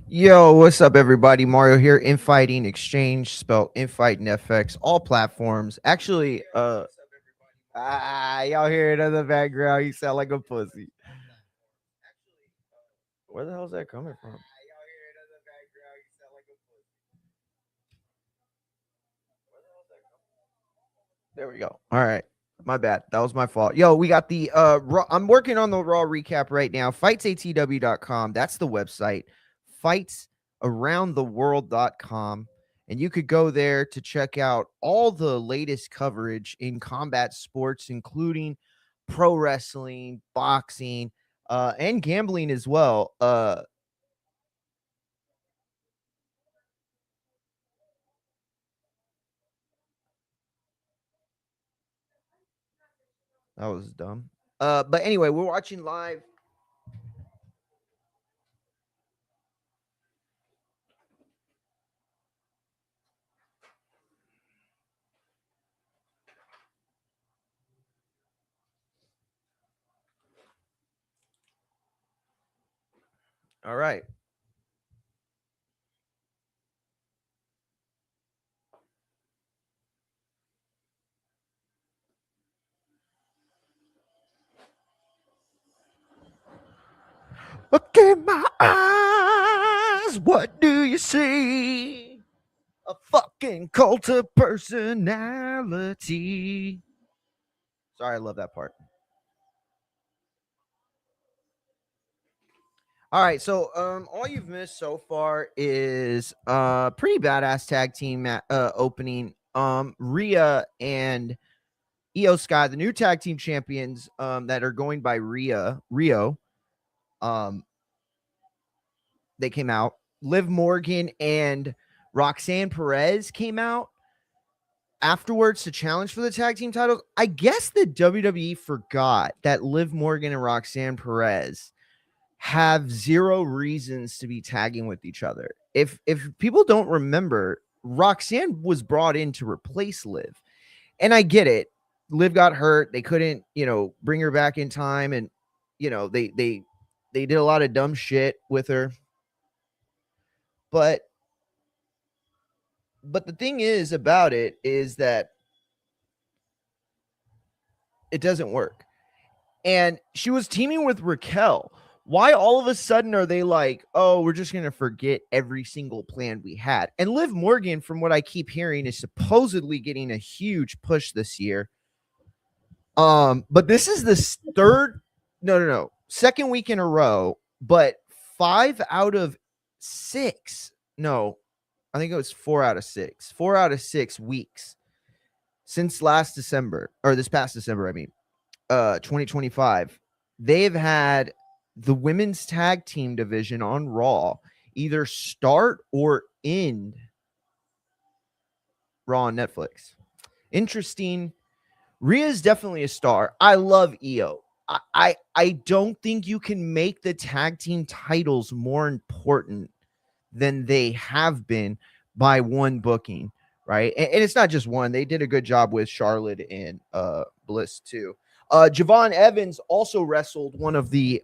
Yo, what's up, everybody? Mario here. Infighting Exchange, spelled Infighting FX, all platforms. Actually, y'all hear it in the background. You sound like a pussy. Where the hell is that coming from? There we go. All right. My bad. That was my fault. Yo, we got the raw. I'm working on the raw recap right now. Fightsatw.com. That's the website. Fightsaroundtheworld.com. And you could go there to check out all the latest coverage in combat sports, including pro wrestling, boxing, and gambling as well. That was dumb. But anyway, we're watching live. All right. Look in my eyes. What do you see? A fucking cult of personality. Sorry, I love that part. All right, so all you've missed so far is pretty badass tag team opening. Rhea and Io Sky, the new tag team champions that are going by Rio. They came out. Liv Morgan and Roxanne Perez came out. afterwards to challenge for the tag team titles. I guess the WWE forgot that Liv Morgan and Roxanne Perez have zero reasons to be tagging with each other. If people don't remember, Roxanne was brought in to replace Liv. And I get it. Liv got hurt. They couldn't, bring her back in time, and they did a lot of dumb shit with her. But the thing is about it is that it doesn't work. And she was teaming with Raquel. Why all of a sudden are they like, oh, we're just going to forget every single plan we had? And Liv Morgan, from what I keep hearing, is supposedly getting a huge push this year. But this is the second week in a row, but 5 out of 6. No, I think it was 4 out of 6. 4 out of 6 weeks since this past December, 2025. They've had the women's tag team division on Raw either start or end Raw on Netflix. Interesting. Rhea is definitely a star. I love Io. I don't think you can make the tag team titles more important than they have been by one booking, right? And it's not just one. They did a good job with Charlotte and Bliss too. Javon Evans also wrestled one of the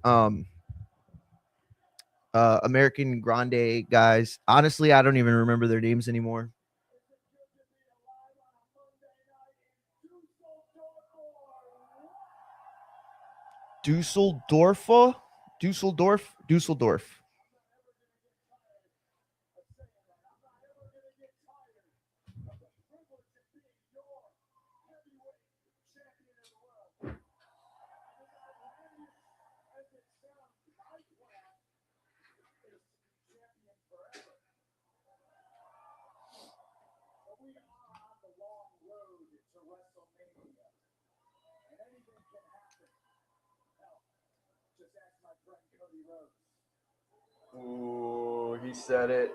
American Grande guys. Honestly, I don't even remember their names anymore. Dusseldorf. Ooh, he said it.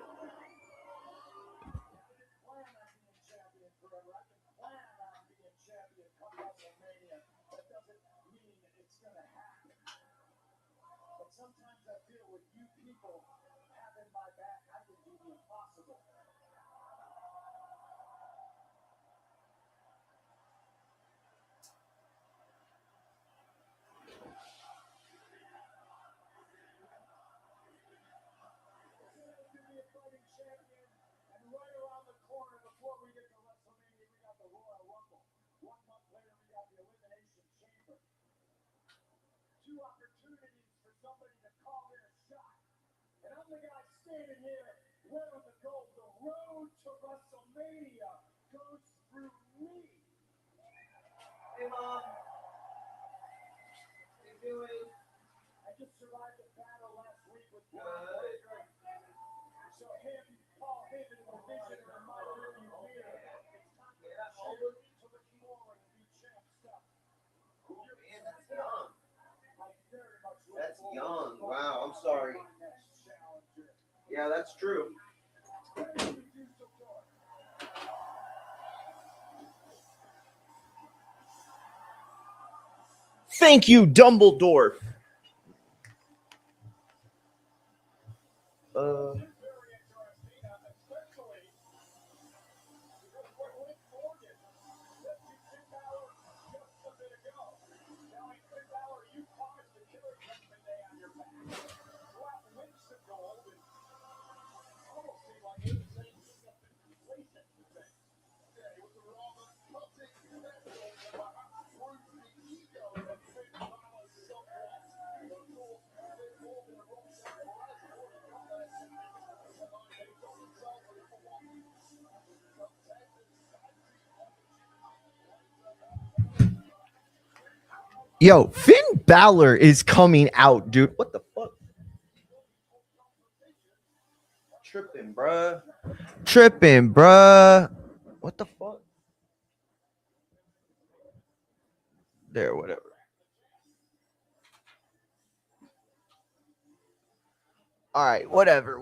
Hey, Mom. How you doing? That's young. Wow, I'm sorry. Yeah, that's true. Thank you, Dumbledore. Uh, Yo, Finn Balor is coming out, dude. What the fuck? Tripping, bruh. What the fuck? There, whatever. All right, whatever.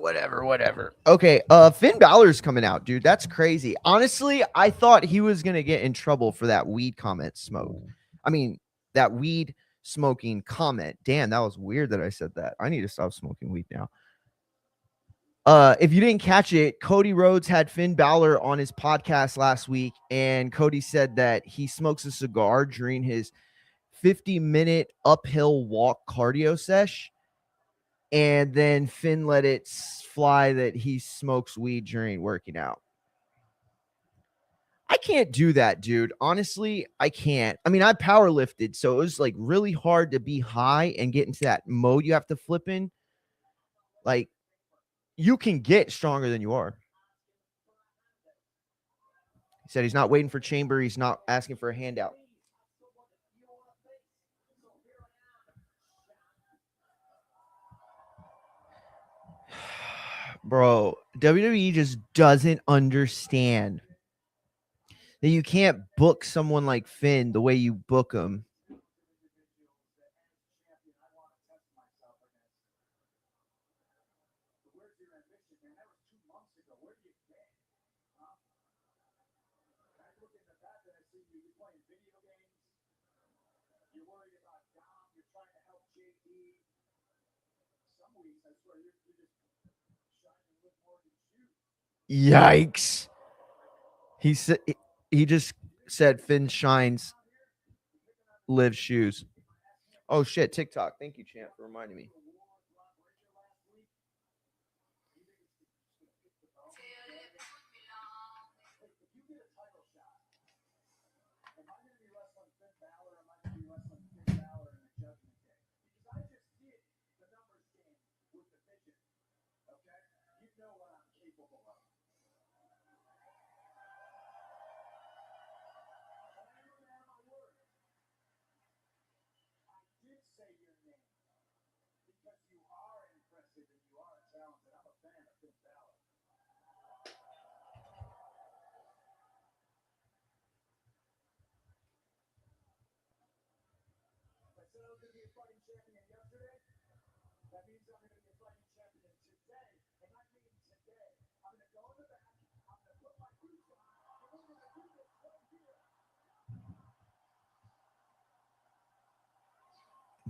Okay, Finn Balor's coming out, dude. That's crazy. Honestly, I thought he was gonna get in trouble for that weed comment smoke. I mean, that weed smoking comment. Damn, that was weird that I said that. I need to stop smoking weed now. If you didn't catch it, Cody Rhodes had Finn Balor on his podcast last week, and Cody said that he smokes a cigar during his 50-minute uphill walk cardio sesh. And then Finn let it fly that he smokes weed during working out. I can't do that, dude. Honestly, I can't. I mean, I power lifted, so it was like really hard to be high and get into that mode you have to flip in. Like, you can get stronger than you are. He said he's not waiting for Chamber. He's not asking for a handout. Bro, WWE just doesn't understand that you can't book someone like Finn the way you book him. Yikes. He said he just said Finn shines live shoes. Oh shit, TikTok. Thank you, champ, for reminding me.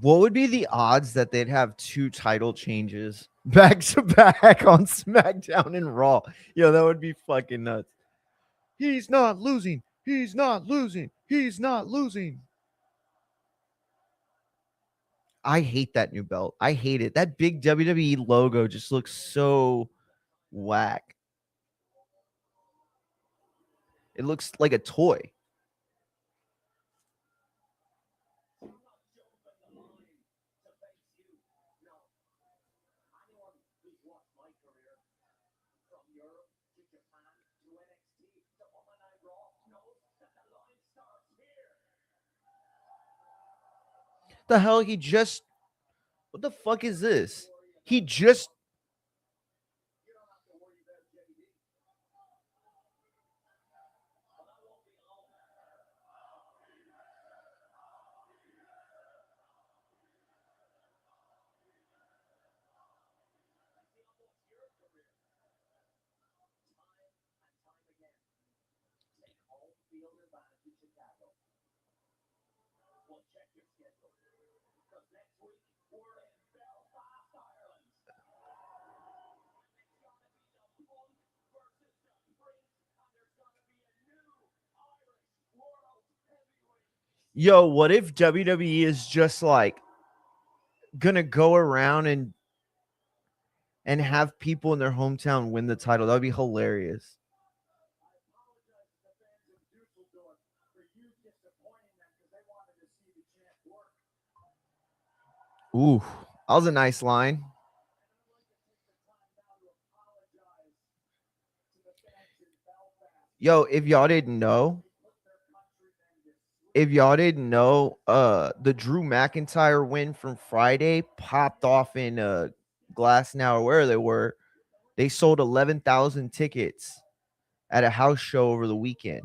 What would be the odds that they'd have 2 title changes back to back on SmackDown and Raw? Yo, that would be fucking nuts. He's not losing. He's not losing. He's not losing. I hate that new belt. I hate it. That big WWE logo just looks so whack. It looks like a toy. The hell he just what the fuck is this? He just Yo, what if WWE is just like gonna go around and have people in their hometown win the title? That would be hilarious. Ooh, that was a nice line. Yo, if y'all didn't know, the Drew McIntyre win from Friday popped off in Glass now or where they were. They sold 11,000 tickets at a house show over the weekend.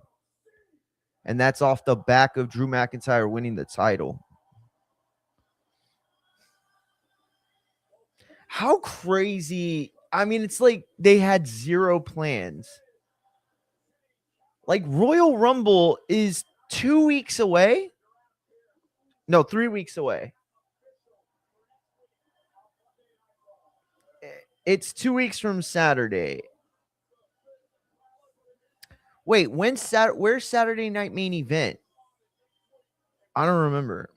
And that's off the back of Drew McIntyre winning the title. How crazy. I mean, it's like they had zero plans. Like Royal Rumble is 2 weeks away. No, 3 weeks away. It's 2 weeks from Saturday. Wait, where's Saturday night main event? I don't remember.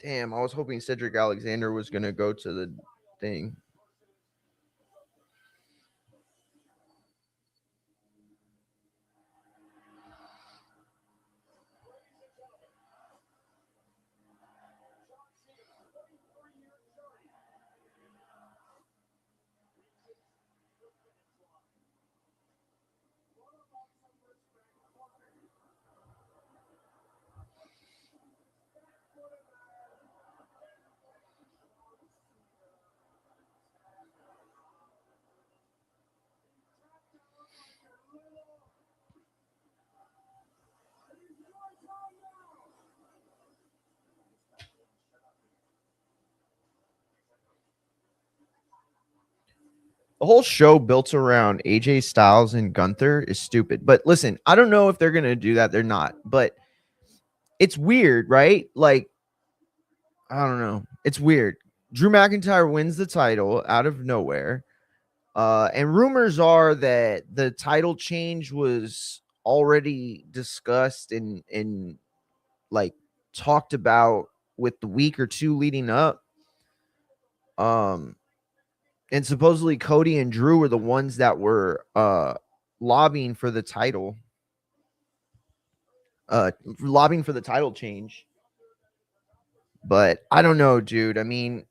Damn, I was hoping Cedric Alexander was going to go to the thing. The whole show built around AJ Styles and Gunther is stupid. But listen, I don't know if they're going to do that. They're not. But it's weird, right? Like, I don't know. It's weird. Drew McIntyre wins the title out of nowhere. And rumors are that the title change was already discussed and like talked about with the week or two leading up. And supposedly Cody and Drew were the ones that were lobbying for the title. Lobbying for the title change. But I don't know, dude. I mean,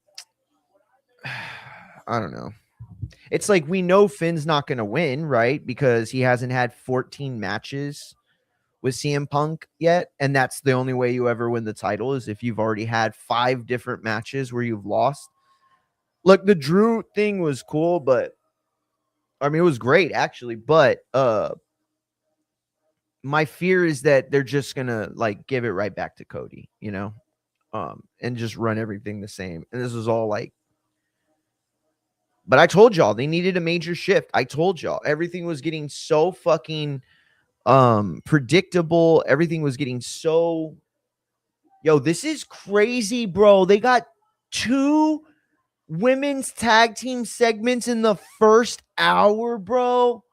I don't know. It's like we know Finn's not going to win, right? Because he hasn't had 14 matches with CM Punk yet. And that's the only way you ever win the title is if you've already had 5 different matches where you've lost. Look, the Drew thing was cool, but I mean, it was great actually. But my fear is that they're just going to like give it right back to Cody, you know, and just run everything the same. And this was all like, but I told y'all they needed a major shift. I told y'all everything was getting so fucking predictable. Everything was getting so this is crazy, bro. They got 2 women's tag team segments in the first hour, bro.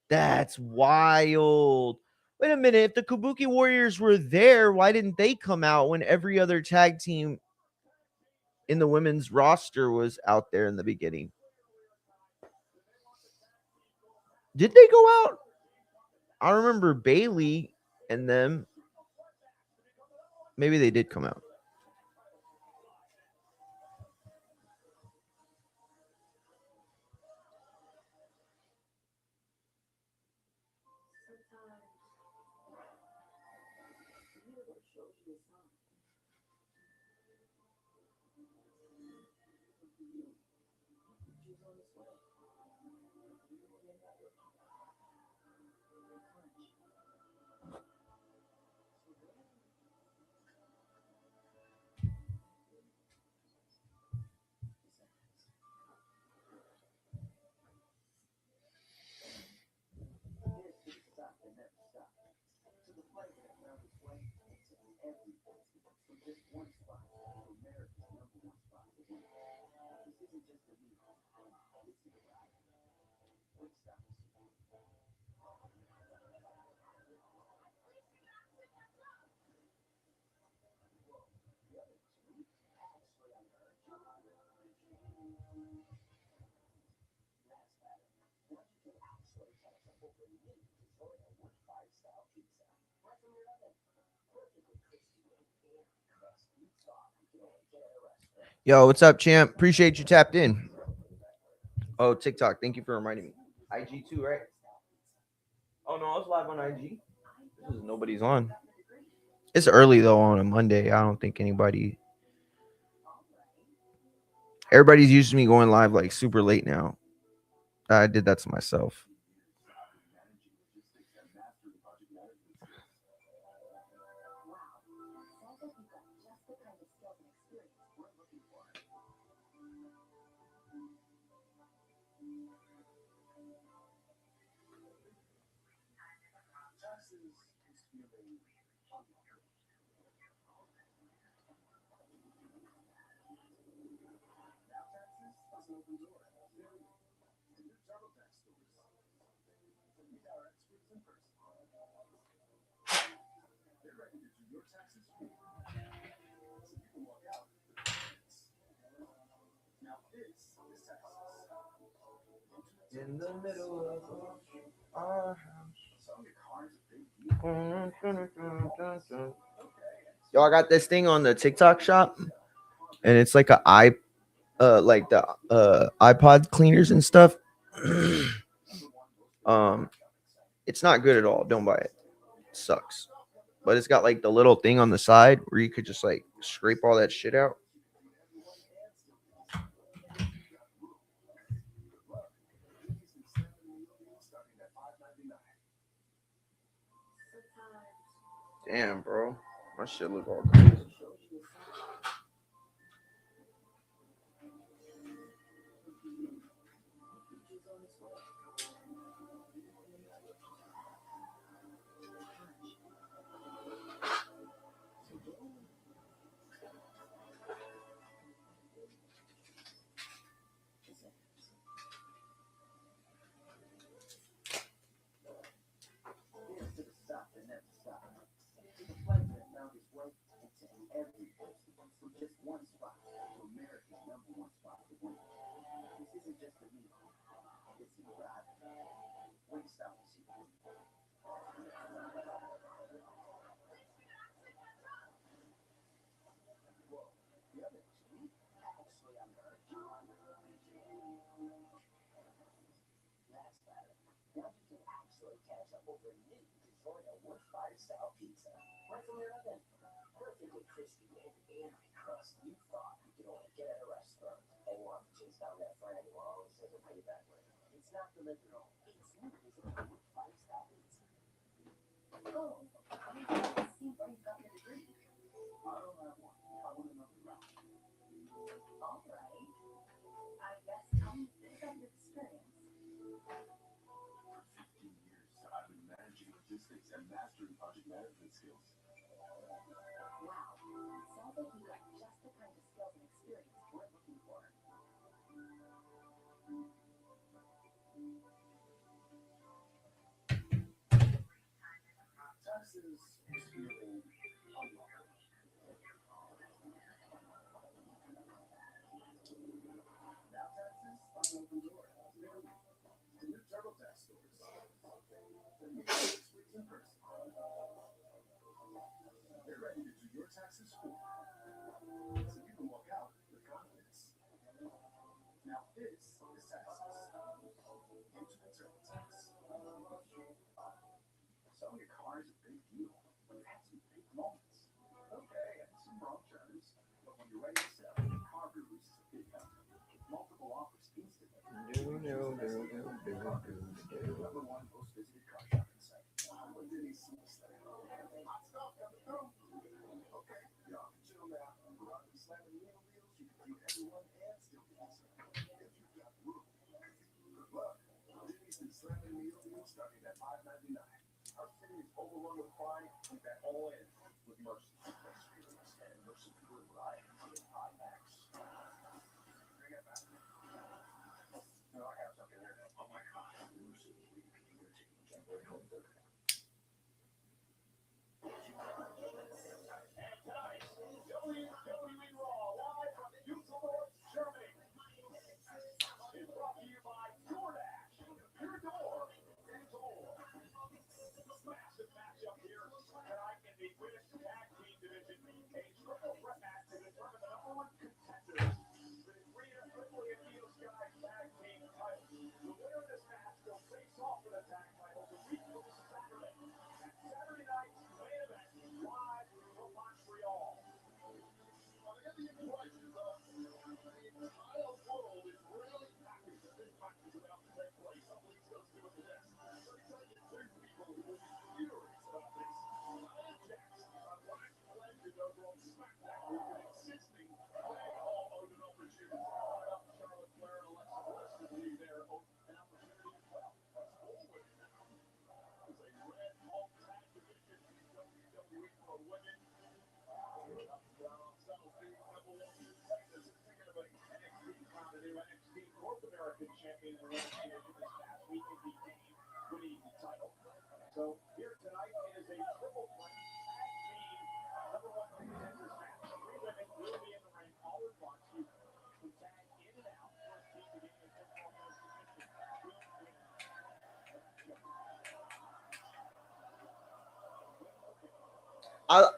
That's wild. Wait a minute. If the Kabuki Warriors were there, why didn't they come out when every other tag team in the women's roster was out there in the beginning? Did they go out? I remember Bailey and them. Maybe they did come out. Yo, what's up, champ? Appreciate you tapped in. Oh, TikTok. Thank you for reminding me. IG too, right? Oh no, I was live on IG. Nobody's on. It's early though on a Monday. I don't think anybody. Everybody's used to me going live like super late now. I did that to myself. In the middle of our house. Yo, I got this thing on the TikTok shop, and it's like like the iPod cleaners and stuff. um, it's not good at all. Don't buy it. It sucks. But it's got like the little thing on the side where you could just like scrape all that shit out. Damn, bro. My shit look all crazy.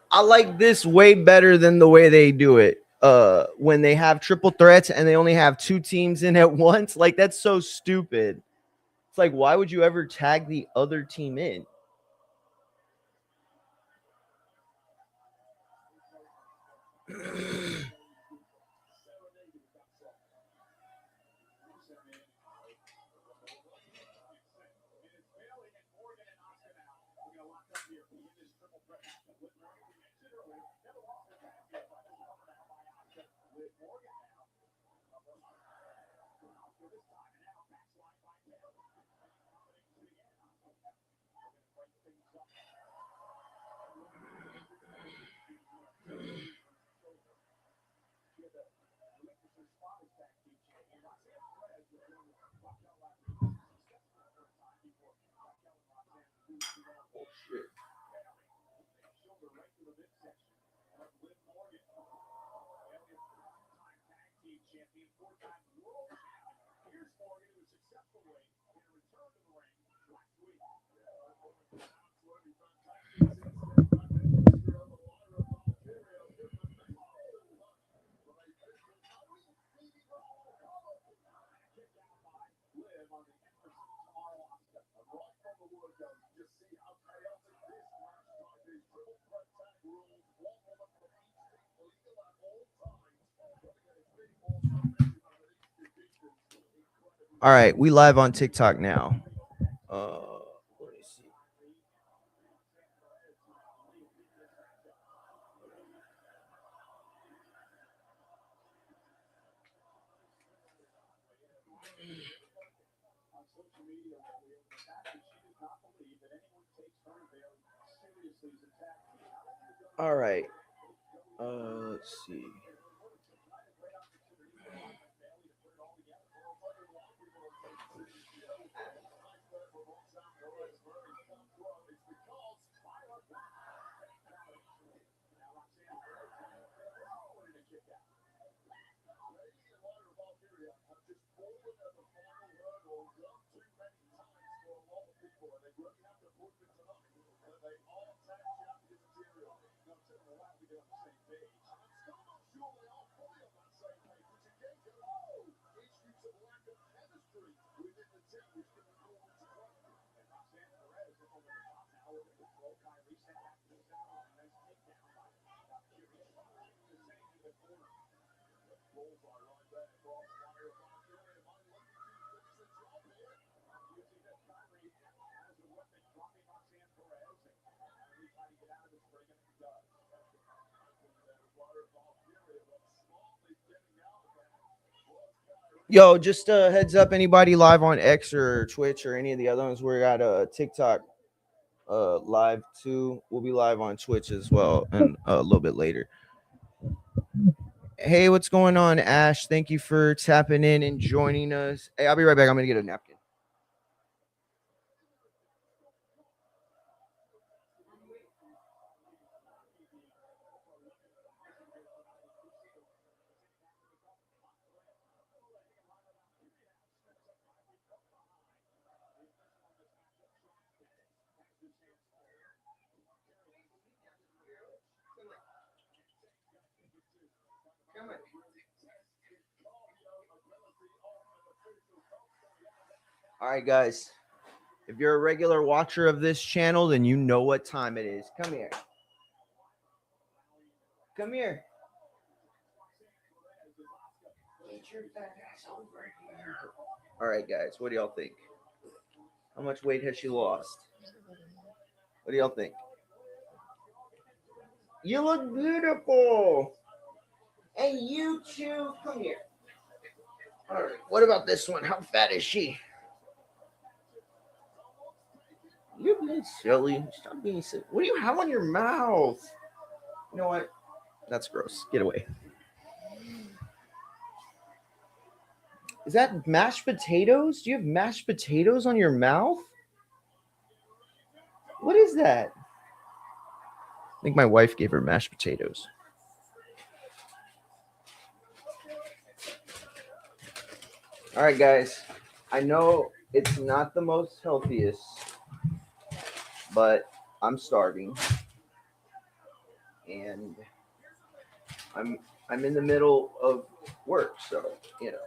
I like this way better than the way they do it. When they have triple threats and they only have two teams in at once, like that's so stupid. It's like, why would you ever tag the other team in? All right, we live on TikTok now. Let me see. All right. Let's see. Yo, just heads up, anybody live on X or Twitch or any of the other ones, we're at TikTok live too. We'll be live on Twitch as well and a little bit later. Hey, what's going on, Ash? Thank you for tapping in and joining us. Hey, I'll be right back. I'm gonna get a napkin. All right, guys. If you're a regular watcher of this channel, then you know what time it is. Come here. Come here. Get your fat ass over here. All right, guys. What do y'all think? How much weight has she lost? What do y'all think? You look beautiful. And you two, come here. All right. What about this one? How fat is she? You're being silly. Stop being silly. What do you have on your mouth? You know what? That's gross. Get away. Is that mashed potatoes? Do you have mashed potatoes on your mouth? What is that? I think my wife gave her mashed potatoes. All right, guys. I know it's not the most healthiest, but I'm starving. And I'm in the middle of work, so you know.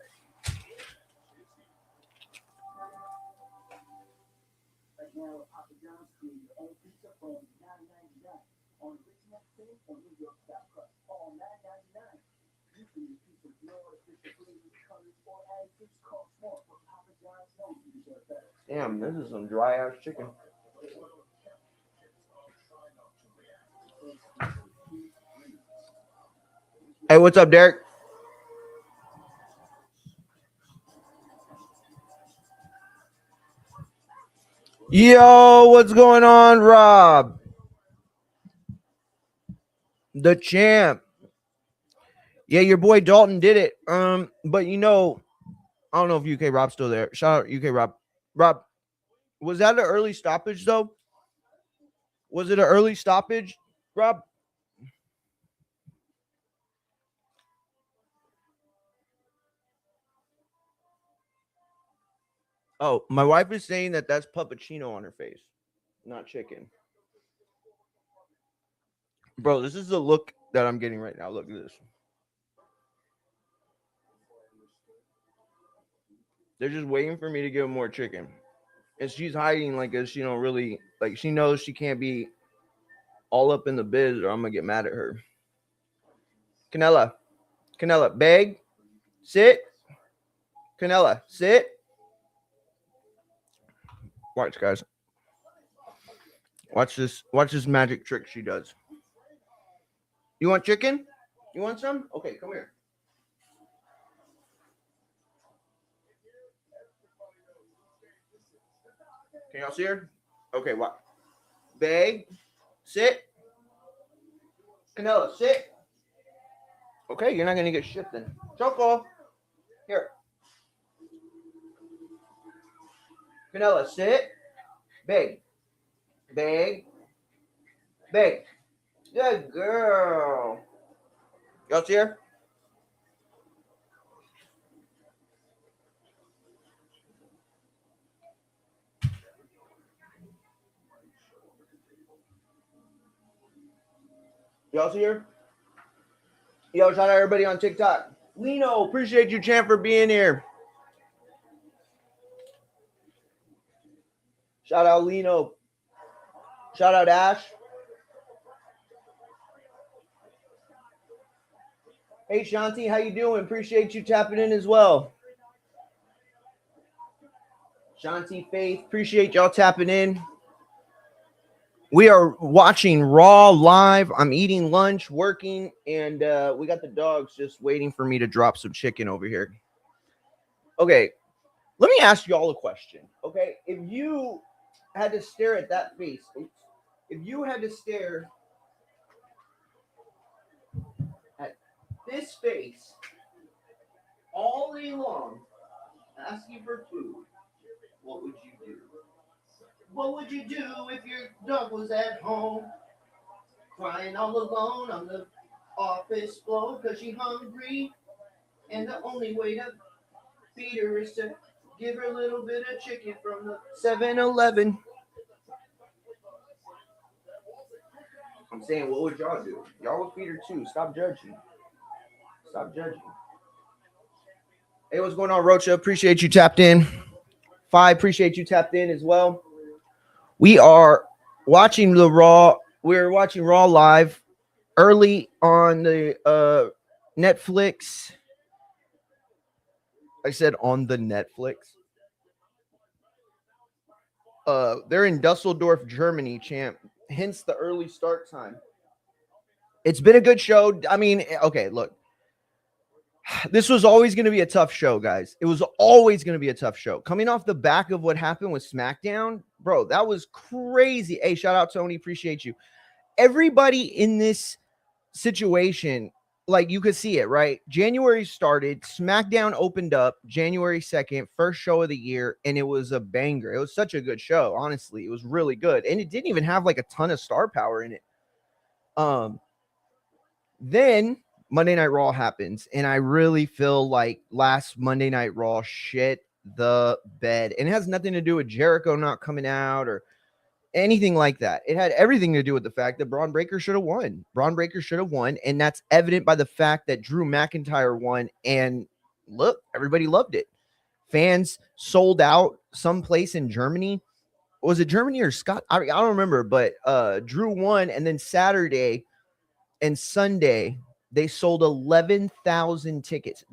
Damn, this is some dry ass chicken. Hey, what's up, Derek? Yo, what's going on, Rob? The champ. Yeah, your boy Dalton did it. But you know, I don't know if UK Rob's still there. Shout out UK Rob. Rob, was that an early stoppage though? Was it an early stoppage, Rob? Oh, my wife is saying that that's puppuccino on her face, not chicken. Bro, this is the look that I'm getting right now. Look at this. They're just waiting for me to give them more chicken. And she's hiding like this, you know, really like she knows she can't be all up in the biz or I'm gonna get mad at her. Canella, beg, sit. Canella, sit. Watch, guys. Watch this. Watch this magic trick she does. You want chicken? You want some? Okay, come here. Can y'all see her? Okay, what? Beg, sit. Canella, sit. Okay, you're not gonna get shit then. Choco, here. Canella, sit. Beg, beg, beg. Good girl. Y'all see her? Y'all see her? Yo, shout out everybody on TikTok. Lino, appreciate you, champ, for being here. Shout out Lino. Shout out Ash. Hey Shanti, how you doing? Appreciate you tapping in as well. Shanti, Faith, appreciate y'all tapping in. We are watching Raw live. I'm eating lunch, working, and we got the dogs just waiting for me to drop some chicken over here. Okay, let me ask y'all a question. Okay, if you had to stare at that face, if you had to stare at this face all day long, asking for food, what would you do? What would you do if your dog was at home, crying all alone on the office floor because she's hungry, and the only way to feed her is to give her a little bit of chicken from the 7-Eleven. I'm saying, what would y'all do? Y'all would feed her too. Stop judging. Stop judging. Hey, what's going on, Rocha? Appreciate you tapped in. Five, appreciate you tapped in as well. We are watching the Raw. We're watching Raw live early on the Netflix. I said on the Netflix. They're in Dusseldorf, Germany, champ. Hence the early start time. It's been a good show. I mean, okay, look. This was always going to be a tough show, guys. It was always going to be a tough show. Coming off the back of what happened with SmackDown, bro, that was crazy. Hey, shout out Tony, appreciate you. Everybody in this situation, like you could see it, right? January started, SmackDown opened up January 2nd, first show of the year, and it was a banger. It was such a good show, honestly. It was really good. And it didn't even have like a ton of star power in it. Then Monday Night Raw happens, and I really feel like last Monday Night Raw shit the bed. And it has nothing to do with Jericho not coming out or anything like that. It had everything to do with the fact that Braun Breaker should have won. Braun Breaker should have won, and that's evident by the fact that Drew McIntyre won. And look, everybody loved it. Fans sold out someplace in Germany. Was it Germany or Scott? I don't remember, but Drew won, and then Saturday and Sunday they sold 11,000 tickets.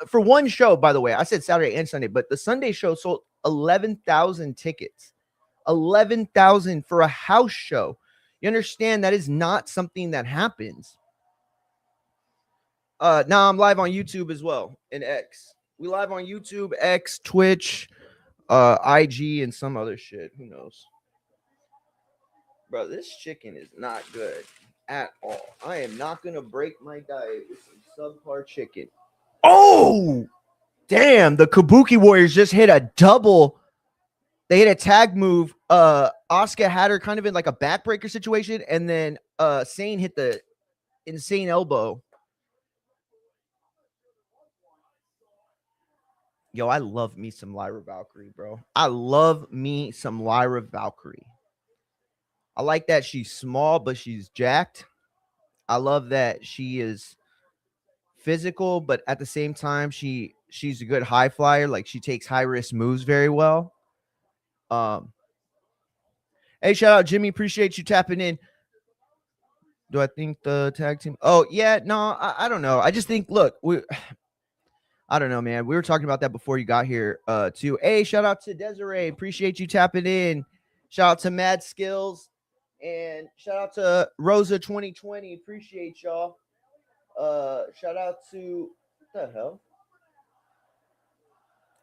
For one show, by the way. I said Saturday and Sunday, but the Sunday show sold 11,000 tickets. 11,000 for a house show. You understand that is not something that happens. Now I'm live on YouTube as well and X. We live on YouTube, X, Twitch, IG, and some other shit. Who knows? Bro, this chicken is not good at all. I am not going to break my diet with some subpar chicken. Oh, damn. The Kabuki Warriors just hit a double. They hit a tag move. Asuka had her kind of in like a backbreaker situation, and then Sane hit the insane elbow. Yo, I love me some Lyra Valkyrie, bro. I love me some Lyra Valkyrie. I like that she's small, but she's jacked. I love that she is physical, but at the same time, she's a good high flyer. Like she takes high risk moves very well. Hey, shout out Jimmy. Appreciate you tapping in. Do I think the tag team? Oh yeah, no, I don't know. I just think, look, I don't know, man. We were talking about that before you got here, too. Hey, shout out to Desiree. Appreciate you tapping in. Shout out to Mad Skills, and shout out to Rosa 2020. Appreciate y'all. Shout out to what the hell?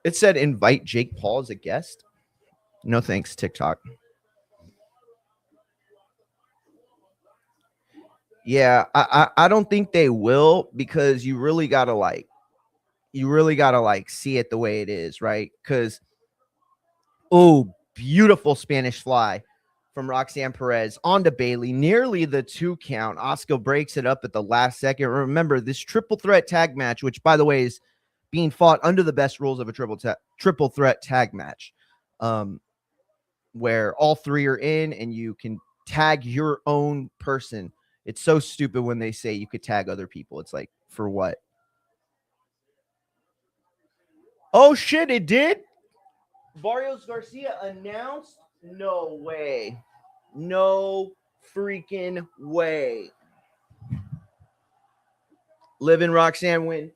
It said invite Jake Paul as a guest. No thanks, TikTok. Yeah, I don't think they will, because you really gotta see it the way it is, right? Because beautiful Spanish fly from Roxanne Perez onto Bailey, nearly the 2 count. Asuka breaks it up at the last second. Remember, this triple threat tag match, which by the way is being fought under the best rules of a triple threat tag match, where all 3 are in and you can tag your own person. It's so stupid when they say you could tag other people. It's like, for what? Oh shit, it did? Barrios Garcia announced? No way. No freaking way. Live in Roxanne win.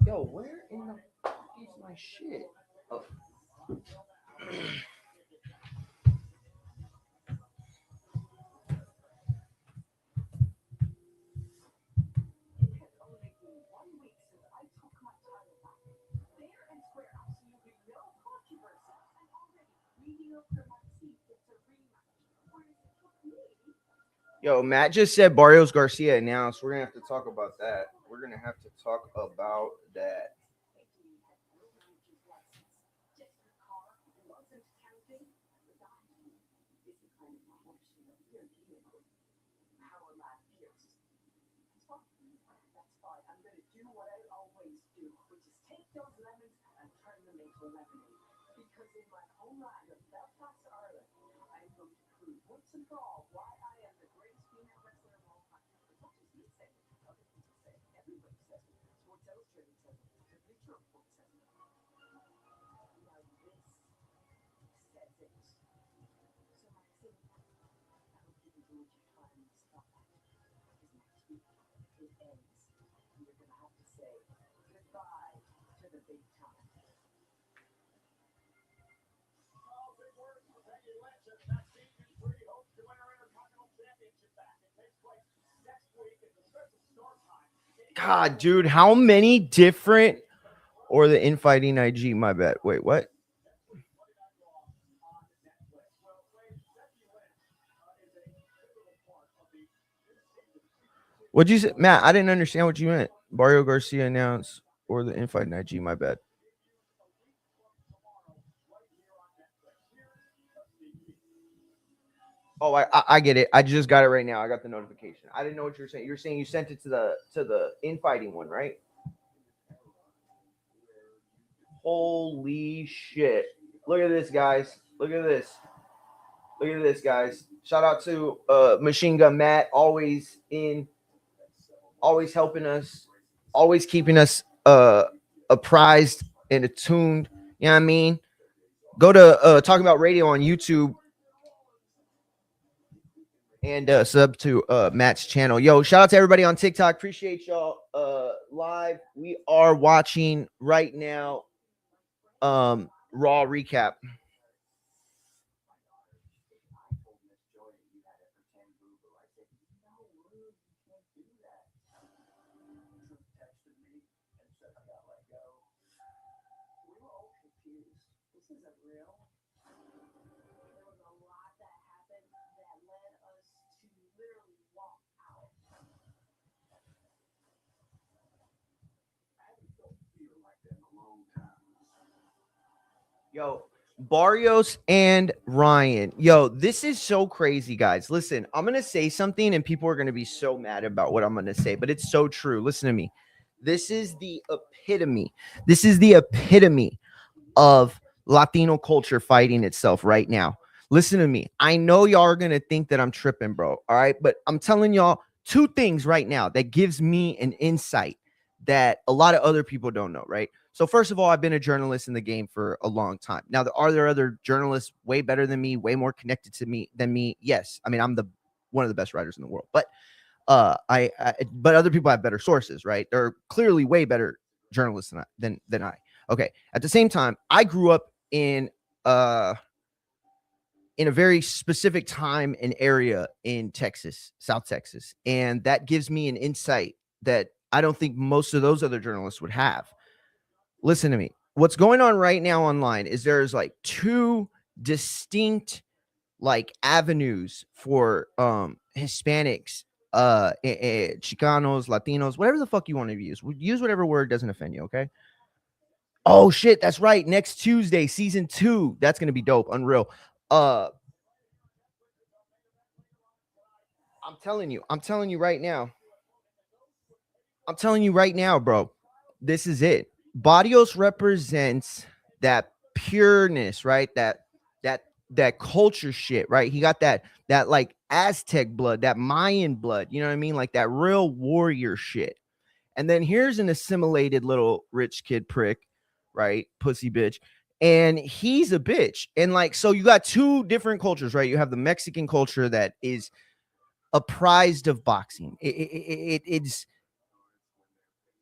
Yo, where in the fuck is my shit? Oh. Yo, Matt just said Barrios Garcia announced. We're gonna have to talk about that. We're gonna have to talk about that. God, dude, how many different or the infighting IG? My bad. Wait, what? What'd you say, Matt? I didn't understand what you meant. Barrio Garcia announced or the infighting IG. My bad. Oh, I get it. I just got it right now. I got the notification. I didn't know what you were saying. You're saying you sent it to the infighting one, right? Holy shit! Look at this, guys. Look at this. Look at this, guys. Shout out to Machine Gun Matt, always helping us, always keeping us apprised and attuned. You know what I mean? Go to Talking About Radio on YouTube and sub to Matt's channel. Yo, shout out to everybody on TikTok. Appreciate y'all live. We are watching right now Raw recap. Yo, Barrios and Ryan. Yo, this is so crazy, guys. Listen, I'm going to say something and people are going to be so mad about what I'm going to say, but it's so true. Listen to me. This is the epitome. This is the epitome of Latino culture fighting itself right now. Listen to me. I know y'all are going to think that I'm tripping, bro. All right. But I'm telling y'all two things right now that gives me an insight that a lot of other people don't know, right? So first of all, I've been a journalist in the game for a long time. Now, are there other journalists way better than me, way more connected to me than me? Yes. I mean, I'm the one of the best writers in the world, but but other people have better sources, right? They're clearly way better journalists than I. Okay. At the same time, I grew up in a very specific time and area in Texas, South Texas, and that gives me an insight that I don't think most of those other journalists would have. Listen to me. What's going on right now online is there's like two distinct like avenues for Hispanics, Chicanos, Latinos, whatever the fuck you want to use whatever word doesn't offend you. Okay. Oh shit, that's right. Next Tuesday, season 2. That's gonna be dope. Unreal. I'm telling you right now. I'm telling you right now, bro. This is it. Barrios represents that pureness, right? That culture shit, right? He got that like Aztec blood, that Mayan blood, you know what I mean? Like that real warrior shit. And then here's an assimilated little rich kid prick, right? Pussy bitch. And he's a bitch. And like, so you got two different cultures, right? You have the Mexican culture that is apprised of boxing.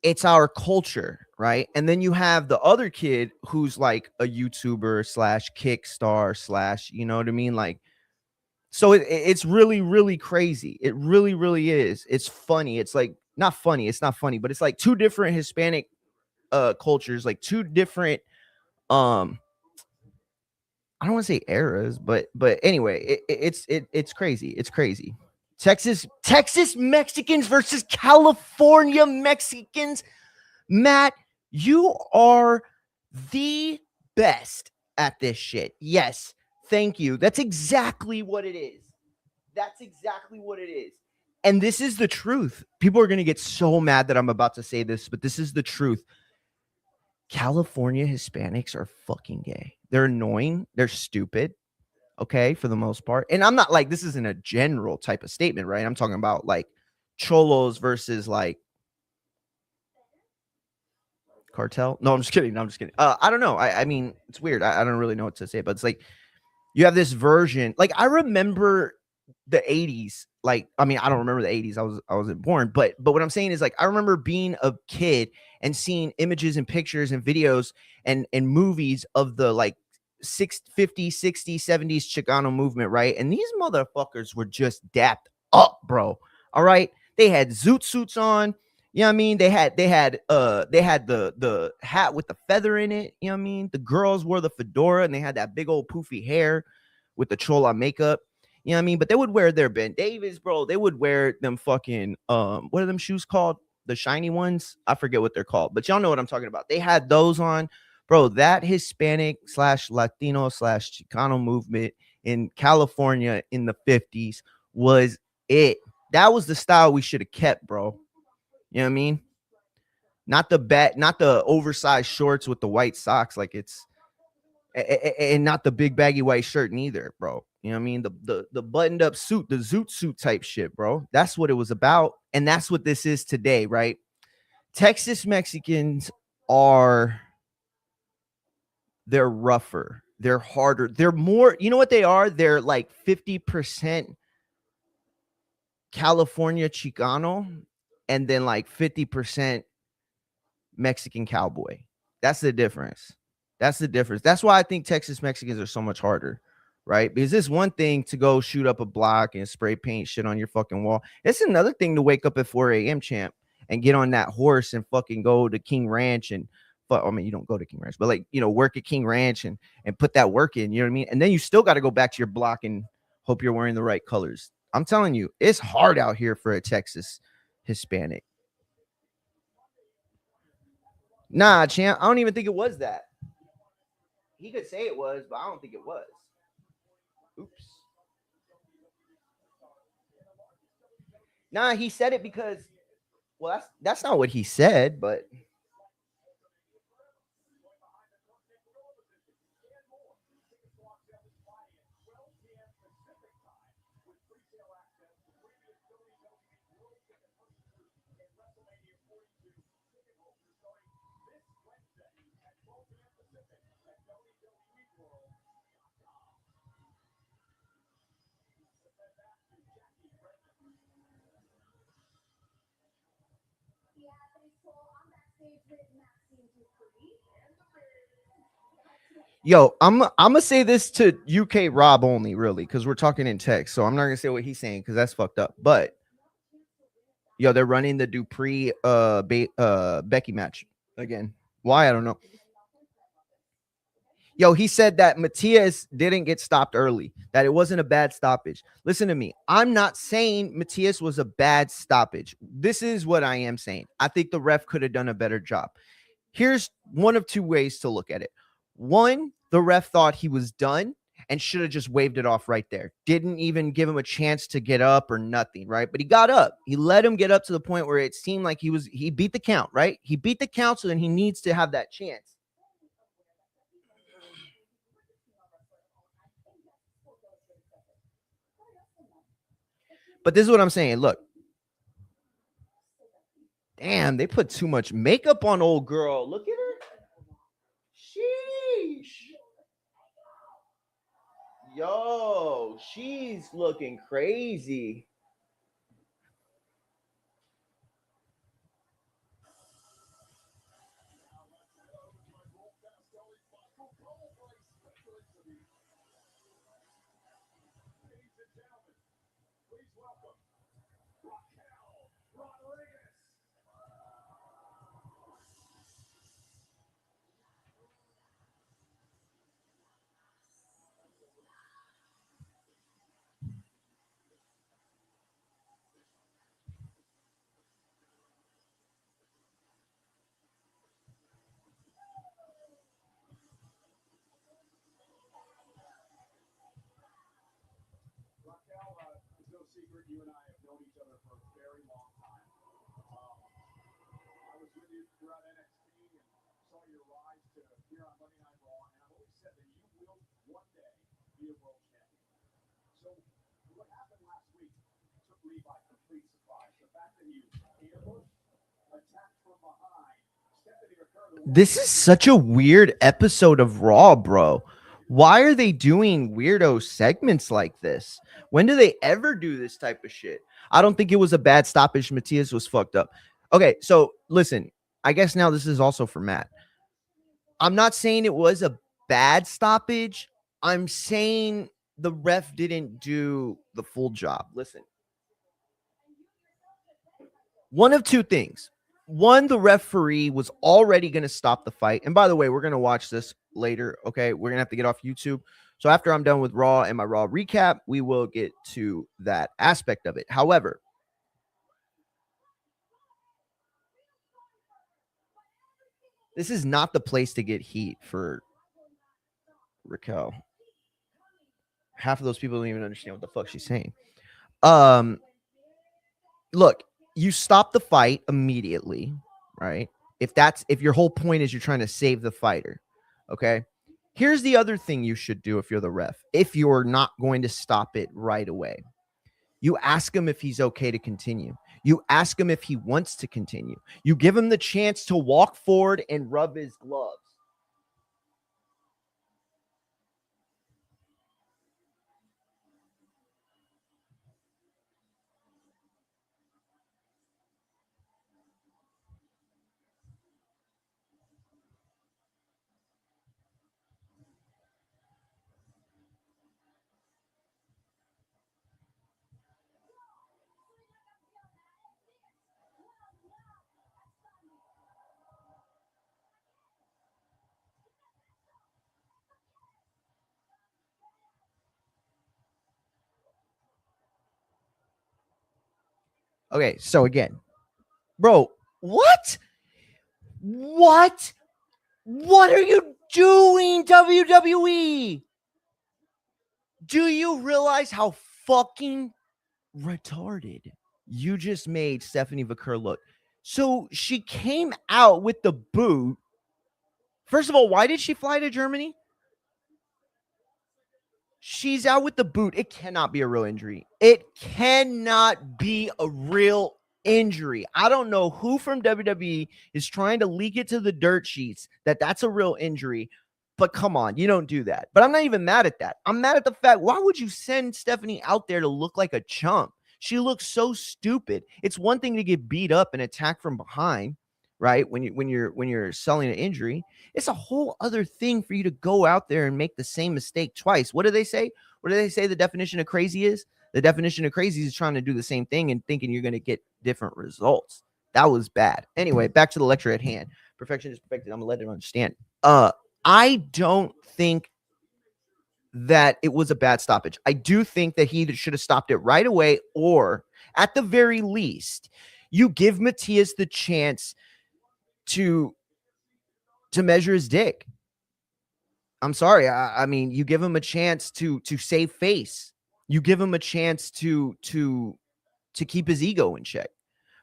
It's our culture, right? And then you have the other kid who's like a YouTuber slash Kickstar slash, you know what I mean? Like, so it's really, really crazy. It really, really is. It's funny. It's like not funny. It's not funny, but it's like two different Hispanic cultures, like two different I don't want to say eras, but anyway, it's crazy. It's crazy. Texas Mexicans versus California Mexicans. Matt, you are the best at this shit. Yes. Thank you. That's exactly what it is. That's exactly what it is. And this is the truth. People are going to get so mad that I'm about to say this, but this is the truth. California Hispanics are fucking gay. They're annoying. They're stupid. Okay, for the most part. And I'm not like, this isn't a general type of statement, right? I'm talking about like cholos versus like cartel. No, I'm just kidding. No, I'm just kidding. I don't know. I mean, it's weird. I don't really know what to say, but it's like you have this version. Like I remember the 80s. Like, I mean, I don't remember the 80s. I wasn't born, but what I'm saying is like I remember being a kid and seeing images and pictures and videos and movies of the like 50, 60, 70s Chicano movement, right? And these motherfuckers were just dapped up, bro. All right. They had zoot suits on. You know what I mean? They had the hat with the feather in it. You know what I mean? The girls wore the fedora and they had that big old poofy hair with the chola makeup. You know what I mean? But they would wear their Ben Davis, bro. They would wear them fucking what are them shoes called? The shiny ones? I forget what they're called, but y'all know what I'm talking about. They had those on. Bro, that Hispanic / Latino / Chicano movement in California in the 50s was it. That was the style we should have kept, bro. You know what I mean? Not the oversized shorts with the white socks, like it's and not the big baggy white shirt neither, bro. You know what I mean? The buttoned up suit, the zoot suit type shit, bro. That's what it was about, and that's what this is today, right? Texas Mexicans are they're rougher, they're harder, they're more. You know what they are? They're like 50% California Chicano, and then like 50% Mexican cowboy. That's the difference. That's the difference. That's why I think Texas Mexicans are so much harder, right? Because it's one thing to go shoot up a block and spray paint shit on your fucking wall. It's another thing to wake up at 4 a.m., champ, and get on that horse and fucking go to King Ranch and I mean, you don't go to King Ranch, but like, you know, work at King Ranch and put that work in, you know what I mean? And then you still got to go back to your block and hope you're wearing the right colors. I'm telling you, it's hard out here for a Texas Hispanic. Nah, champ, I don't even think it was that. He could say it was, but I don't think it was. Oops. Nah, he said it because well, that's not what he said, but yo, I'm gonna say this to UK Rob only, really, because we're talking in text. So I'm not gonna say what he's saying because that's fucked up. But yo, they're running the Dupree Becky match again. Why? I don't know. Yo, he said that Matias didn't get stopped early, that it wasn't a bad stoppage. Listen to me. I'm not saying Matias was a bad stoppage. This is what I am saying. I think the ref could have done a better job. Here's one of two ways to look at it. One, the ref thought he was done and should have just waved it off right there. Didn't even give him a chance to get up or nothing, right? But he got up. He let him get up to the point where it seemed like he beat the count, right? He beat the count, so then he needs to have that chance. But this is what I'm saying. Look, damn, they put too much makeup on old girl. Look at her. Sheesh. Yo, she's looking crazy. This is such a weird episode of Raw, bro. Why are they doing weirdo segments like this? When do they ever do this type of shit? I don't think it was a bad stoppage. Matias was fucked up. Okay, so listen, I guess now this is also for Matt. I'm not saying it was a bad stoppage. I'm saying the ref didn't do the full job. Listen, one of two things. One, the referee was already going to stop the fight. And by the way, we're going to watch this later. Okay. We're going to have to get off YouTube. So after I'm done with Raw and my Raw recap, we will get to that aspect of it. However, this is not the place to get heat for Raquel. Half of those people don't even understand what the fuck she's saying. Look, you stop the fight immediately, right? If your whole point is you're trying to save the fighter, okay? Here's the other thing you should do if you're the ref. If you're not going to stop it right away, you ask him if he's okay to continue. You ask him if he wants to continue. You give him the chance to walk forward and rub his gloves. Okay, so again, bro, what? What? What are you doing, WWE? Do you realize how fucking retarded you just made Stephanie Vaquer look? So she came out with the boot. First of all, why did she fly to Germany? She's out with the boot. It cannot be a real injury. It cannot be a real injury. I don't know who from WWE is trying to leak it to the dirt sheets that that's a real injury. But come on, you don't do that. But I'm not even mad at that. I'm mad at the fact, why would you send Stephanie out there to look like a chump? She looks so stupid. It's one thing to get beat up and attack from behind, right? When you're selling an injury, it's a whole other thing for you to go out there and make the same mistake twice. What do they say? What do they say the definition of crazy is? The definition of crazy is trying to do the same thing and thinking you're going to get different results. That was bad. Anyway, back to the lecture at hand. Perfection is perfected. I'm gonna let it understand. I don't think that it was a bad stoppage. I do think that he should have stopped it right away, or at the very least, you give Matias the chance to measure his dick. I'm sorry. I mean, you give him a chance to save face. You give him a chance to keep his ego in check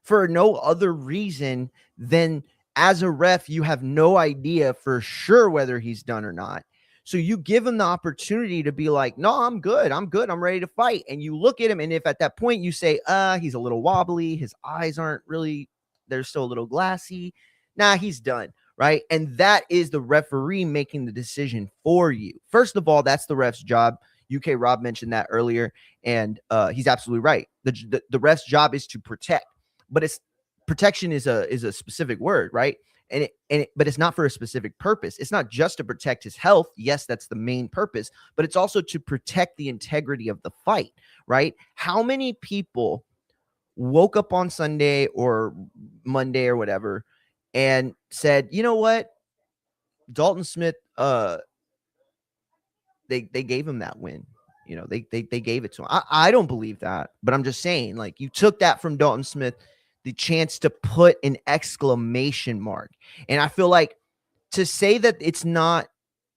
for no other reason than as a ref, you have no idea for sure whether he's done or not. So you give him the opportunity to be like, no, I'm good. I'm ready to fight. And you look at him. And if at that point you say, he's a little wobbly, his eyes aren't really, they're still a little glassy. Nah, he's done. Right. And that is the referee making the decision for you. First of all, that's the ref's job. UK Rob mentioned that earlier. And he's absolutely right. The ref's job is to protect, but it's protection is a specific word, right? But it's not for a specific purpose. It's not just to protect his health. Yes, that's the main purpose, but it's also to protect the integrity of the fight, right? How many people woke up on Sunday or Monday or whatever and said, you know what? Dalton Smith, they gave him that win. You know, they gave it to him. I don't believe that, but I'm just saying, like, you took that from Dalton Smith, the chance to put an exclamation mark. And I feel like to say that it's not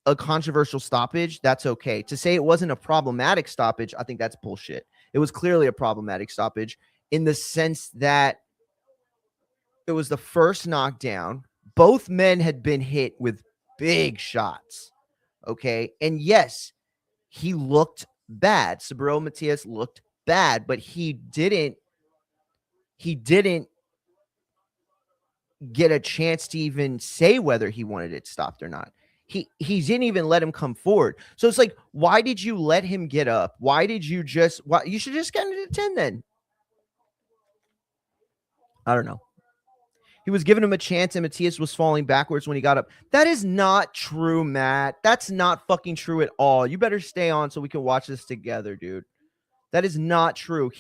a controversial stoppage, that's okay. To say it wasn't a problematic stoppage, I think that's bullshit. It was clearly a problematic stoppage in the sense that it was the first knockdown. both men had been hit with big shots. Okay. And yes, he looked bad. Smith-Matias looked bad, but he didn't get a chance to even say whether he wanted it stopped or not. He didn't even let him come forward. So it's like, why did you let him get up? Why did you just you should just get into 10 then? I don't know. He was giving him a chance and Matias was falling backwards when he got up. That is not true, Matt. That's not fucking true at all. You better stay on so we can watch this together, dude. That is not true.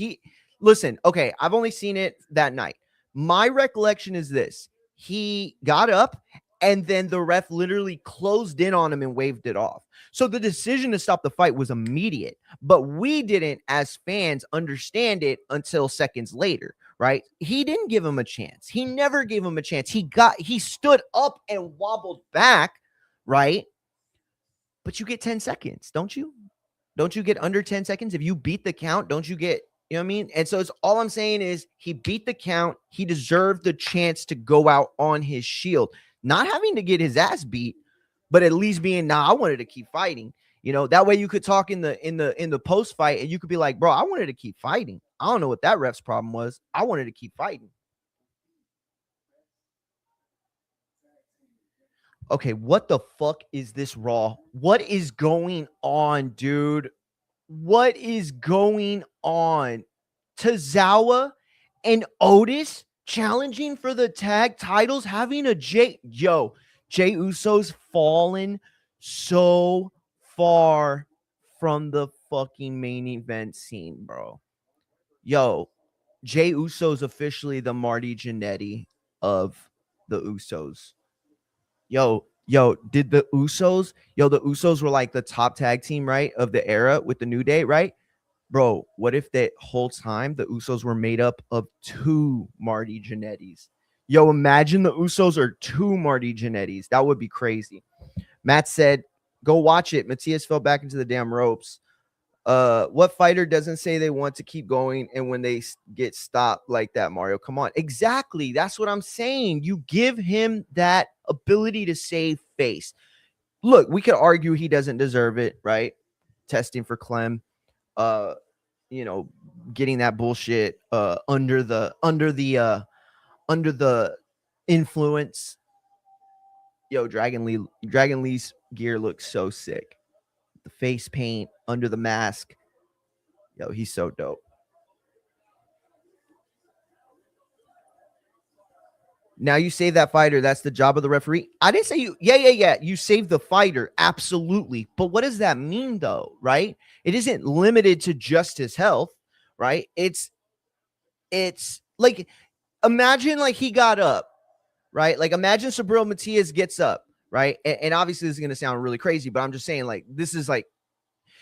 Listen, okay, I've only seen it that night. My recollection is this. He got up and then the ref literally closed in on him and waved it off. So the decision to stop the fight was immediate, but we didn't, as fans, understand it until seconds later, right? He didn't give him a chance. He never gave him a chance. He stood up and wobbled back, right? But you get 10 seconds, don't you? Don't you get under 10 seconds? If you beat the count, don't you get, you know what I mean? And so it's all I'm saying is he beat the count. He deserved the chance to go out on his shield, not having to get his ass beat, but at least being, I wanted to keep fighting. You know, that way you could talk in the post fight and you could be like, bro, I wanted to keep fighting. I don't know what that ref's problem was. I wanted to keep fighting. Okay, what the fuck is this Raw? What is going on, dude? What is going on? Tozawa and Otis challenging for the tag titles, having a Jay Uso's fallen so far from the fucking main event scene, bro. Yo, Jay Uso's officially the Marty Jannetty of the Usos. Yo, did the Usos were like the top tag team, right? Of the era with the New Day, right? Bro, what if that whole time the Usos were made up of 2 Marty Jannettis? Yo, imagine the Usos are 2 Marty Jannettis. That would be crazy. Matt said, go watch it. Matias fell back into the damn ropes. What fighter doesn't say they want to keep going and when they get stopped like that, Mario? Come on. Exactly. That's what I'm saying. You give him that ability to save face. Look, we could argue he doesn't deserve it, right? Testing for Clem. Getting that bullshit under the influence. Yo, Dragon Lee's gear looks so sick. The face paint under the mask. Yo, he's so dope. Now you save that fighter. That's the job of the referee. I didn't say you. Yeah. You save the fighter. Absolutely. But what does that mean though? Right? It isn't limited to just his health, right? It's like, imagine like he got up, right? Like imagine Smith-Matias gets up, right? And obviously this is going to sound really crazy, but I'm just saying like, this is like,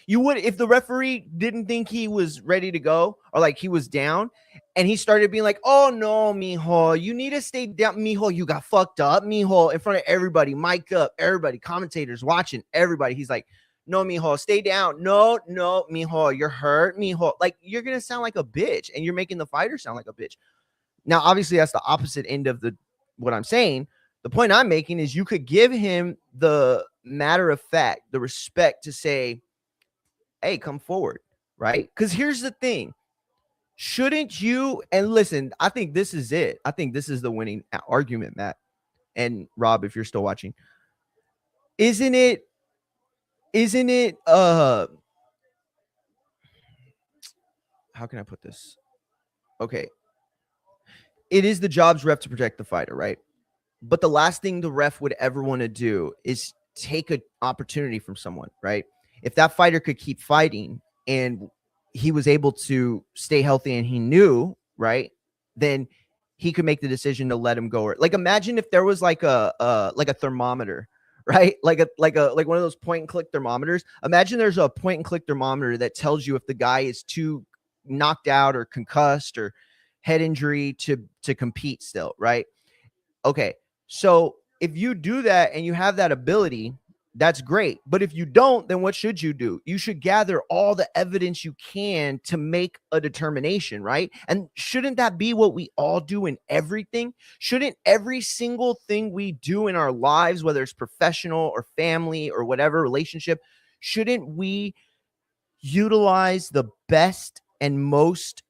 you would, if the referee didn't think he was ready to go or like he was down and he started being like, oh no, mijo, you need to stay down. Mijo, you got fucked up, mijo, in front of everybody, mic up, everybody, commentators watching, everybody. He's like, no, mijo, stay down. No, mijo, you're hurt, mijo. Like you're going to sound like a bitch and you're making the fighter sound like a bitch. Now, obviously that's the opposite end of what I'm saying. The point I'm making is you could give him the matter of fact, the respect to say, hey, come forward, right? Because here's the thing. Shouldn't you, and listen, I think this is it. I think this is the winning argument, Matt. And Rob, if you're still watching. Isn't it, how can I put this? Okay. It is the job's ref to protect the fighter, right? But the last thing the ref would ever want to do is take an opportunity from someone, right? If that fighter could keep fighting and he was able to stay healthy and he knew, right, then he could make the decision to let him go. Like imagine if there was like a thermometer, right? Like one of those point and click thermometers. Imagine there's a point and click thermometer that tells you if the guy is too knocked out or concussed or head injury to compete still, right? Okay. So if you do that and you have that ability, That's great. But if you don't, then what should you do? You should gather all the evidence you can to make a determination, right? And shouldn't that be what we all do in everything? Shouldn't every single thing we do in our lives, whether it's professional or family or whatever relationship, shouldn't we utilize the best and most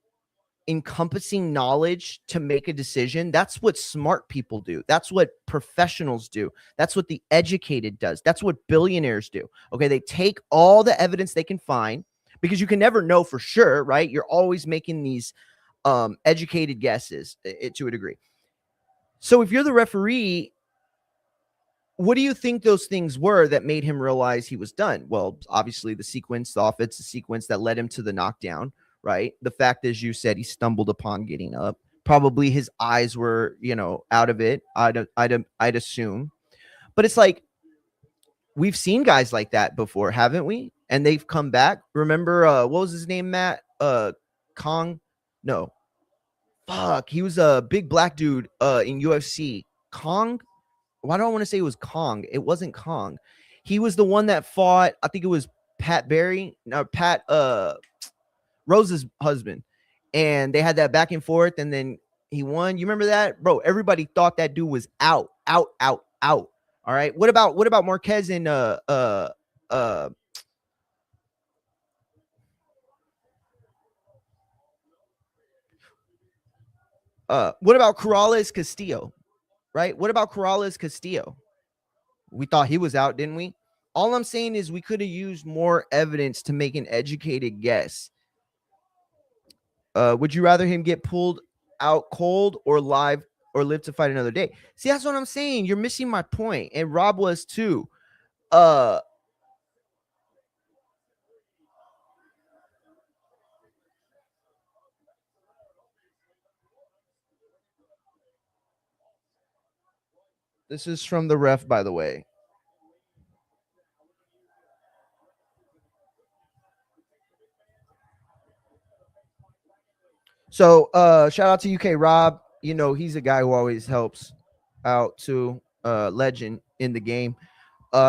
encompassing knowledge to make a decision? That's what smart people do. That's what professionals do. That's what the educated does. That's what billionaires do. Okay, they take all the evidence they can find, because you can never know for sure, right? You're always making these educated guesses to a degree. So if you're the referee, what do you think those things were that made him realize he was done? Well, obviously the offensive sequence that led him to the knockdown, right? The fact, as you said, he stumbled upon getting up. Probably his eyes were, out of it. I'd assume, but it's like we've seen guys like that before, haven't we? And they've come back. Remember, what was his name, Matt? Kong? No, fuck. He was a big black dude in UFC. Kong? Why do I want to say it was Kong? It wasn't Kong. He was the one that fought, I think it was Pat Rose's husband. And they had that back and forth, and then he won. You remember that? Bro, everybody thought that dude was out. All right. What about Marquez and what about Corrales Castillo? Right? What about Corrales Castillo? We thought he was out, didn't we? All I'm saying is we could have used more evidence to make an educated guess. Would you rather him get pulled out cold or live or live to fight another day? See, that's what I'm saying. You're missing my point, and Rob was too. This is from the ref, by the way. So shout out to UK Rob. He's a guy who always helps out too. Legend in the game.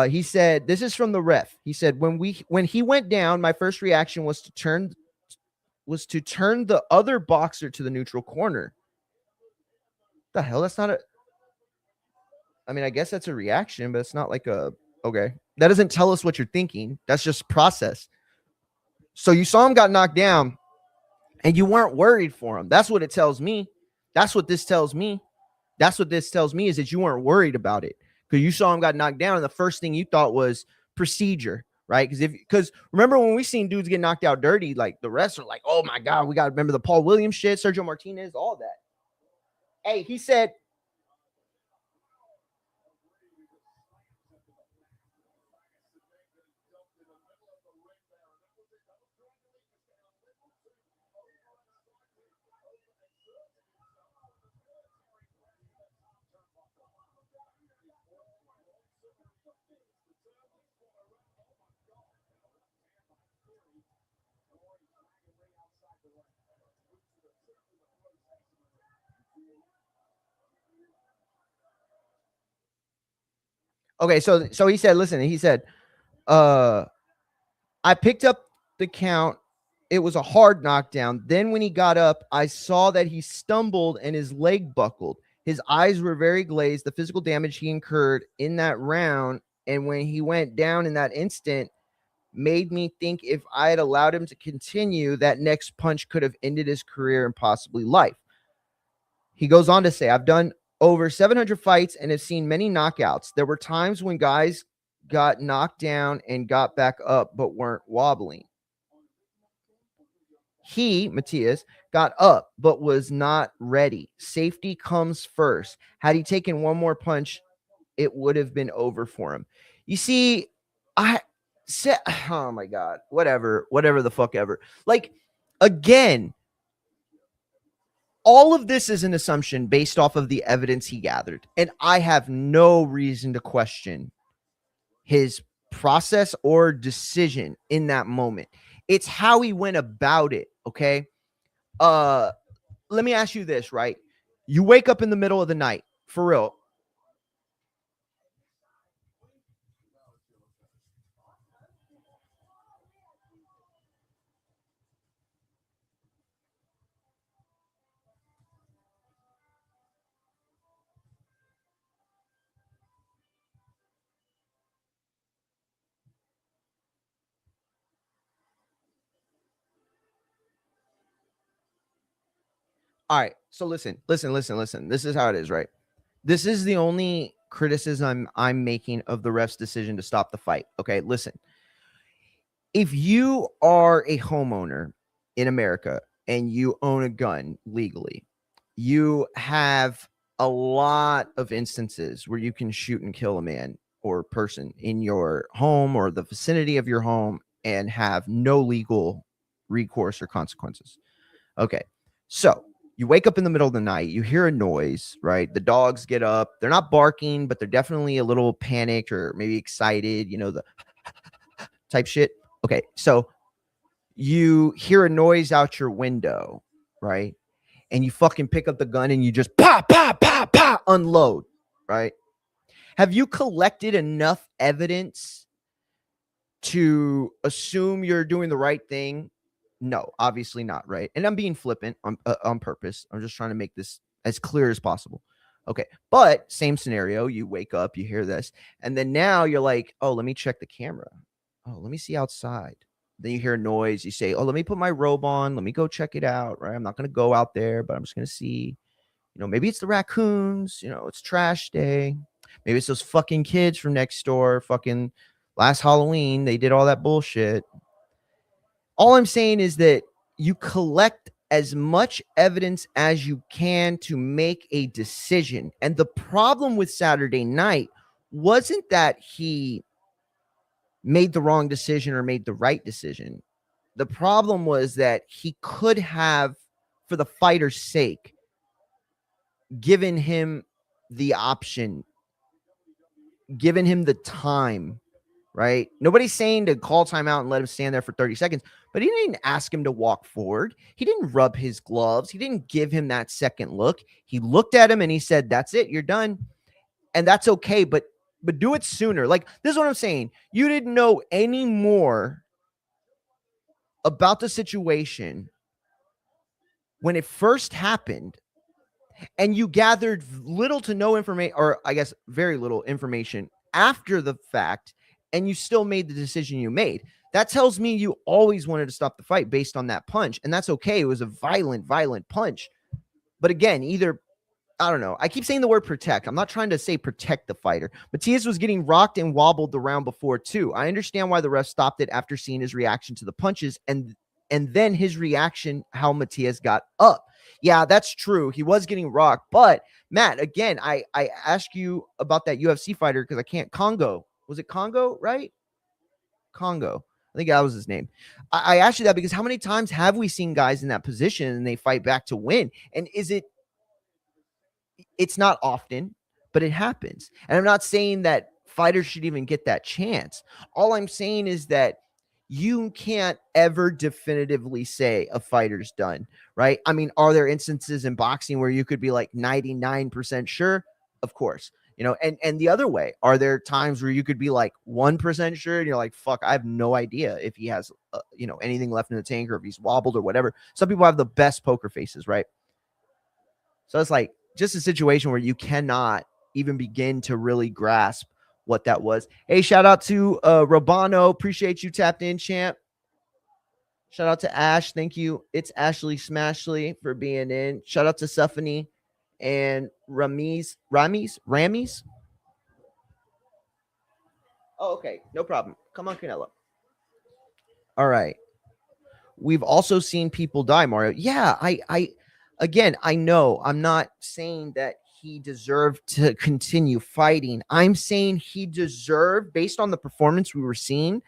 He said, this is from the ref. He said, when he went down, my first reaction was to turn the other boxer to the neutral corner. The hell? That's not a. I mean, I guess that's a reaction, but it's not like a. Okay, that doesn't tell us what you're thinking. That's just process. So you saw him got knocked down, and you weren't worried for him. That's what it tells me. That's what this tells me. That's what this tells me, is that you weren't worried about it, because you saw him got knocked down, and the first thing you thought was procedure, right? Because remember when we seen dudes get knocked out dirty, like the refs are like, oh my God, we got to remember the Paul Williams shit, Sergio Martinez, all that. Hey, he said, okay, so he said, listen, he said, I picked up the count. It was a hard knockdown. Then when he got up, I saw that he stumbled and his leg buckled. His eyes were very glazed. The physical damage he incurred in that round, and when he went down in that instant, made me think if I had allowed him to continue, that next punch could have ended his career and possibly life. He goes on to say, I've done over 700 fights and have seen many knockouts. There were times when guys got knocked down and got back up but weren't wobbling. He, Matias, got up but was not ready. Safety comes first. Had he taken one more punch, it would have been over for him. You see, I said, oh my God, whatever the fuck ever. Like, again, all of this is an assumption based off of the evidence he gathered. And I have no reason to question his process or decision in that moment. It's how he went about it. Okay. Let me ask you this, right? You wake up in the middle of the night, for real. All right. So listen. This is how it is, right? This is the only criticism I'm making of the ref's decision to stop the fight. Okay, listen. If you are a homeowner in America and you own a gun legally, you have a lot of instances where you can shoot and kill a man or person in your home or the vicinity of your home and have no legal recourse or consequences. Okay. So you wake up in the middle of the night, you hear a noise, right? The dogs get up. They're not barking, but they're definitely a little panicked or maybe excited, the type shit. Okay. So you hear a noise out your window, right? And you fucking pick up the gun and you just pop, pop, pop, pop, unload, right? Have you collected enough evidence to assume you're doing the right thing? No, obviously not, right? And I'm being flippant on purpose. I'm just trying to make this as clear as possible. Okay, but same scenario. You wake up, you hear this, and then now you're like, oh, let me check the camera. Oh, let me see outside. Then you hear a noise. You say, oh, let me put my robe on. Let me go check it out, right? I'm not going to go out there, but I'm just going to see. Maybe it's the raccoons. It's trash day. Maybe it's those fucking kids from next door. Fucking last Halloween, they did all that bullshit. All I'm saying is that you collect as much evidence as you can to make a decision. And the problem with Saturday night wasn't that he made the wrong decision or made the right decision. The problem was that he could have, for the fighter's sake, given him the option, given him the time, right? Nobody's saying to call timeout and let him stand there for 30 seconds, but he didn't ask him to walk forward. He didn't rub his gloves. He didn't give him that second look. He looked at him and he said, that's it, you're done. And that's okay, but do it sooner. Like, this is what I'm saying. You didn't know any more about the situation when it first happened, and you gathered little to no information, or I guess very little information after the fact, and you still made the decision you made. That tells me you always wanted to stop the fight based on that punch, and that's okay. It was a violent punch. But again, either, I don't know. I keep saying the word protect. I'm not trying to say protect the fighter. Matias was getting rocked and wobbled the round before too. I understand why the ref stopped it after seeing his reaction to the punches and then his reaction, how Matias got up. Yeah, that's true. He was getting rocked. But Matt, again, I asked you about that UFC fighter because I can't. Congo. Was it Congo, right? Congo. I think that was his name. I asked you that because how many times have we seen guys in that position and they fight back to win? And it's not often, but it happens. And I'm not saying that fighters should even get that chance. All I'm saying is that you can't ever definitively say a fighter's done, right? I mean, are there instances in boxing where you could be like 99% sure? Of course. And the other way, are there times where you could be like 1% sure and you're like, fuck, I have no idea if he has, anything left in the tank or if he's wobbled or whatever. Some people have the best poker faces, right? So it's like just a situation where you cannot even begin to really grasp what that was. Hey, shout out to Robano. Appreciate you tapped in, champ. Shout out to Ash. Thank you. It's Ashley Smashley for being in. Shout out to Stephanie and Ramis. Oh, okay. No problem. Come on, Canelo. All right. We've also seen people die, Mario. Yeah, again, I know I'm not saying that he deserved to continue fighting. I'm saying he deserved, based on the performance we were seeing,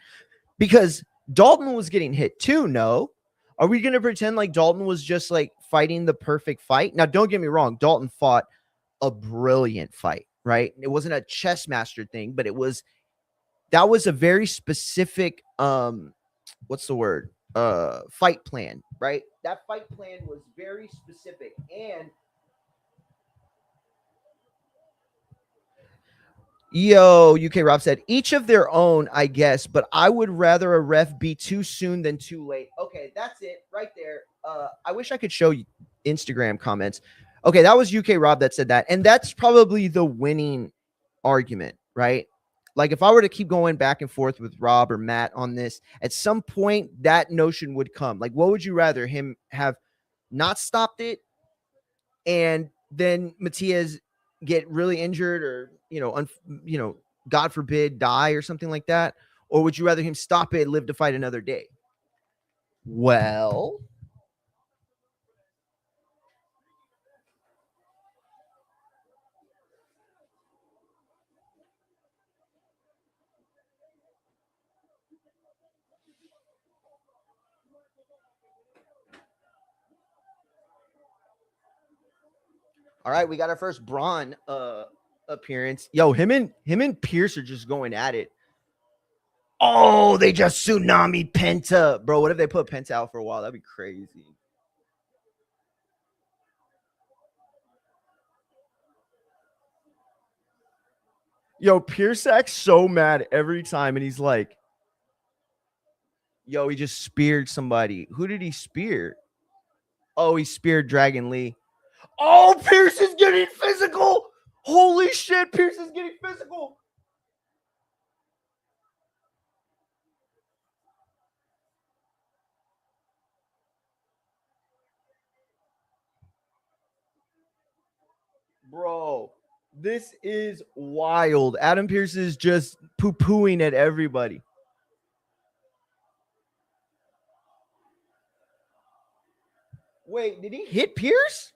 because Dalton was getting hit too. No, are we going to pretend like Dalton was just like fighting the perfect fight? Now, don't get me wrong. Dalton fought a brilliant fight, right? It wasn't a chess master thing, but that was a very specific, what's the word? Fight plan, right? That fight plan was very specific. And UK Rob said, each of their own, I guess, but I would rather a ref be too soon than too late. Okay, that's it right there. I wish I could show you Instagram comments. Okay, that was UK Rob that said that. And that's probably the winning argument, right? Like if I were to keep going back and forth with Rob or Matt on this, at some point that notion would come. Like, what would you rather, him have not stopped it and then Matias get really injured or God forbid die or something like that, or would you rather him stop it and live to fight another day? Well, all right, we got our first Braun appearance. Yo, him and Pierce are just going at it. Oh, they just tsunami Penta. Bro, what if they put Penta out for a while? That'd be crazy. Yo, Pierce acts so mad every time, and he's like, yo, he just speared somebody. Who did he spear? Oh, he speared Dragon Lee. Oh, Pierce is getting physical. Holy shit, Pierce is getting physical. Bro, this is wild. Adam Pierce is just poo-pooing at everybody. Wait, did he hit Pierce?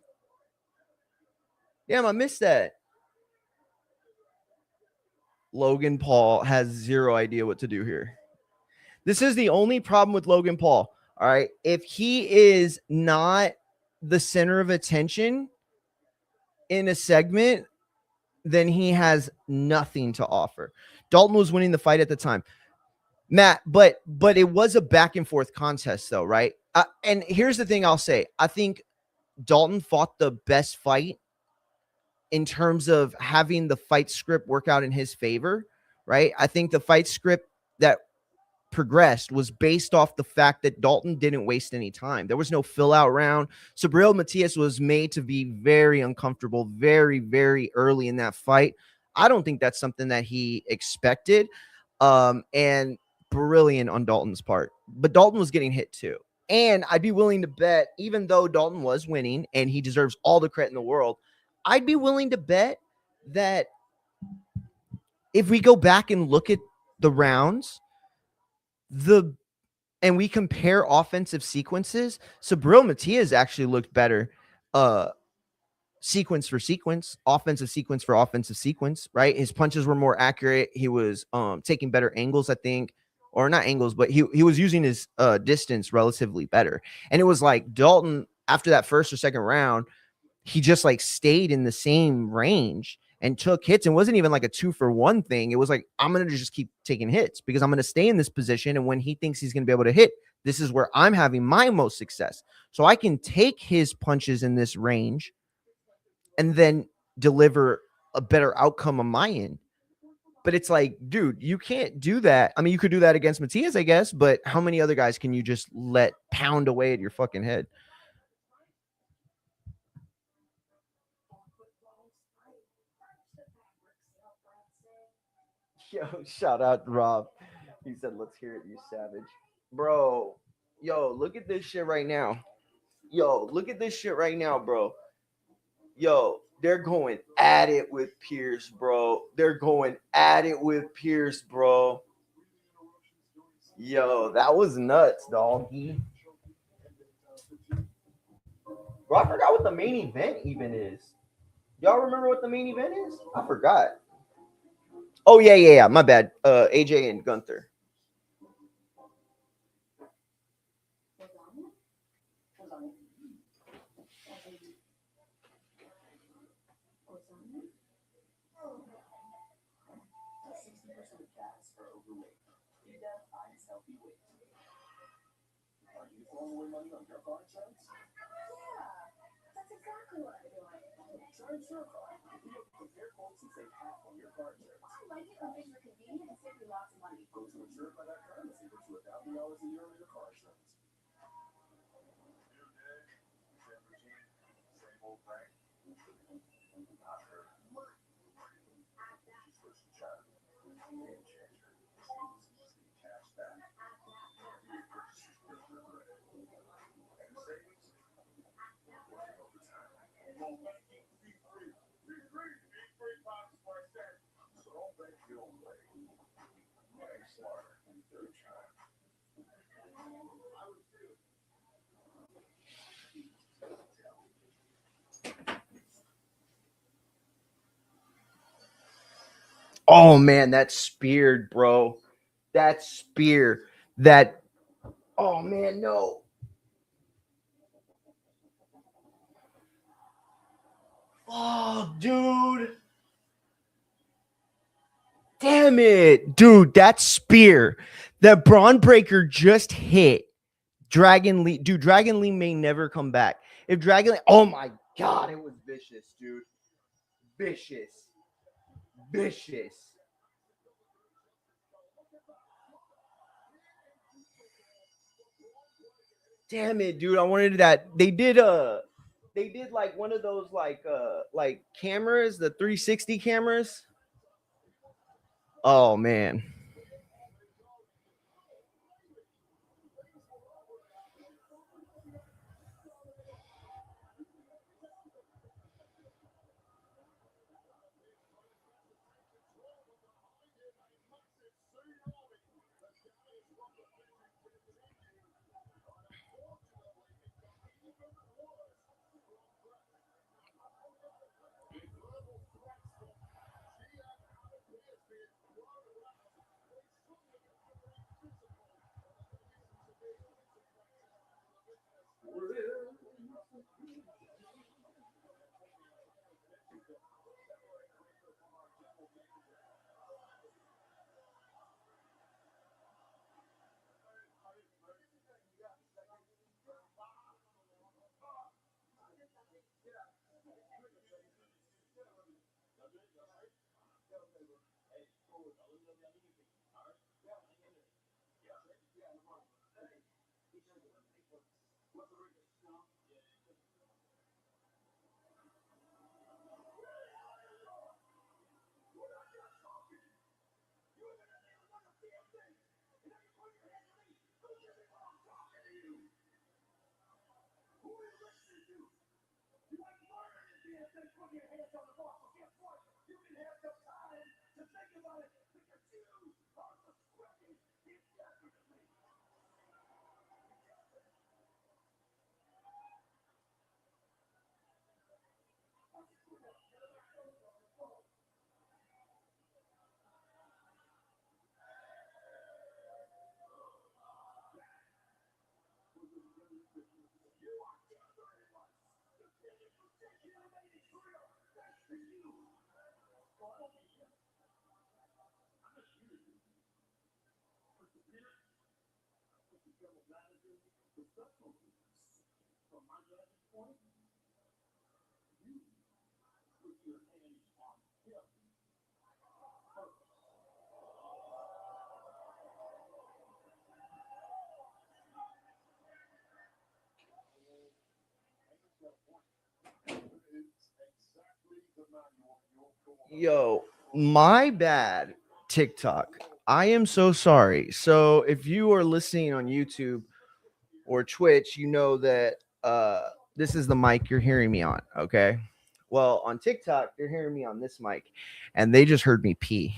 Damn, I missed that. Logan Paul has zero idea what to do here. This is the only problem with Logan Paul. All right. If he is not the center of attention in a segment, then he has nothing to offer. Dalton was winning the fight at the time. Matt, but it was a back and forth contest though, right? And here's the thing I'll say. I think Dalton fought the best fight in terms of having the fight script work out in his favor, right? I think the fight script that progressed was based off the fact that Dalton didn't waste any time. There was no fill out round. Smith-Matias was made to be very uncomfortable very, very early in that fight. I don't think that's something that he expected. And brilliant on Dalton's part. But Dalton was getting hit too. And I'd be willing to bet, even though Dalton was winning and he deserves all the credit in the world, I'd be willing to bet that if we go back and look at the rounds, and we compare offensive sequences, Smith-Matias actually looked better sequence for sequence, offensive sequence for offensive sequence, right? His punches were more accurate. He was taking better angles, I think, or not angles, but he was using his distance relatively better. And it was like Dalton, after that first or second round, he just like stayed in the same range and took hits and wasn't even like a 2-for-1 thing. It was like, I'm going to just keep taking hits because I'm going to stay in this position. And when he thinks he's going to be able to hit, this is where I'm having my most success. So I can take his punches in this range and then deliver a better outcome on my end. But it's like, dude, you can't do that. I mean, you could do that against Matias, I guess, but how many other guys can you just let pound away at your fucking head? Yo, shout out Rob. He said, let's hear it, you savage. Bro, yo, look at this shit right now. Yo, look at this shit right now, bro. Yo, they're going at it with Pierce, bro. They're going at it with Pierce, bro. Yo, that was nuts, doggy. Bro, I forgot what the main event even is. Y'all remember what the main event is? I forgot. Oh yeah. My bad. AJ and Gunther. Oh man, that speared, bro. That spear. That. Oh man, no. Oh, dude. Damn it, dude. That spear that Braun Breaker just hit. Dragon Lee, dude. Dragon Lee may never come back. If Dragon Lee, oh my god, it was vicious, dude. Vicious, vicious. Damn it, dude. I wanted that. They did like one of those like cameras, the 360 cameras. Oh man. Yo, my bad, TikTok. I am so sorry. So if you are listening on YouTube or Twitch, you know that this is the mic you're hearing me on. Okay. Well, on TikTok, they're hearing me on this mic, and they just heard me pee.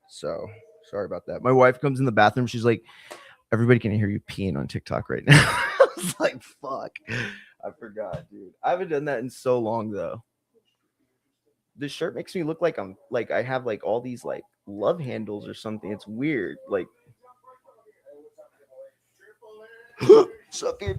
So sorry about that. My wife comes in the bathroom. She's like, everybody can hear you peeing on TikTok right now. I was like, fuck. I forgot, dude. I haven't done that in so long though. This shirt makes me look like I'm like I have like all these like love handles or something. It's weird. Like suck it.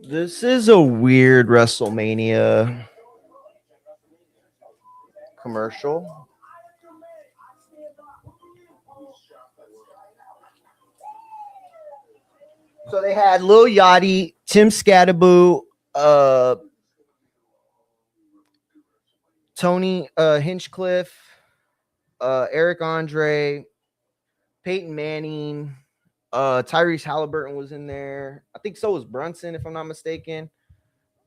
This is a weird WrestleMania commercial. So they had Lil Yachty, Tim Scattaboo, uh, Tony Hinchcliffe, Eric Andre, Peyton Manning, Tyrese Halliburton was in there. I think so was Brunson, if I'm not mistaken.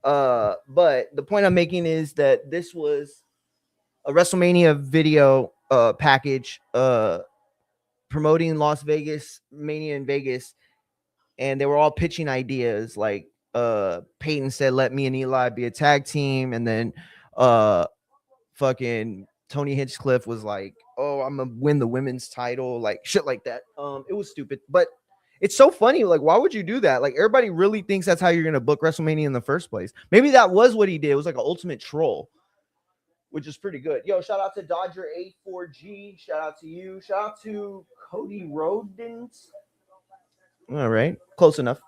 But the point I'm making is that this was a WrestleMania video package promoting Las Vegas Mania in Vegas, and they were all pitching ideas. Like Peyton said, "Let me and Eli be a tag team," and then uh, fucking Tony Hinchcliffe was like, "Oh, I'm gonna win the women's title," like shit like that. It was stupid, but it's so funny. Like, why would you do that? Like, everybody really thinks that's how you're gonna book WrestleMania in the first place. Maybe that was what he did. It was like an ultimate troll, which is pretty good. Yo, shout out to Dodger A4G. Shout out to you. Shout out to Cody Rodens. All right, close enough.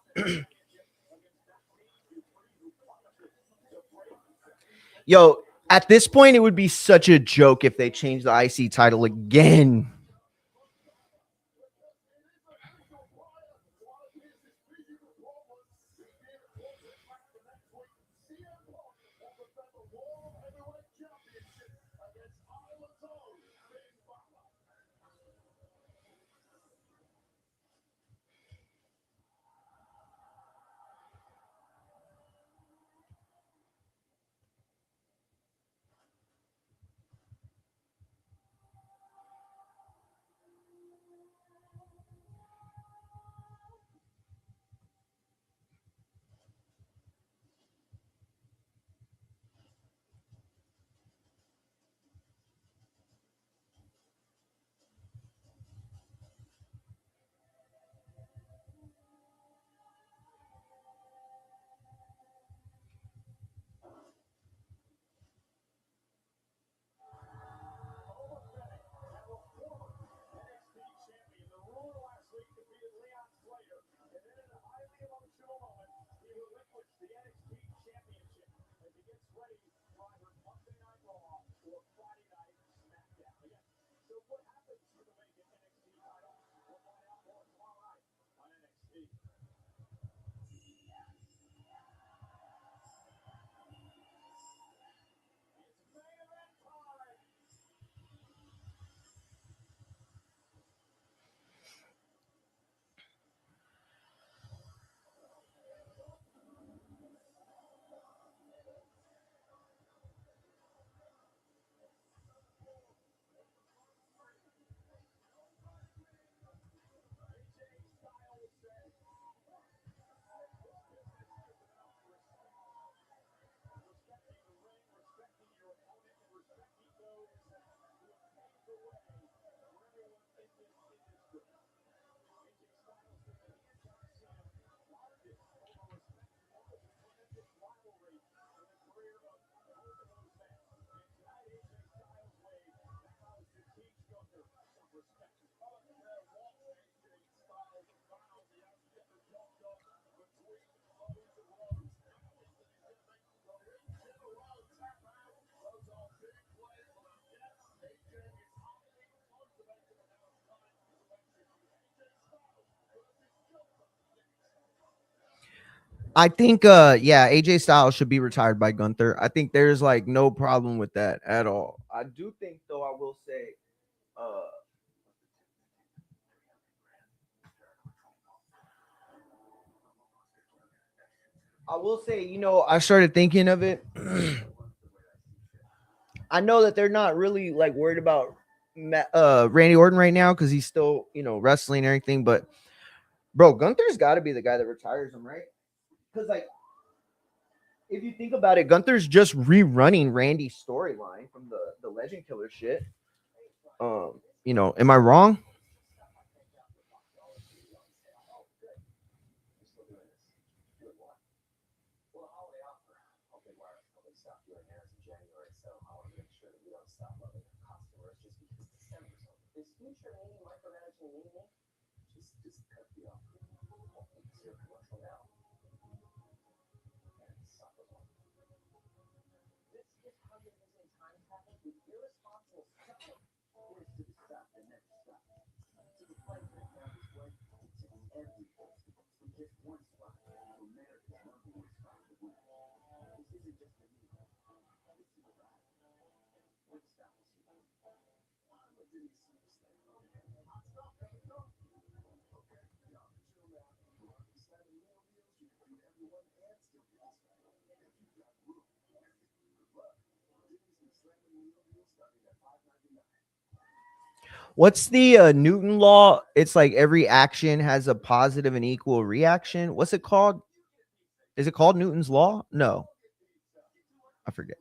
Yo, at this point, it would be such a joke if they changed the IC title again. I think yeah, AJ Styles should be retired by Gunther. I think there's like no problem with that at all. I do think though I will say I started thinking of it. I know that they're not really like worried about Randy Orton right now because he's still, wrestling and everything, but bro, Gunther's got to be the guy that retires him, right? Because like if you think about it, Gunther's just rerunning Randy's storyline from the Legend Killer shit. Am I wrong? What's the Newton law? It's like every action has a positive and equal reaction. What's it called? Is it called Newton's law? No, I forget.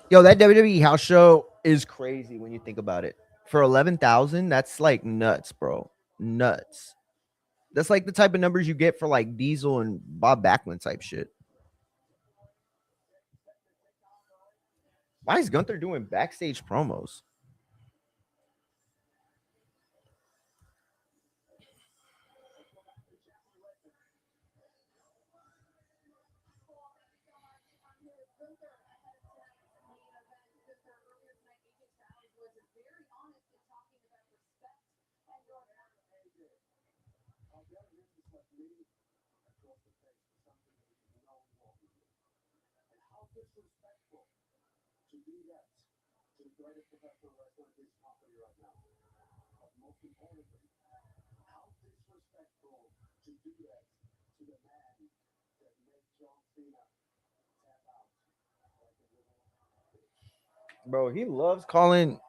Yo, that WWE house show is crazy when you think about it. For 11,000, that's like nuts, bro. Nuts. That's like the type of numbers you get for like Diesel and Bob Backlund type shit. Why is Gunther doing backstage promos? Bro, he loves calling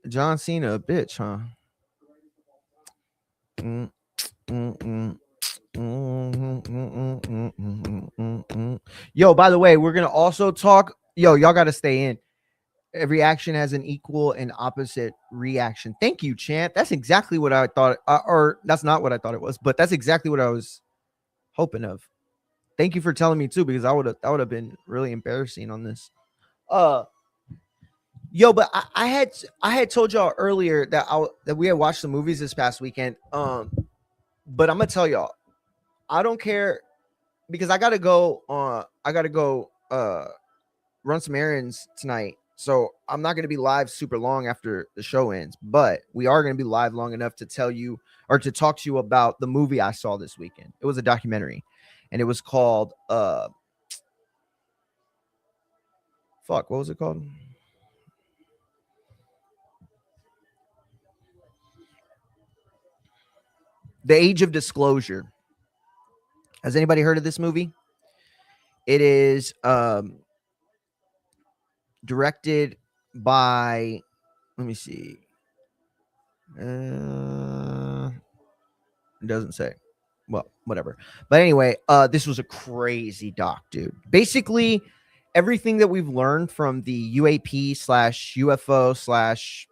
John Cena a bitch, huh? Mm, mm, mm. Yo, by the way, we're gonna also talk. Yo, y'all got to stay in. Every action has an equal and opposite reaction. Thank you, champ. That's exactly what I thought, or that's not what I thought it was, but that's exactly what I was hoping of. Thank you for telling me too, because I would have been really embarrassing on this. Uh, yo, but I had told y'all earlier that that we had watched the movies this past weekend. But I'm gonna tell y'all, I don't care because I gotta go. I gotta go. Run some errands tonight. So I'm not going to be live super long after the show ends, but we are going to be live long enough to tell you or to talk to you about the movie I saw this weekend. It was a documentary and it was called what was it called? The Age of Disclosure. Has anybody heard of this movie? It is directed by, let me see. It doesn't say. Well, whatever. But anyway, this was a crazy doc, dude. Basically, everything that we've learned from the UAP slash UFO slash,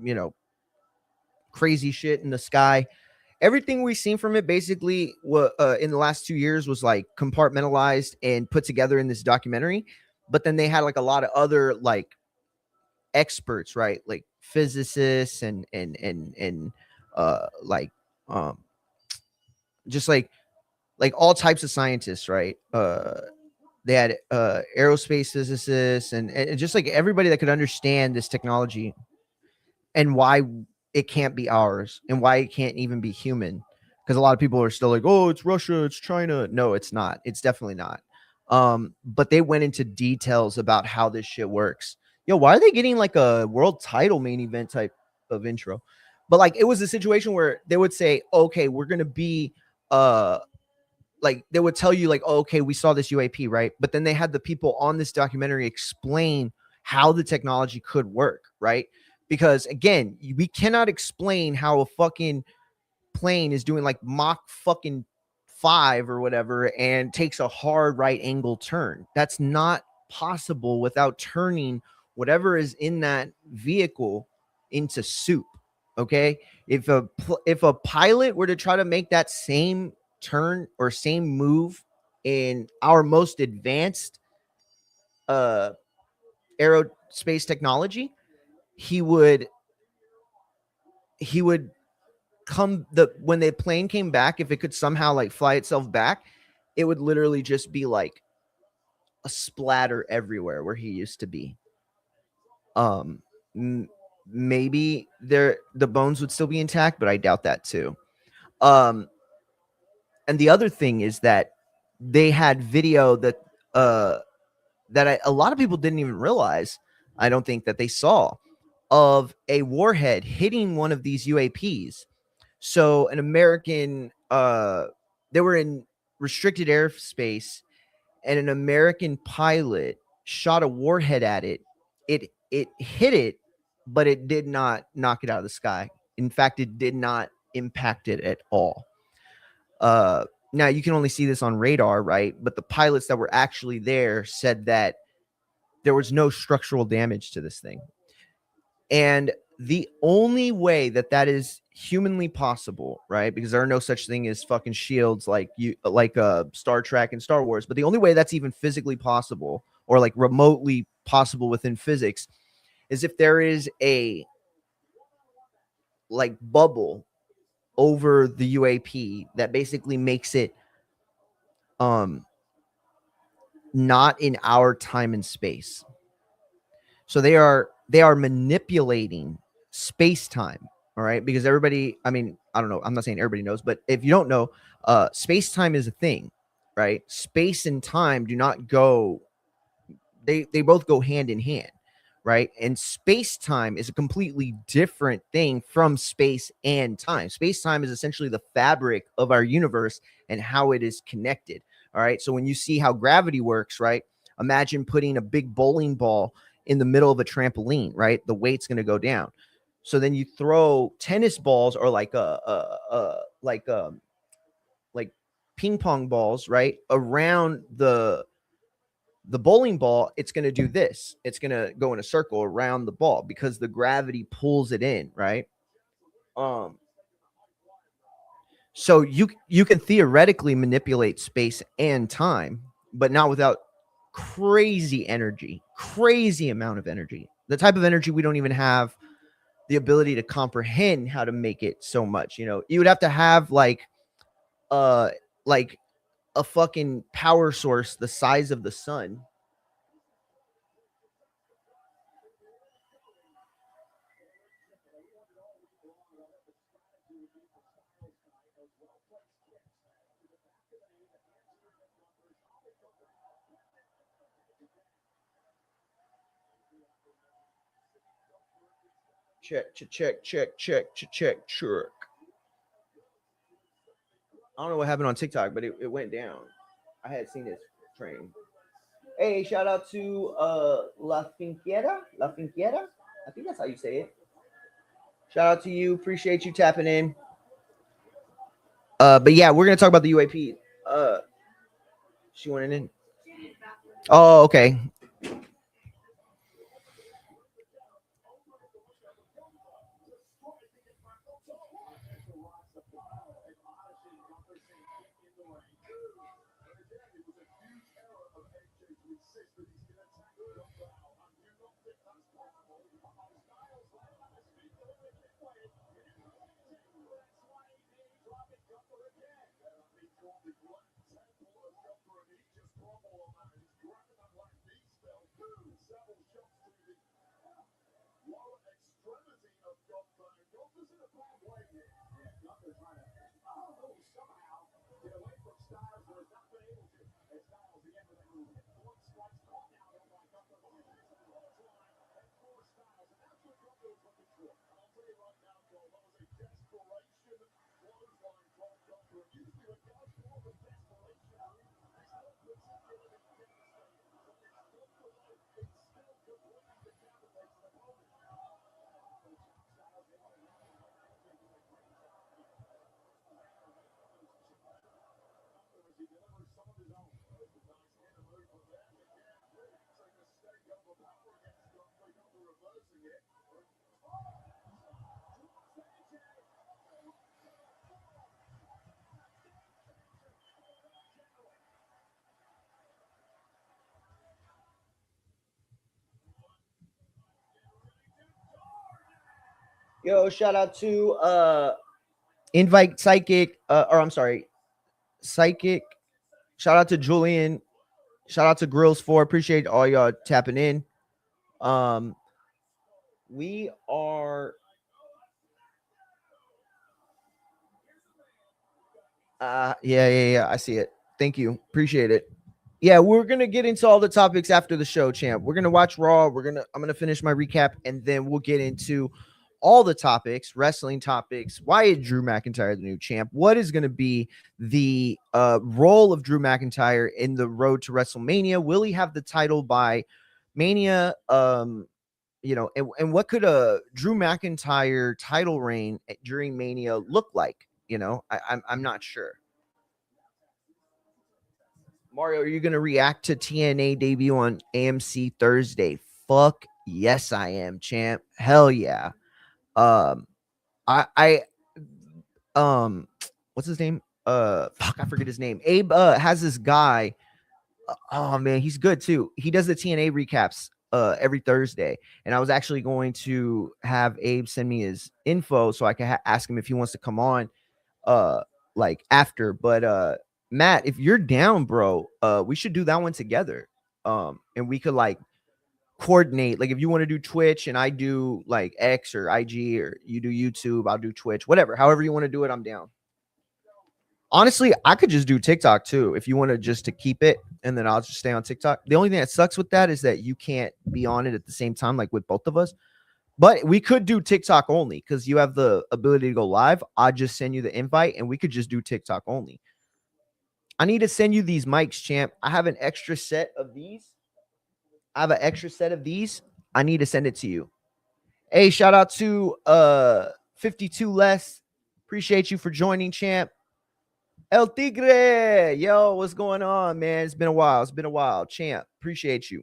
you know, crazy shit in the sky, everything we've seen from it basically in the last 2 years was like compartmentalized and put together in this documentary. But then they had like a lot of other like experts, right? Like physicists and like just like all types of scientists, right? They had aerospace physicists and just like everybody that could understand this technology and why it can't be ours and why it can't even be human. Because a lot of people are still like, oh, it's Russia, it's China. No, it's not. It's definitely not. But they went into details about how this shit works. Yo, why are they getting like a world title main event type of intro? But like it was a situation where they would say, okay, we're gonna be like they would tell you like, oh, okay, we saw this UAP, right? But then they had the people on this documentary explain how the technology could work, right? Because again, we cannot explain how a fucking plane is doing like Mach fucking 5 or whatever and takes a hard right angle turn. That's not possible without turning whatever is in that vehicle into soup. Okay, if a pilot were to try to make that same turn or same move in our most advanced uh aerospace technology, he would he would come the when the plane came back, if it could somehow like fly itself back, it would literally just be like a splatter everywhere where he used to be. um m- Maybe the bones would still be intact, but I doubt that too. um and the other thing is that they had video uh a lot of people didn't even realize, I don't think, that they saw, of a warhead hitting one of these UAPs. So an American, they were in restricted airspace, and an American pilot shot a warhead at it. It hit it, but it did not knock it out of the sky. In fact, it did not impact it at all. Now you can only see this on radar, right? But the pilots that were actually there said that there was no structural damage to this thing. And the only way that that is humanly possible, right? Because there are no such thing as fucking shields like Star Trek and Star Wars, but the only way that's even physically possible or like remotely possible within physics is if there is a like bubble over the UAP that basically makes it um not in our time and space. So they are manipulating space time. All right, because everybody, I mean, I don't know, I'm not saying everybody knows, but if you don't know, space time is a thing, right? Space and time do not go, they both go hand in hand, right? And space time is a completely different thing from space and time. Space time is essentially the fabric of our universe and how it is connected. All right, so when you see how gravity works, right, imagine putting a big bowling ball in the middle of a trampoline, right? The weight's going to go down. So then you throw tennis balls or like ping pong balls, right, around the bowling ball. It's going to do this. It's going to go in a circle around the ball because the gravity pulls it in, right? Um, so you can theoretically manipulate space and time, but not without crazy amount of energy. The type of energy we don't even have the ability to comprehend how to make it so much. You know, you would have to have uh like a fucking power source the size of the sun. Check. I don't know what happened on TikTok, but it went down. I had seen this train. Hey, shout out to La Finquiera. I think that's how you say it. Shout out to you. Appreciate you tapping in. But yeah, we're gonna talk about the UAP. Uh, she went in. Oh, okay. Yo, shout out to Invite Psychic, or I'm sorry, Psychic. Shout out to Julian. Shout out to Grills 4. Appreciate all y'all tapping in. We are yeah. I see it. Thank you. Appreciate it. Yeah, we're gonna get into all the topics after the show, champ. We're gonna watch Raw. I'm gonna finish my recap, and then we'll get into all the topics, wrestling topics. Why is Drew McIntyre the new champ? What is gonna be the role of Drew McIntyre in the road to WrestleMania? Will he have the title by Mania? And what could a Drew McIntyre title reign during Mania look like? I'm not sure. Mario, are you gonna react to TNA debut on AMC Thursday? Fuck yes, I am, champ. Hell yeah. Um, I what's his name? Fuck, I forget his name. Abe has this guy. Oh man, he's good too. He does the TNA recaps every Thursday, and I was actually going to have Abe send me his info so I can ask him if he wants to come on uh like after. But Matt, if you're down, bro, we should do that one together. And we could like coordinate, like if you want to do Twitch and I do like X or IG, or you do YouTube, I'll do Twitch, whatever. However you want to do it, I'm down. Honestly, I could just do TikTok too if you want to, just to keep it, and then I'll just stay on TikTok. The only thing that sucks with that is that you can't be on it at the same time, like with both of us. But we could do TikTok only because you have the ability to go live. I just send you the invite and we could just do TikTok only. I need to send you these mics, champ. I have an extra set of these. I need to send it to you. Hey, shout out to 52 Less. Appreciate you for joining, champ. El Tigre. Yo, what's going on, man? It's been a while. Champ. Appreciate you.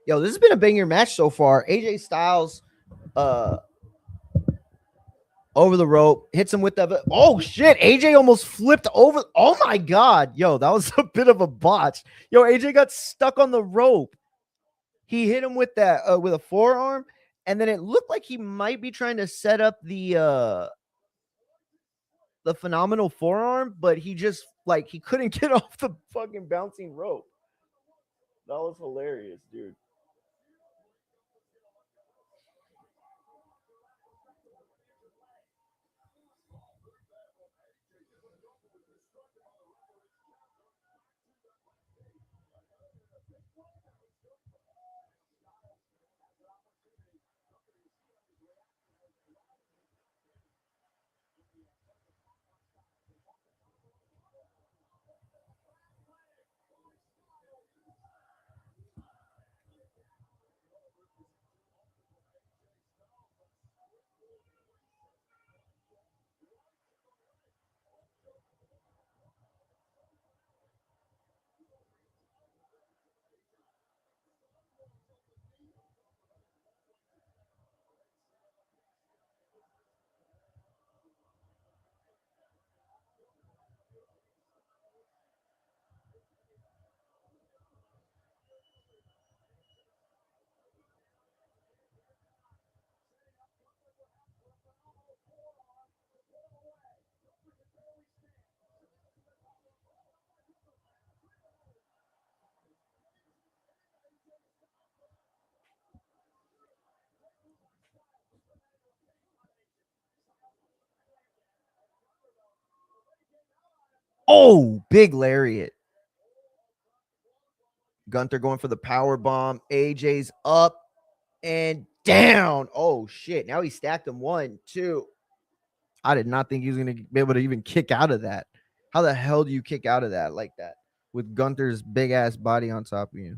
Yo, this has been a banger match so far. AJ Styles uh over the rope, hits him with that. Oh shit! AJ almost flipped over. Oh my god, yo, that was a bit of a botch. Yo, AJ got stuck on the rope. He hit him with that with a forearm, and then it looked like he might be trying to set up the phenomenal forearm, but he just like he couldn't get off the fucking bouncing rope. That was hilarious, dude. Oh, big lariat. Gunther going for the power bomb. AJ's up and down. Oh shit! Now he stacked him 1, 2. I did not think he was going to be able to even kick out of that. How the hell do you kick out of that like that with Gunther's big ass body on top of you?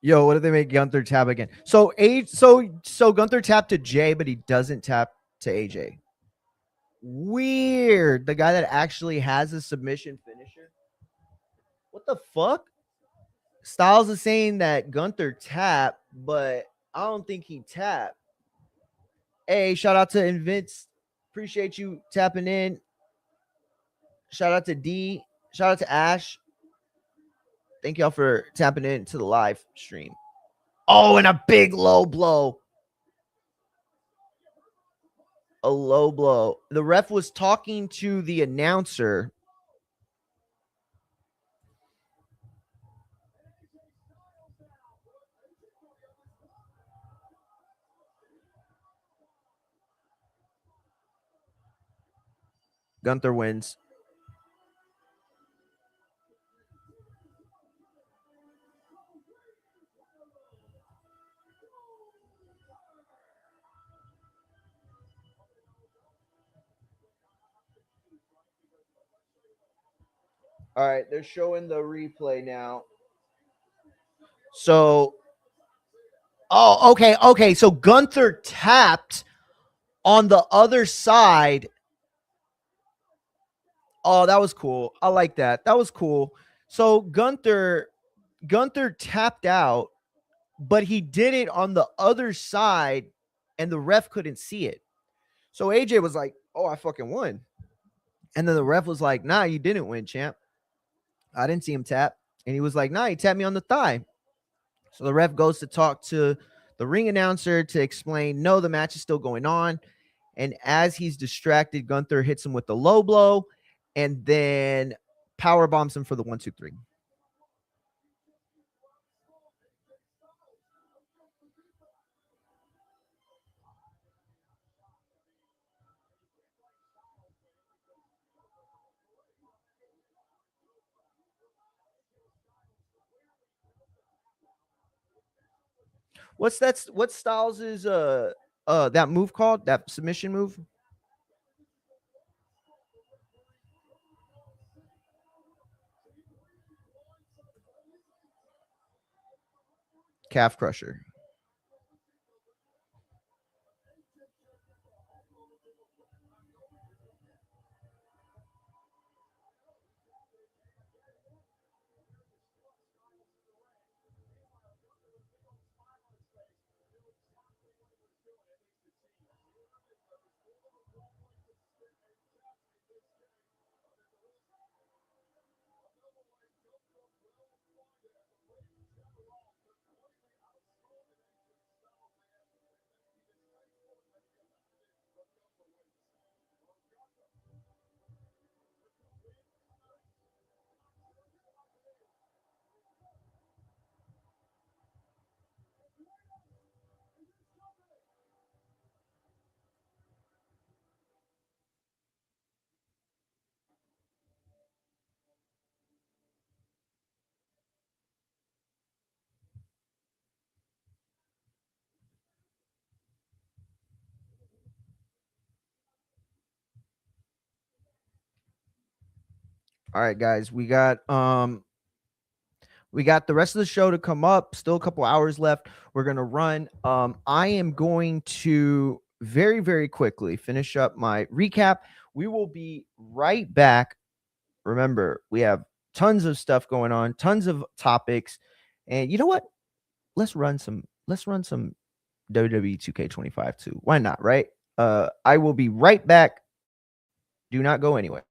Yo, what if they make Gunther tap again? So Gunther tapped to Jay, but he doesn't tap to AJ. Weird. The guy that actually has a submission finisher. What the fuck? Styles is saying that Gunther tapped, but I don't think he tapped. Hey, shout out to Invince. Appreciate you tapping in. Shout out to D. Shout out to Ash. Thank y'all for tapping in to the live stream. Oh, and a big low blow. A low blow. The ref was talking to the announcer. Gunther wins. All right, they're showing the replay now. So, okay. So Gunther tapped on the other side. Oh, that was cool. I like that. That was cool. So Gunther tapped out, but he did it on the other side, and the ref couldn't see it. So AJ was like, "Oh, I fucking won," and then the ref was like, "Nah, you didn't win, champ. I didn't see him tap." And he was like, "Nah, he tapped me on the thigh." So the ref goes to talk to the ring announcer to explain, no, the match is still going on. And as he's distracted, Gunther hits him with the low blow and then power bombs him for the 1-2-3. What's Styles' that move called? That submission move? Calf crusher. All right, guys, we got the rest of the show to come up. Still a couple hours left. We're gonna run. I am going to very, very quickly finish up my recap. We will be right back. Remember, we have tons of stuff going on, tons of topics, and you know what? Let's run some. Let's run some WWE 2K25 too. Why not? Right? I will be right back. Do not go anywhere.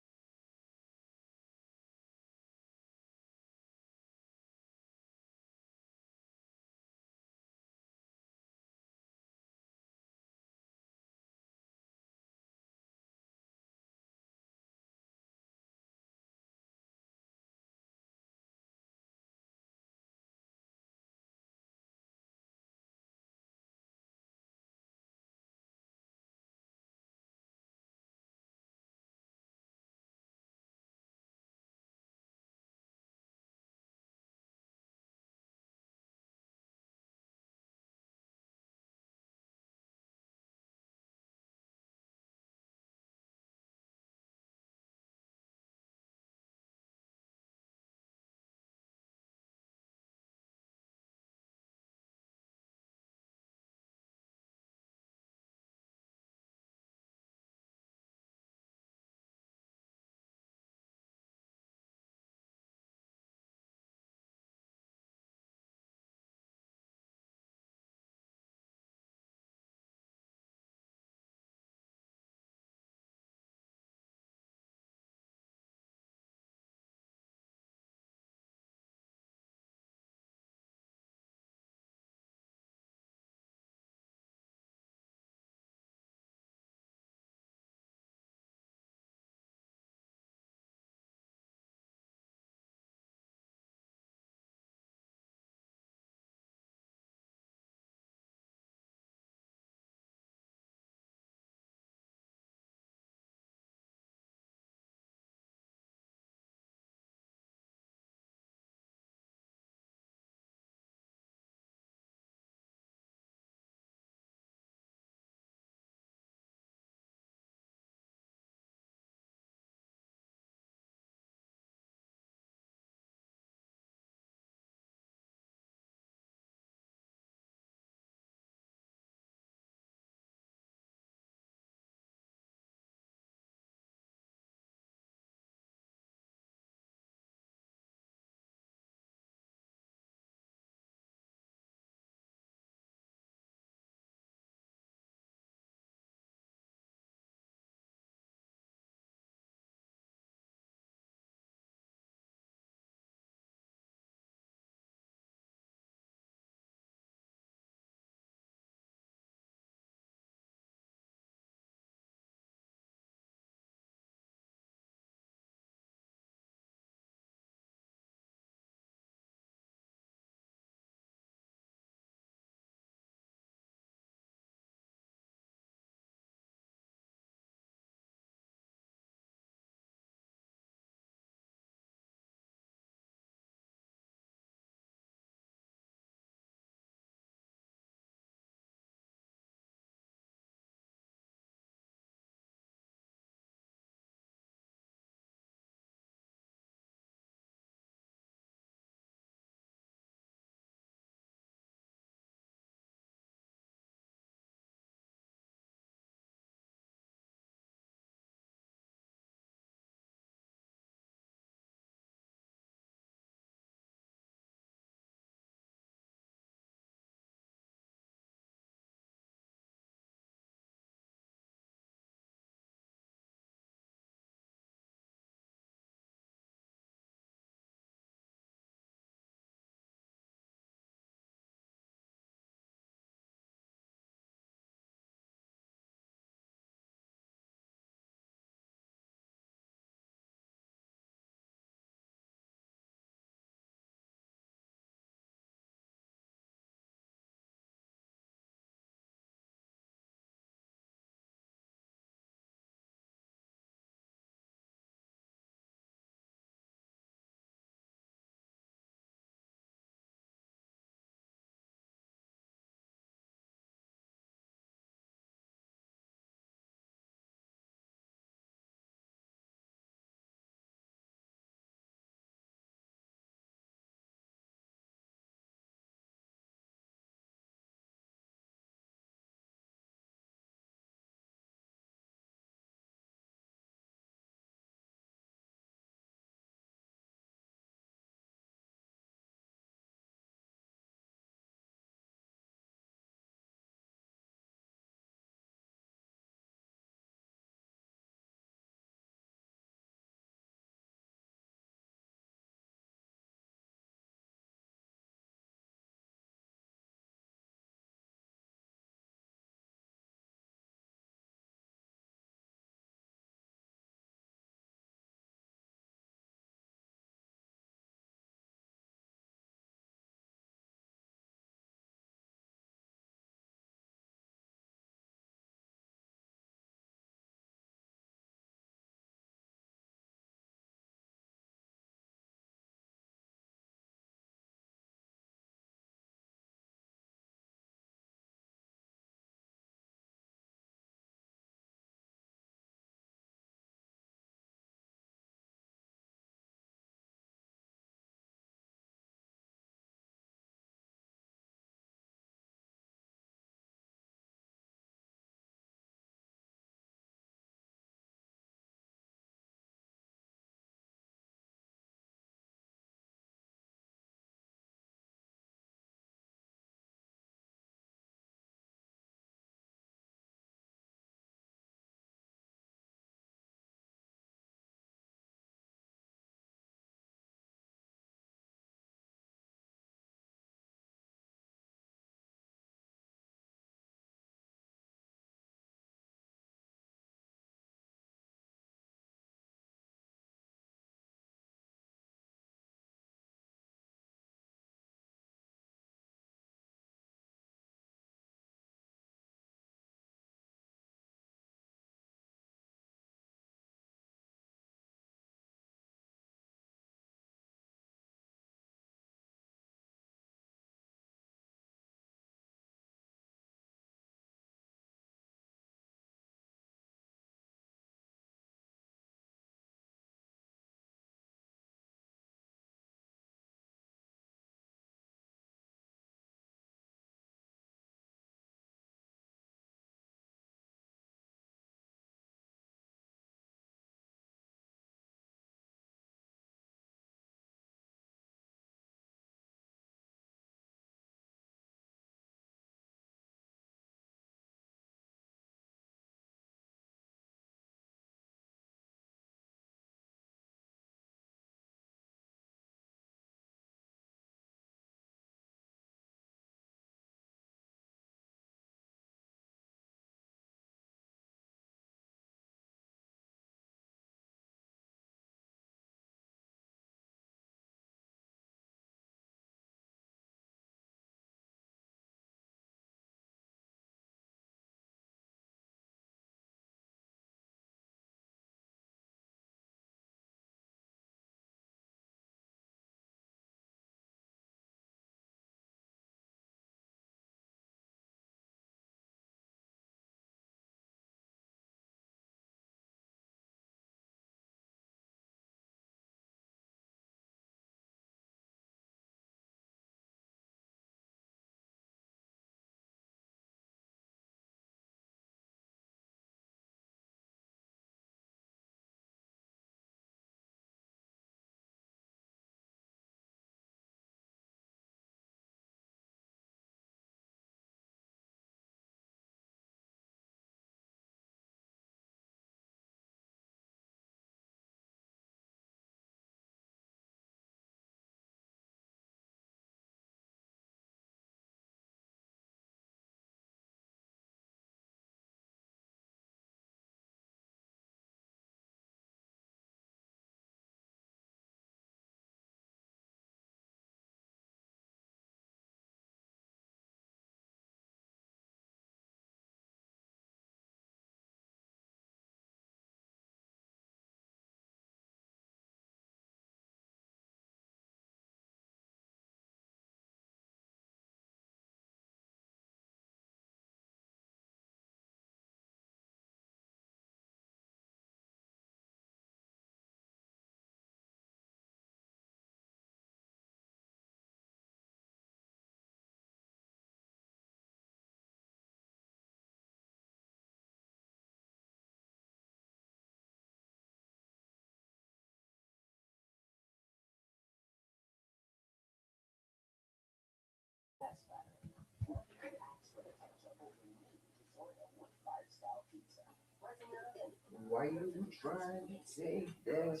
Why you trying to say that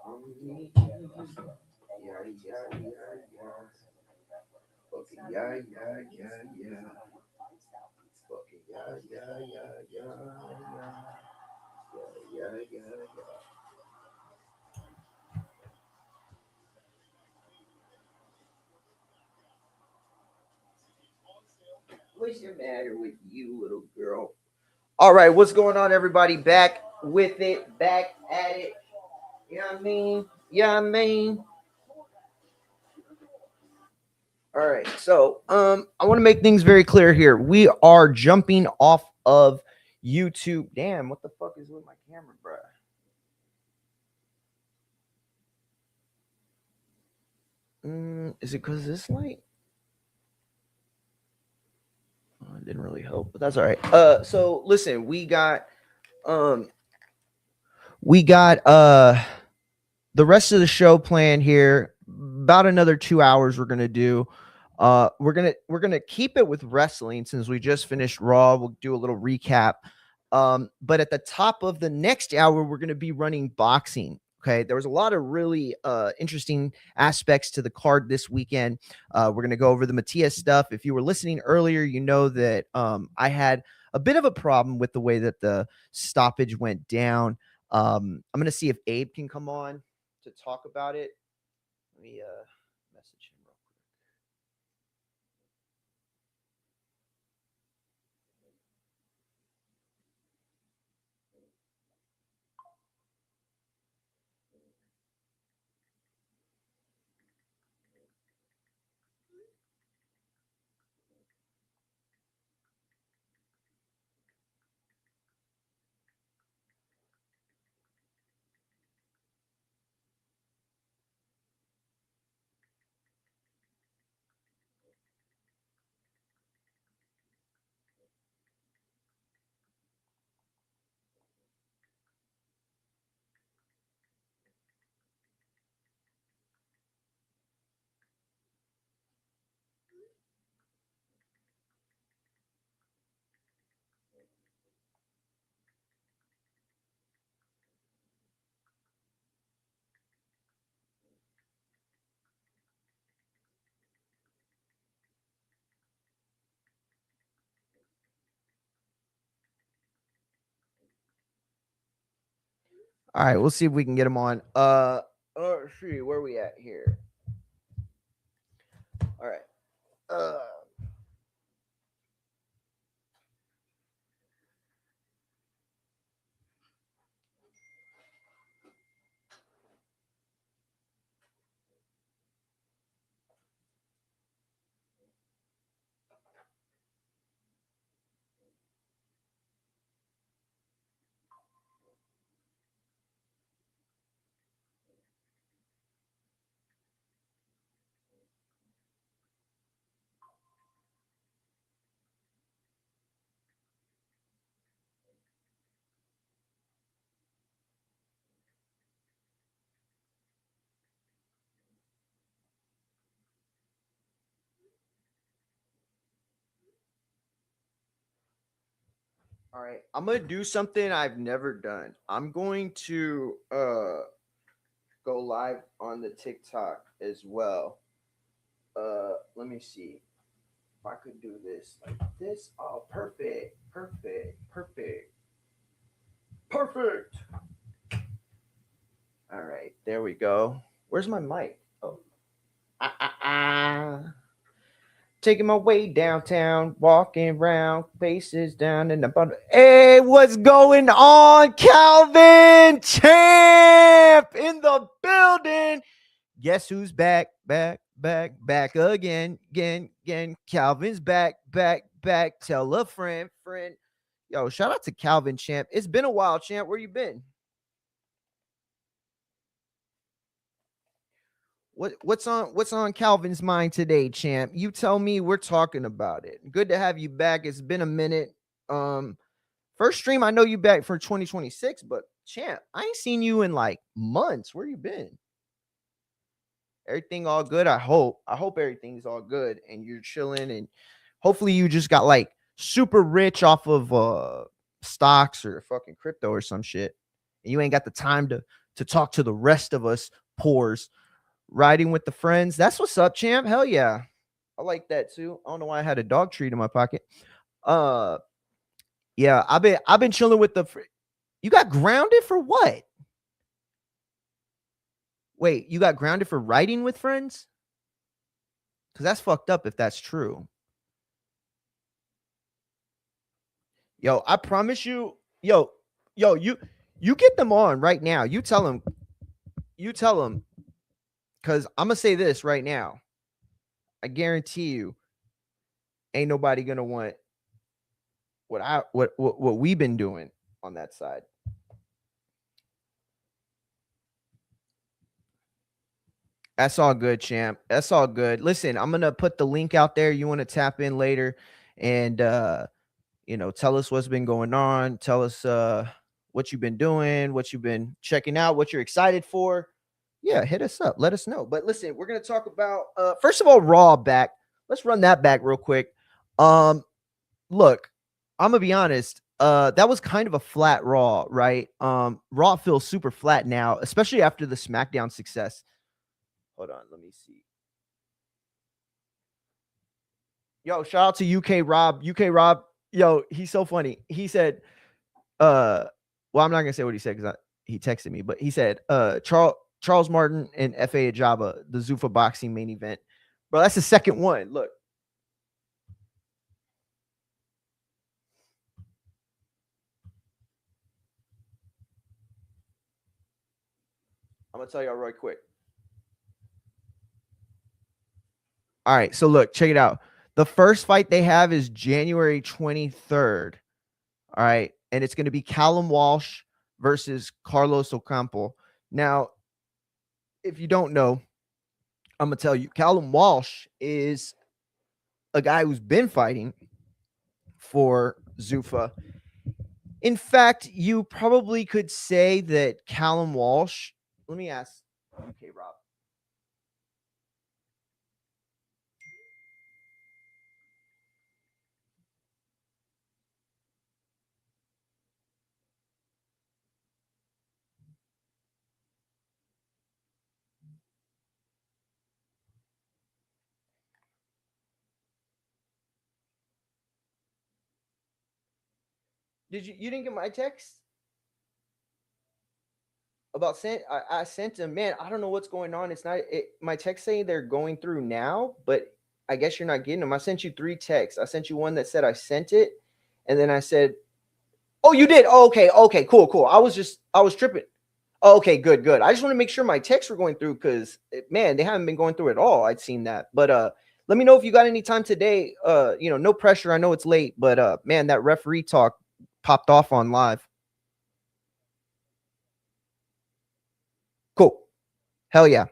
on me? Yeah, yeah, yeah. Okay, yeah, yeah, yeah, yeah. Okay, yeah, yeah, yeah, yeah, yeah. Yeah, yeah, yeah. What's the matter with you, little girl? All right, what's going on, everybody? Back with it, back at it. You know what I mean? Yeah, I mean. All right, so I want to make things very clear here. We are jumping off of YouTube. Damn, what the fuck is with my camera, bro? Is it because this light? Oh, it didn't really help, but that's all right. So listen, um, we got the rest of the show planned here. About another 2 hours we're gonna do. We're gonna keep it with wrestling since we just finished Raw. We'll do a little recap. But at the top of the next hour, we're gonna be running boxing. Okay, there was a lot of really interesting aspects to the card this weekend. We're gonna go over the Matias stuff. If you were listening earlier, you know that I had a bit of a problem with the way that the stoppage went down. I'm gonna see if Abe can come on to talk about it. Let me message him real quick. All right, we'll see if we can get him on. Oh, shoot, where are we at here? All right. Uh, all right, I'm gonna do something I've never done. I'm going to go live on the TikTok as well. Let me see if I could do this like this. Oh, perfect, perfect, perfect, perfect. All right, there we go. Where's my mic? Oh, ah, ah, ah. Taking my way downtown, walking around, faces down in the bottom. Hey, what's going on, Calvin Champ in the building? Guess who's back, back, back, back again, again, again. Calvin's back, back, back. Tell a friend, friend. Yo, shout out to Calvin Champ. It's been a while, Champ. Where you been? What's on Calvin's mind today, champ? You tell me, we're talking about it. Good to have you back. It's been a minute. Um, First stream, I know you back for 2026, but champ, I ain't seen you in like months. Where you been? Everything all good? I hope. I hope everything's all good and you're chilling and hopefully you just got like super rich off of stocks or fucking crypto or some shit. and you ain't got the time to talk to the rest of us poors. Riding with the friends. That's what's up, champ. Hell yeah. I like that too. I don't know why I had a dog treat in my pocket. Uh yeah, I've been chilling with the you got grounded for what? Wait, you got grounded for riding with friends? Cuz that's fucked up if that's true. Yo, I promise you, yo, you get them on right now. You tell them cuz I'm going to say this right now. I guarantee you ain't nobody going to want what we've been doing on that side. That's all good, champ. That's all good. Listen, I'm gonna put the link out there. You want to tap in later and tell us what's been going on. Tell us what you've been doing, what you've been checking out, what you're excited for. Yeah, hit us up. Let us know. But listen, we're gonna talk about first of all, Raw back. Let's run that back real quick. Look, I'm gonna be honest. That was kind of a flat Raw, right? Raw feels super flat now, especially after the SmackDown success. Hold on, let me see. Yo, shout out to UK Rob. UK Rob, yo, he's so funny. He said, well, I'm not gonna say what he said because he texted me, but he said, Charles Martin and FA Ajaba, the Zuffa boxing main event. Bro, that's the second one. Look. I'm gonna tell y'all right quick. All right, so look, check it out. The first fight they have is January 23rd. All right, and it's gonna be Callum Walsh versus Carlos Ocampo. Now, if you don't know, I'm gonna tell you, Callum Walsh is a guy who's been fighting for Zuffa. In fact, you probably could say that Callum Walsh. Let me ask UK Rob. You didn't get my text about sent? I sent him. Man, I don't know what's going on. It's not my text saying they're going through now, but I guess you're not getting them. I sent you 3 texts. I sent you one that said I sent it, and then I said, "Oh, you did? Oh, okay, cool. I was tripping. Oh, okay, good. I just want to make sure my texts were going through because man, they haven't been going through at all. I'd seen that, but let me know if you got any time today. No pressure. I know it's late, but man, that referee talk popped off on live. Cool. Hell yeah.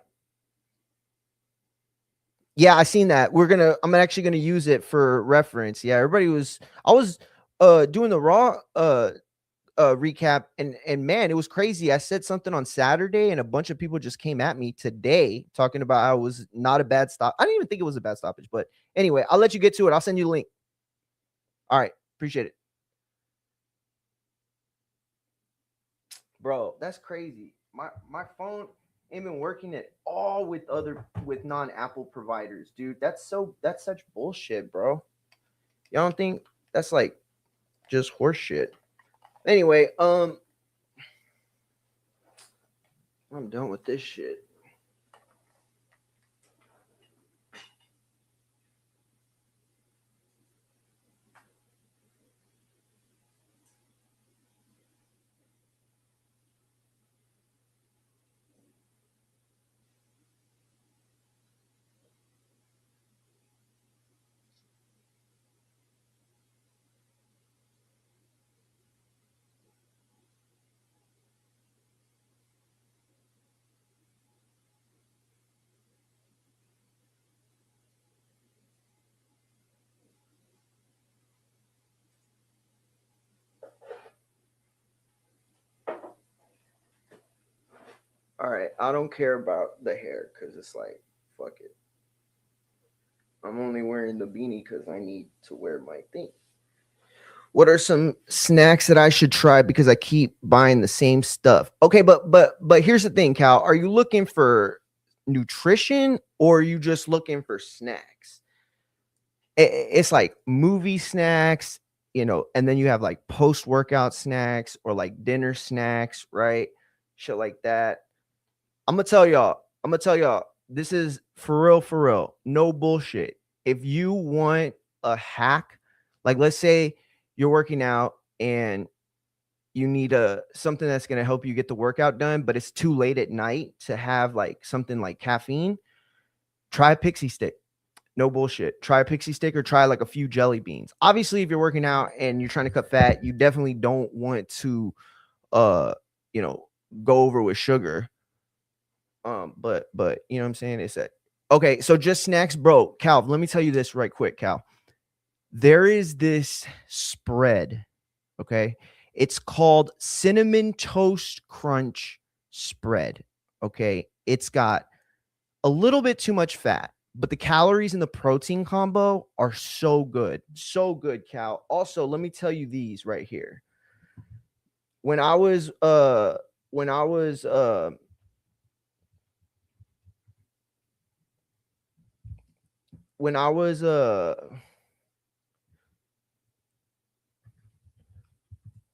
Yeah, I seen that. I'm actually gonna use it for reference. Yeah, I was doing the raw recap and man, it was crazy. I said something on Saturday and a bunch of people just came at me today talking about how it was not a bad stop. I didn't even think it was a bad stoppage, but anyway, I'll let you get to it. I'll send you the link. All right, appreciate it. Bro, that's crazy. My phone ain't been working at all with non-Apple providers, dude. That's such bullshit, bro. You don't think that's like just horse shit? Anyway, I'm done with this shit. All right, I don't care about the hair because it's like fuck it. I'm only wearing the beanie because I need to wear my thing. What are some snacks that I should try because I keep buying the same stuff? Okay, but here's the thing, Cal. Are you looking for nutrition or are you just looking for snacks? It's like movie snacks, and then you have like post-workout snacks or like dinner snacks, right? Shit like that. I'm gonna tell y'all, this is for real, no bullshit. If you want a hack, like let's say you're working out and you need a something that's gonna help you get the workout done, but it's too late at night to have like something like caffeine, try a pixie stick. No bullshit. Try a pixie stick or try like a few jelly beans. Obviously, if you're working out and you're trying to cut fat, you definitely don't want to uh, you know, go over with sugar. But you know what I'm saying? It's that okay, so just snacks, bro. Cal, let me tell you this right quick, Cal. There is this spread, okay? It's called cinnamon toast crunch spread. Okay. It's got a little bit too much fat, but the calories and the protein combo are so good. So good, Cal. Also, let me tell you these right here. When I was when I was when I was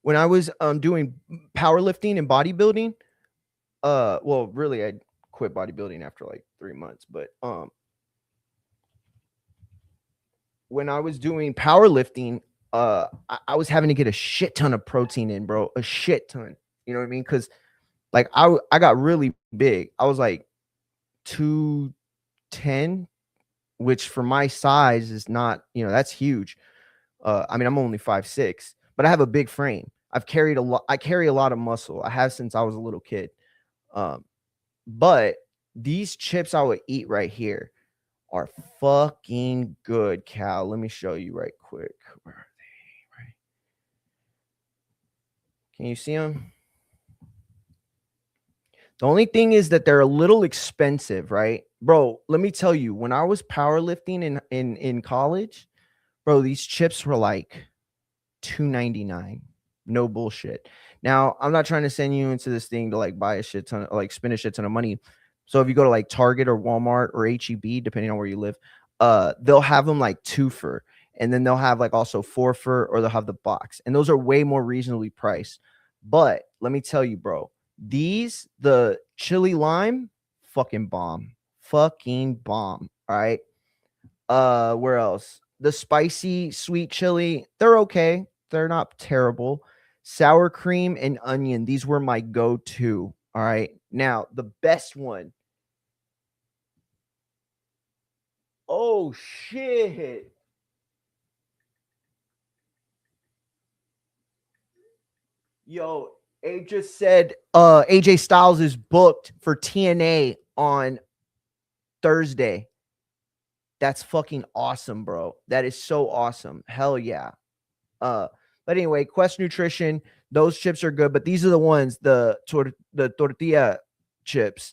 when I was doing powerlifting and bodybuilding, well, really I quit bodybuilding after like 3 months, but when I was doing powerlifting, I was having to get a shit ton of protein in, bro, a shit ton. You know what I mean? Because like I got really big. I was like 210, which for my size is not, that's huge. I mean, I'm only 5'6", but I have a big frame. I've carried a lot. I carry a lot of muscle. I have since I was a little kid. Um, but these chips I would eat right here are fucking good, Cal. Let me show you right quick. Where are they? Right. Can you see them? The only thing is that they're a little expensive, right? Bro, let me tell you, when I was powerlifting in college, bro, these chips were like $2.99. No bullshit. Now, I'm not trying to send you into this thing to like buy a shit ton, like spend a shit ton of money. So if you go to like Target or Walmart or HEB, depending on where you live, they'll have them like 2 for, and then they'll have like also 4 for, or they'll have the box, and those are way more reasonably priced. But let me tell you, bro, the chili lime, fucking bomb. All right. Where else? The spicy sweet chili, they're okay. They're not terrible. Sour cream and onion, these were my go-to. All right. Now, the best one. Oh shit. Yo, A just said AJ Styles is booked for TNA on Thursday. That's fucking awesome, bro. That is so awesome. Hell yeah. Uh, but anyway, Quest Nutrition, those chips are good, but these are the ones, the tortilla chips,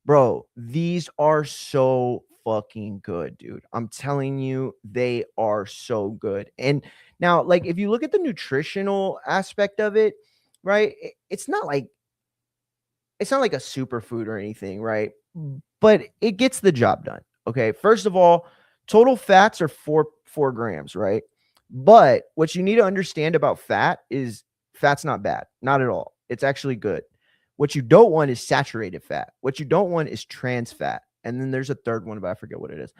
bro. These are so fucking good, dude. I'm telling you, they are so good. And now, like, if you look at the nutritional aspect of it, right? It's not like a superfood or anything, right? But it gets the job done. Okay. First of all, total fats are 4 grams, right? But what you need to understand about fat is fat's not bad, not at all. It's actually good. What you don't want is saturated fat. What you don't want is trans fat. And then there's a third one, but I forget what it is.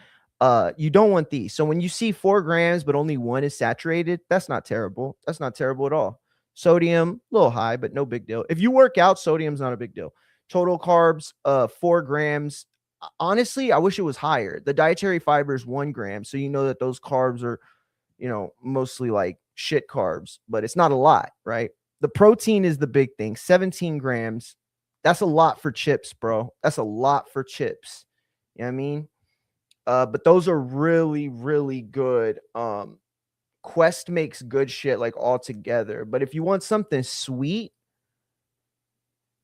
You don't want these. So when you see 4 grams, but only 1 is saturated, that's not terrible. That's not terrible at all. Sodium, a little high, but no big deal. If you work out, sodium's not a big deal. Total carbs, 4 grams. Honestly, I wish it was higher. The dietary fiber is 1 gram. So you know that those carbs are, mostly like shit carbs, but it's not a lot, right? The protein is the big thing. 17 grams. That's a lot for chips, bro. That's a lot for chips. You know what I mean? But those are really, really good. Quest makes good shit like all together. But if you want something sweet,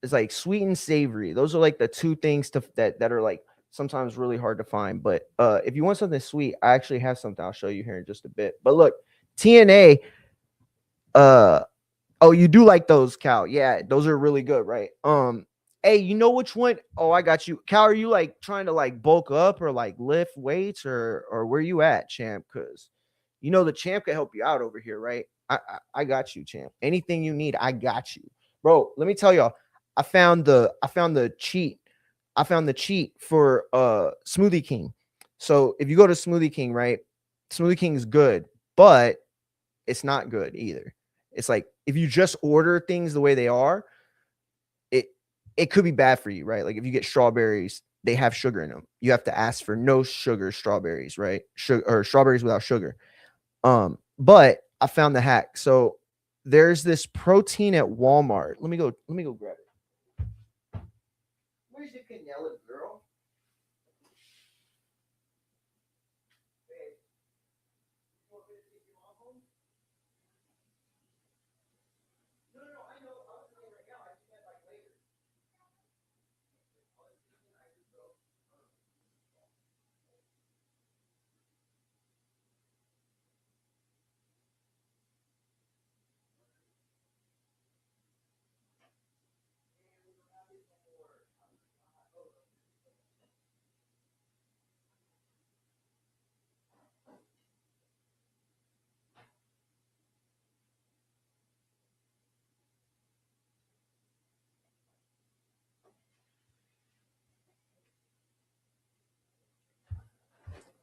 it's like sweet and savory. Those are like the 2 things that are like sometimes really hard to find. But if you want something sweet, I actually have something I'll show you here in just a bit. But look, TNA, Oh, you do like those, Cal? Yeah, those are really good, right? Hey, you know which one? Oh, I got you, Cal. Are you like trying to like bulk up or like lift weights, or where you at, champ? Because you know the champ can help you out over here, right? I got you, champ. Anything you need, I got you, bro. Let me tell y'all, I found the cheat. I found the cheat for Smoothie King. So if you go to Smoothie King, right? Smoothie King is good, but it's not good either. It's like if you just order things the way they are, it it could be bad for you, right? Like if you get strawberries, they have sugar in them. You have to ask for no sugar strawberries, right? Sugar or strawberries without sugar. But I found the hack. So there's this protein at Walmart. Let me go grab it. Where's the canela, girl? Babe, you want me to take your mom home? No, no, no, I know. I was going right now. I just meant like later.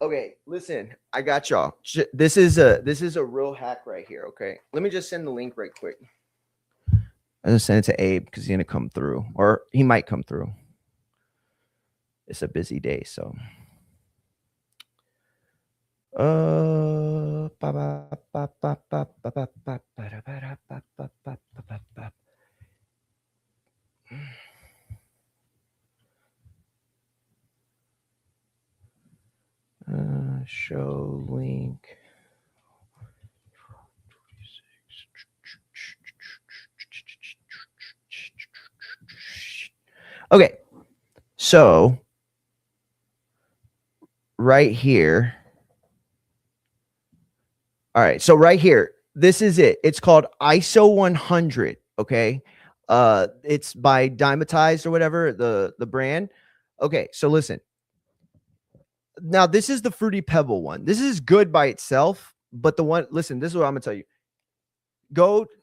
Okay, listen, I got y'all. This is a real hack right here. Okay, let me just send the link right quick. I just send it to Abe because he's gonna come through, or he might come through. It's a busy day, so. Show link. Okay, so right here. All right, so right here, this is it. It's called ISO 100. Okay, it's by Smith-Matias or whatever the brand. Okay, so listen. Now this is the Fruity Pebble one. This is good by itself, but the one, listen, this is what I'm gonna tell you.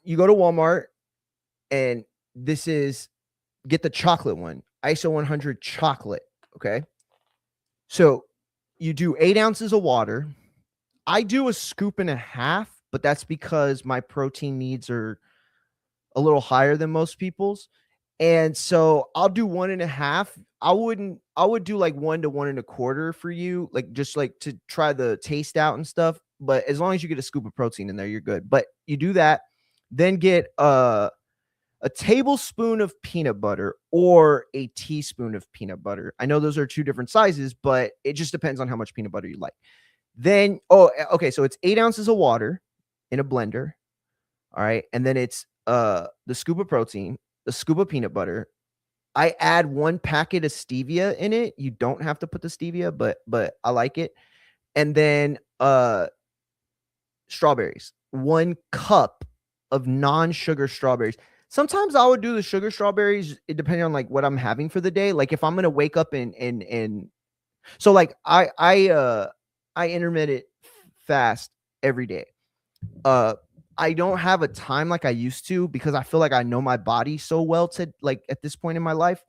You go to Walmart, and this is get the chocolate one, ISO 100 chocolate. Okay, so you do 8 ounces of water. I do a scoop and a half, but that's because my protein needs are a little higher than most people's. And so I'll do 1.5. I would do like 1 to 1.25 for you, like just like to try the taste out and stuff. But as long as you get a scoop of protein in there, you're good. But you do that, then get a tablespoon of peanut butter or a teaspoon of peanut butter. I know those are two different sizes, but it just depends on how much peanut butter you like. Then, okay, so it's 8 ounces of water in a blender. All right. And then it's the scoop of protein, the scoop of peanut butter. I add 1 packet of stevia in it. You don't have to put the stevia, but I like it. And then strawberries. 1 cup of non-sugar strawberries. Sometimes I would do the sugar strawberries, it depending on like what I'm having for the day. Like if I'm gonna wake up and so like I intermittent fast every day. Uh I don't have a time like I used to because I feel like I know my body so well to like at this point in my life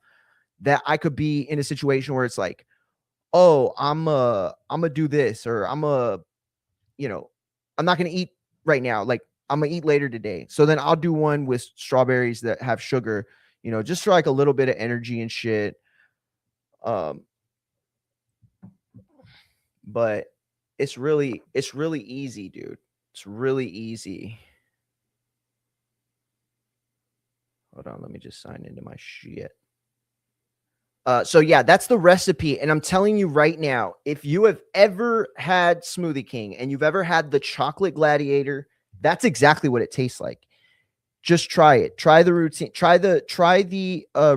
that I could be in a situation where it's like, oh, I'm gonna do this, or you know, I'm not gonna eat right now. Like I'm gonna eat later today. So then I'll do one with strawberries that have sugar, just for like a little bit of energy and shit. Um, but it's really easy, dude. It's really easy. Hold on, let me just sign into my shit. So yeah, that's the recipe. And I'm telling you right now, if you have ever had Smoothie King and you've ever had the chocolate gladiator, that's exactly what it tastes like. Just try it. Try the routine. Try the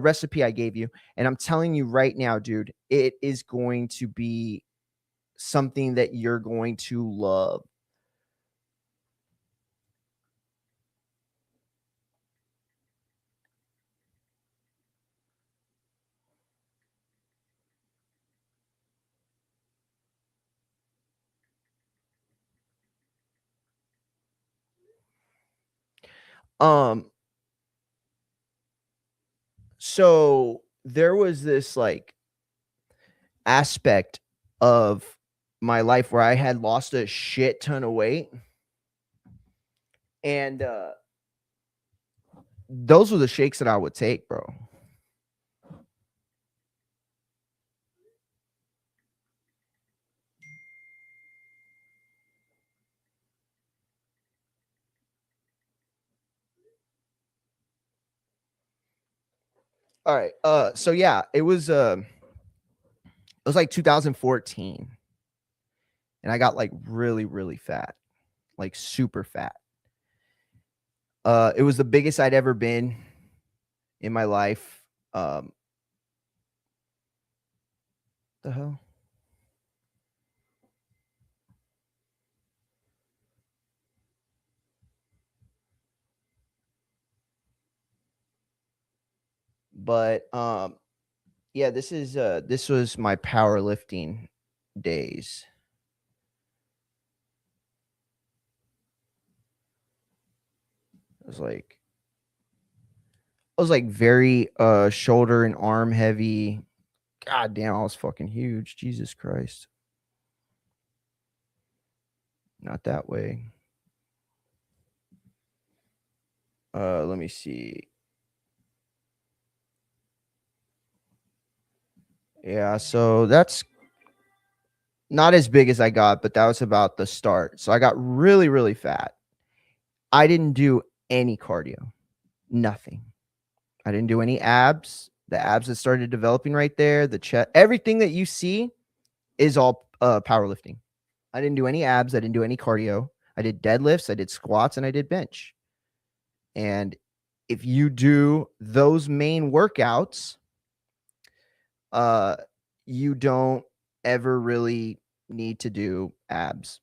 recipe I gave you. And I'm telling you right now, dude, it is going to be something that you're going to love. So there was this like aspect of my life where I had lost a shit ton of weight. And those were the shakes that I would take, bro. All right. So yeah, it was like 2014. And I got like really, really fat, like super fat. It was the biggest I'd ever been in my life. The hell? But yeah, this was my powerlifting days. It was like I was like very shoulder and arm heavy. God damn, I was fucking huge. Jesus Christ. Not that way. Let me see. Yeah, so that's not as big as I got, but that was about the start. So I got really, really fat. I didn't do any cardio. Nothing. I didn't do any abs. The abs that started developing right there, the chest, everything that you see is all powerlifting. I didn't do any abs. I didn't do any cardio. I did deadlifts, I did squats, and I did bench. And if you do those main workouts, you don't ever really need to do abs.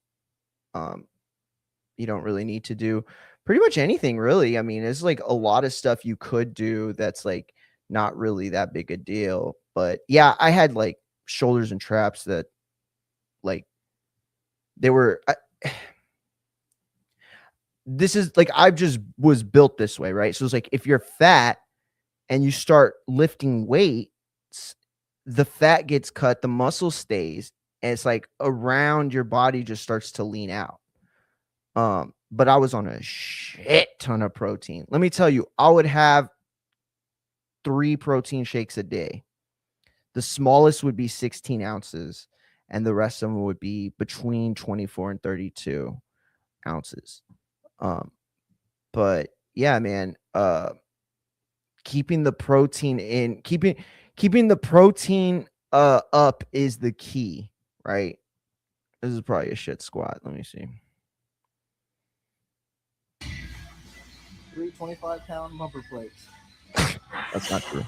You don't really need to do pretty much anything, really. I mean, there's like a lot of stuff you could do that's like not really that big a deal. But yeah, I had like shoulders and traps that like they were. This is like I just was built this way, right? So it's like if you're fat and you start lifting weights, the fat gets cut, the muscle stays, and it's like around your body just starts to lean out. But I was on a shit ton of protein. Let me tell you, I would have 3 protein shakes a day. The smallest would be 16 ounces, and the rest of them would be between 24 and 32 ounces. But yeah, man, keeping the protein in, keeping the protein up is the key, right? This is probably a shit squat. Let me see. 3 25-pound bumper plates. That's not true.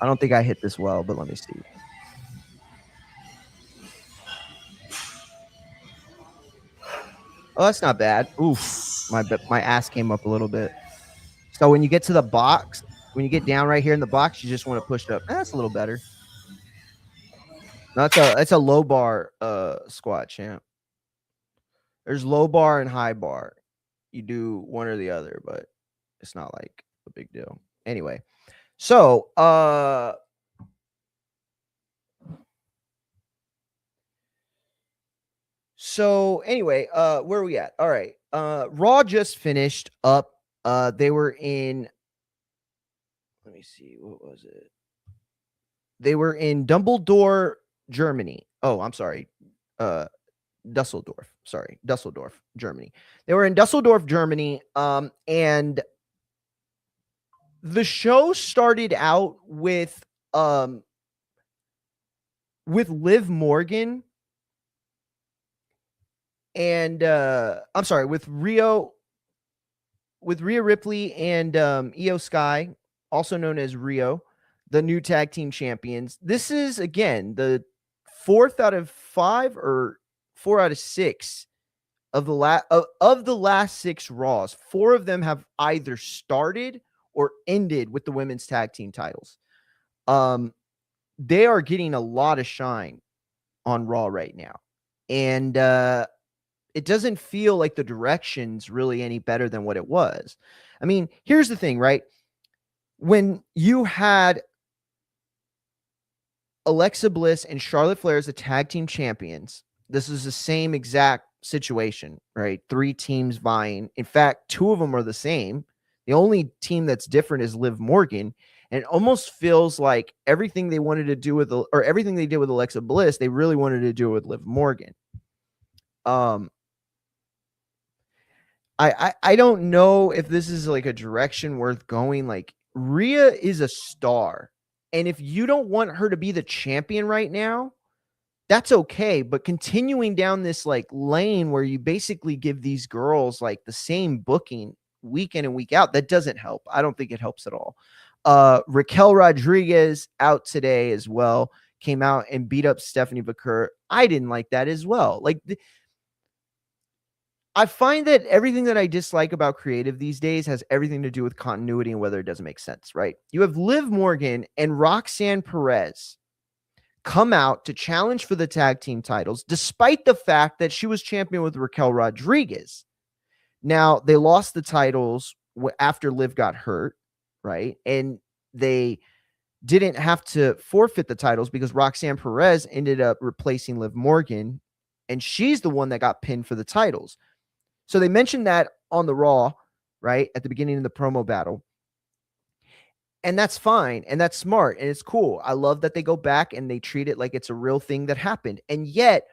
I don't think I hit this well, but let me see. Oh, that's not bad. Oof, my ass came up a little bit. So when you get to the box, when you get down right here in the box, you just want to push it up. That's a little better. No, it's a low bar squat, champ. There's low bar and high bar. You do one or the other, but it's not like a big deal. Anyway, so anyway, where are we at? All right. Raw just finished up. They were in, let me see, what was it? They were in Dumbledore, Germany. Oh, I'm sorry. Dusseldorf. Sorry, Dusseldorf, Germany. They were in Dusseldorf, Germany. And the show started out with Liv Morgan and I'm sorry, with Rhea Ripley and Io Sky, also known as Rio, the new tag team champions. This is again the 4th out of 5 or 4 out of 6 of the last 6 Raws. 4 of them have either started or ended with the women's tag team titles. They are getting a lot of shine on Raw right now. And it doesn't feel like the direction's really any better than what it was. I mean, here's the thing, right? When you had Alexa Bliss and Charlotte Flair as the tag team champions, this is the same exact situation, right? 3 teams vying. In fact, 2 of them are the same. The only team that's different is Liv Morgan. And it almost feels like everything they wanted to do with, or everything they did with Alexa Bliss, they really wanted to do with Liv Morgan. I don't know if this is like a direction worth going. Like, Rhea is a star. And if you don't want her to be the champion right now, that's okay. But continuing down this like lane where you basically give these girls like the same booking week in and week out, that doesn't help. I don't think it helps at all. Raquel Rodriguez out today as well, came out and beat up Stephanie Baker. I didn't like that as well. Like, I find that everything that I dislike about creative these days has everything to do with continuity and whether it doesn't make sense, right? You have Liv Morgan and Roxanne Perez come out to challenge for the tag team titles, despite the fact that she was champion with Raquel Rodriguez. Now, they lost the titles after Liv got hurt, right? And they didn't have to forfeit the titles because Roxanne Perez ended up replacing Liv Morgan, and she's the one that got pinned for the titles. So they mentioned that on the Raw, right, at the beginning of the promo battle. And that's fine. And that's smart. And it's cool. I love that they go back and they treat it like it's a real thing that happened. And yet,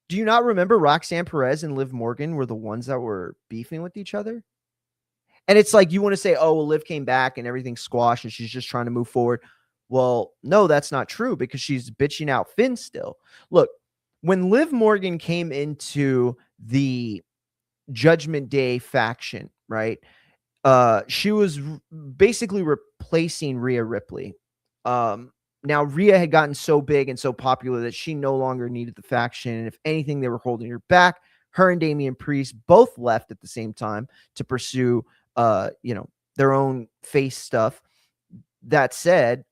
do you not remember Roxanne Perez and Liv Morgan were the ones that were beefing with each other? And it's like, you want to say, oh, well, Liv came back and everything's squashed and she's just trying to move forward. Well, no, that's not true because she's bitching out Finn still. Look, when Liv Morgan came into the Judgment Day faction, right? She was basically replacing Rhea Ripley. Now Rhea had gotten so big and so popular that she no longer needed the faction. And if anything, they were holding her back. Her and Damian Priest both left at the same time to pursue, their own face stuff. That said,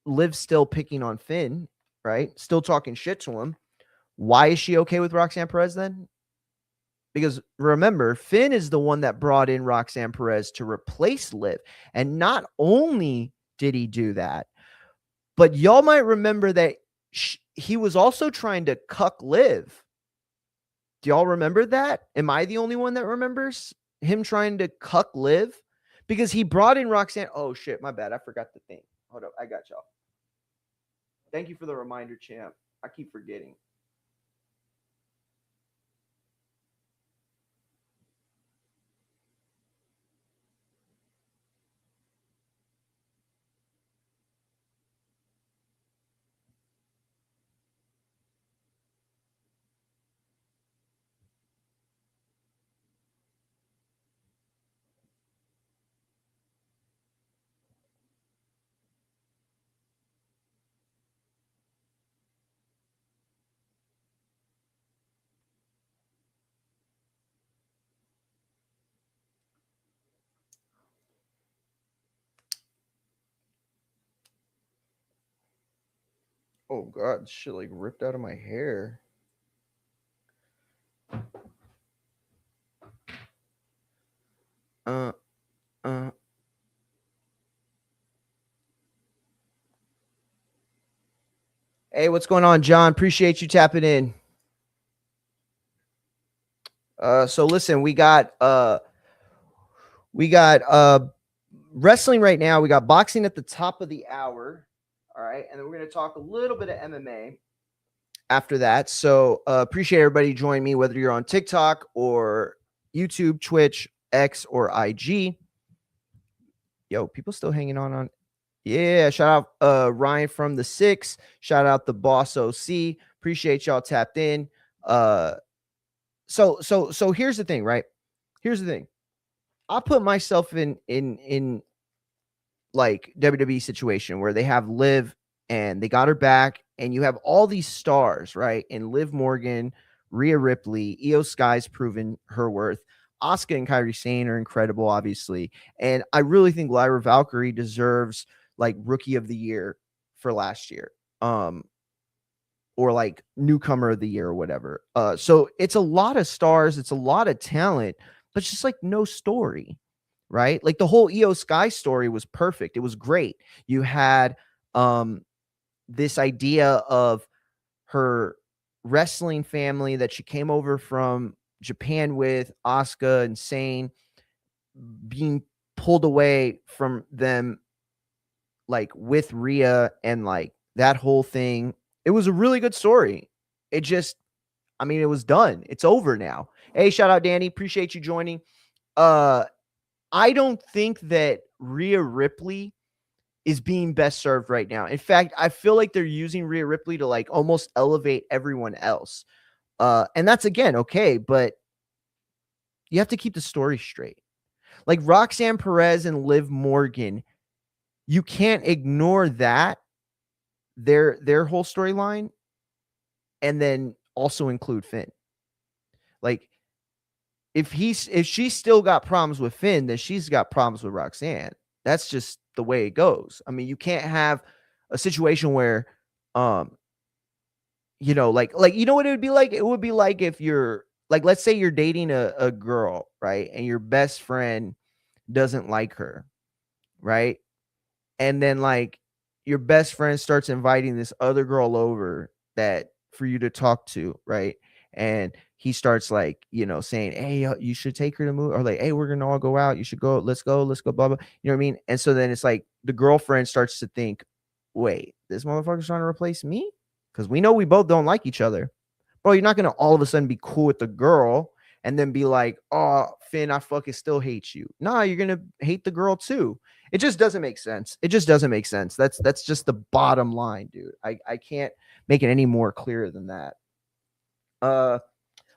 Liv's still picking on Finn, right? Still talking shit to him. Why is she okay with Roxanne Perez then? Because remember, Finn is the one that brought in Roxanne Perez to replace Liv. And not only did he do that, but y'all might remember that he was also trying to cuck Liv. Do y'all remember that? Am I the only one that remembers him trying to cuck Liv? Because he brought in Roxanne. Oh, shit, my bad. I forgot the thing. Hold up. I got y'all. Thank you for the reminder, champ. I keep forgetting. Oh, God, shit like ripped out of my hair. Hey, what's going on, John? Appreciate you tapping in. So listen, we got wrestling right now. We got boxing at the top of the hour. All right. And then we're going to talk a little bit of MMA after that. So appreciate everybody joining me, whether you're on TikTok or YouTube, Twitch, X, or IG. Yo, people still hanging on. Yeah, shout out Ryan from the 6. Shout out the Boss OC. Appreciate y'all tapped in. So here's the thing, right? Here's the thing. I put myself in like WWE situation where they have Liv and they got her back, and you have all these stars, right? And Liv Morgan, Rhea Ripley, Io Sky's proven her worth. Asuka and Kairi Sane are incredible, obviously. And I really think Lyra Valkyrie deserves like Rookie of the Year for last year. or like newcomer of the year or whatever. So it's a lot of stars, it's a lot of talent, but just like no story, right? Like the whole Io Sky story was perfect. It was great. You had this idea of her wrestling family that she came over from Japan with, Asuka and Sane, being pulled away from them, like with Rhea, and like that whole thing. It was a really good story. It just, I mean, it was done. It's over now. Hey, shout out Danny. Appreciate you joining. I don't think that Rhea Ripley is being best served right now. In fact, I feel like they're using Rhea Ripley to like almost elevate everyone else. And that's again okay, but you have to keep the story straight. Like Roxanne Perez and Liv Morgan, you can't ignore that, their whole storyline, and then also include Finn. Like if she's still got problems with Finn, then she's got problems with Roxanne. That's just the way it goes. I mean, you can't have a situation where like you know what it would be like? It would be like if you're like, let's say you're dating a girl, right? And your best friend doesn't like her, right? And then like your best friend starts inviting this other girl over that for you to talk to, right? And he starts like, saying, "Hey, you should take her to move," or like, "Hey, we're gonna all go out. You should go. Let's go. Let's go." Blah blah. You know what I mean? And so then it's like the girlfriend starts to think, "Wait, this motherfucker's trying to replace me?" Because we know we both don't like each other. Bro, you're not gonna all of a sudden be cool with the girl and then be like, "Oh, Finn, I fucking still hate you." Nah, you're gonna hate the girl too. It just doesn't make sense. It just doesn't make sense. That's just the bottom line, dude. I can't make it any more clear than that.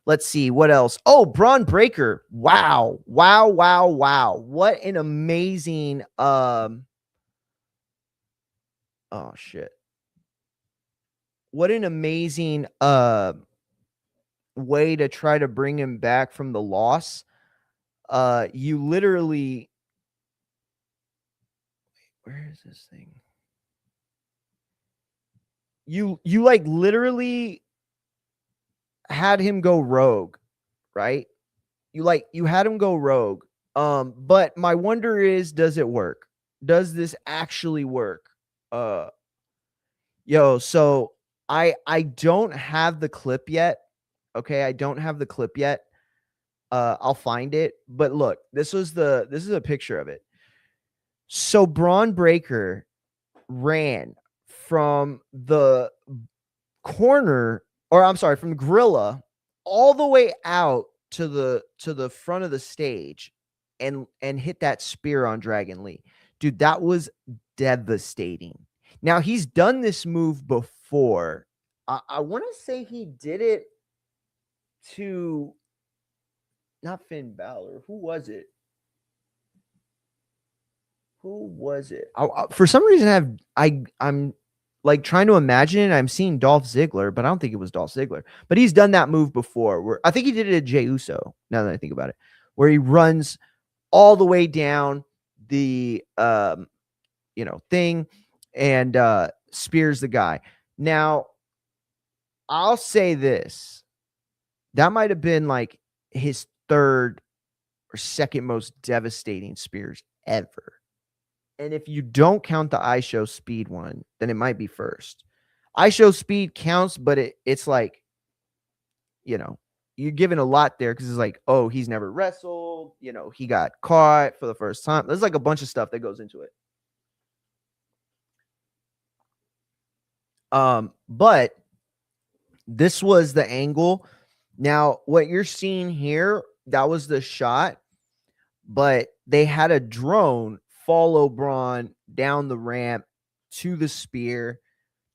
Let's see what else. Oh, Braun Breaker. Wow. Wow, wow, wow. What an amazing oh shit. What an amazing way to try to bring him back from the loss. You literally, where is this thing? You like literally had him go rogue, right? You had him go rogue. But my wonder is, does it work? Does this actually work? So I don't have the clip yet. Okay, I don't have the clip yet. I'll find it. But look, this is a picture of it. So Braun Breaker ran from the corner, or I'm sorry, from Gorilla all the way out to the front of the stage and hit that spear on Dragon Lee. Dude, that was devastating. Now he's done this move before. I want to say he did it to not Finn Balor. Who was it? For some reason, I'm like trying to imagine it. I'm seeing Dolph Ziggler, but I don't think it was Dolph Ziggler. But he's done that move before. Where I think he did it at Jey Uso. Now that I think about it, where he runs all the way down the thing and spears the guy. Now, I'll say this: that might have been like his third or second most devastating spears ever. And if you don't count the I Show Speed one, then it might be first. I Show Speed counts, but it's like, you're giving a lot there because it's like, oh, he's never wrestled. He got caught for the first time. There's like a bunch of stuff that goes into it. But this was the angle. Now, what you're seeing here, that was the shot, but they had a drone follow Braun down the ramp to the spear.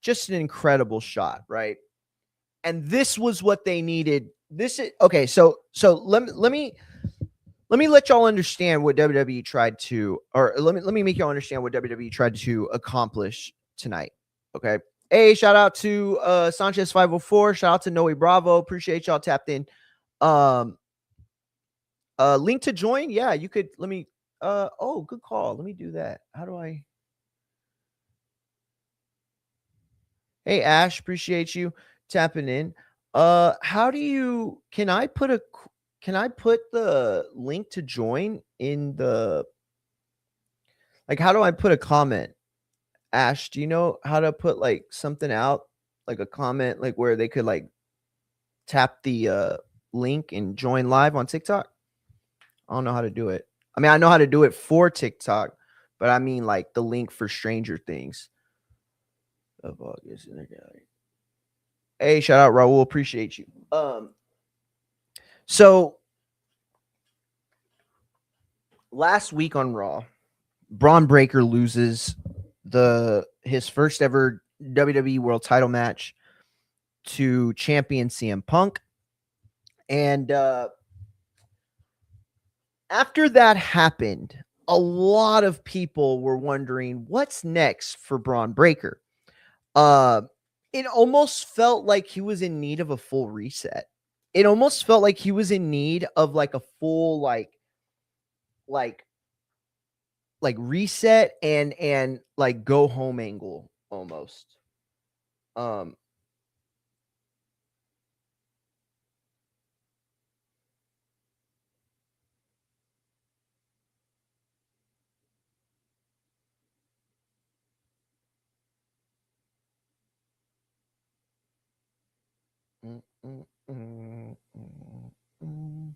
Just an incredible shot, right? And this was what they needed. This is okay. So let me let y'all understand what WWE tried to, or let me make y'all understand what WWE tried to accomplish tonight. Okay. Hey, shout out to Sanchez 504. Shout out to Noe Bravo. Appreciate y'all tapped in. Link to join. Yeah, you could. Let me. Oh, good call. Let me do that. How do I? Hey Ash, appreciate you tapping in. How do you can I put the link to join in the like how do I put a comment? Ash, do you know how to put like something out like a comment like where they could like tap the link and join live on TikTok? I don't know how to do it. I mean, I know how to do it for TikTok, but I mean like the link for Stranger Things of August in the gallery. Hey, shout out Raul, appreciate you. So last week on Raw, Braun Breaker loses his first ever WWE World Title match to champion CM Punk, and after that happened, a lot of people were wondering what's next for Braun Breaker. Uh, it almost felt like he was in need of a full reset. It almost felt like he was in need of like a full like reset and like go home angle almost. Um mm, mm, mm, mm, mm.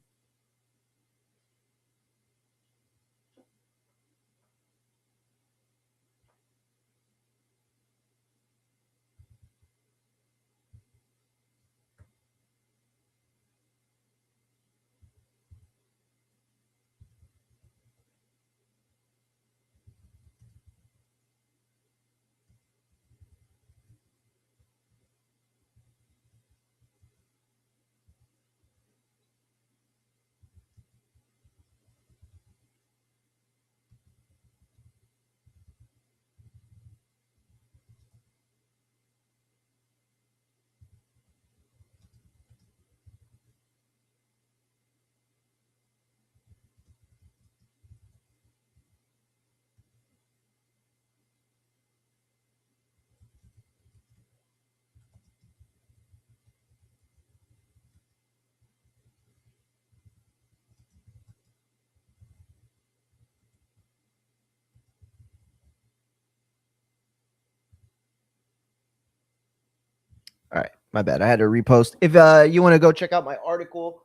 All right, my bad. I had to repost. If you want to go check out my article,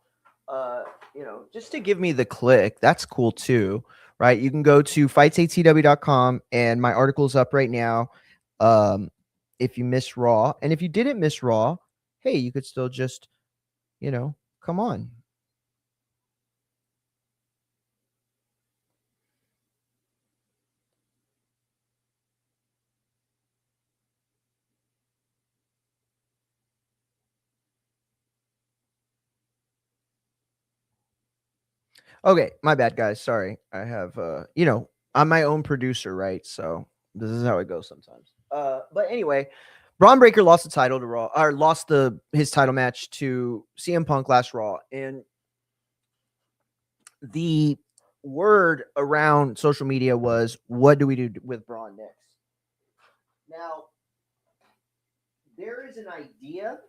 just to give me the click, that's cool too, right? You can go to fightsatw.com and my article's up right now. If you missed Raw, and if you didn't miss Raw, hey, you could still just, come on. Okay, my bad, guys. Sorry. I have I'm my own producer, right? So this is how it goes sometimes. But anyway, Braun Breaker lost the title to Raw, or lost his title match to CM Punk last Raw, and the word around social media was, "What do we do with Braun next?" Now, there is an idea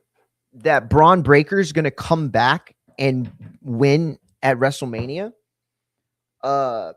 that Braun Breaker is going to come back and win at WrestleMania. Uh,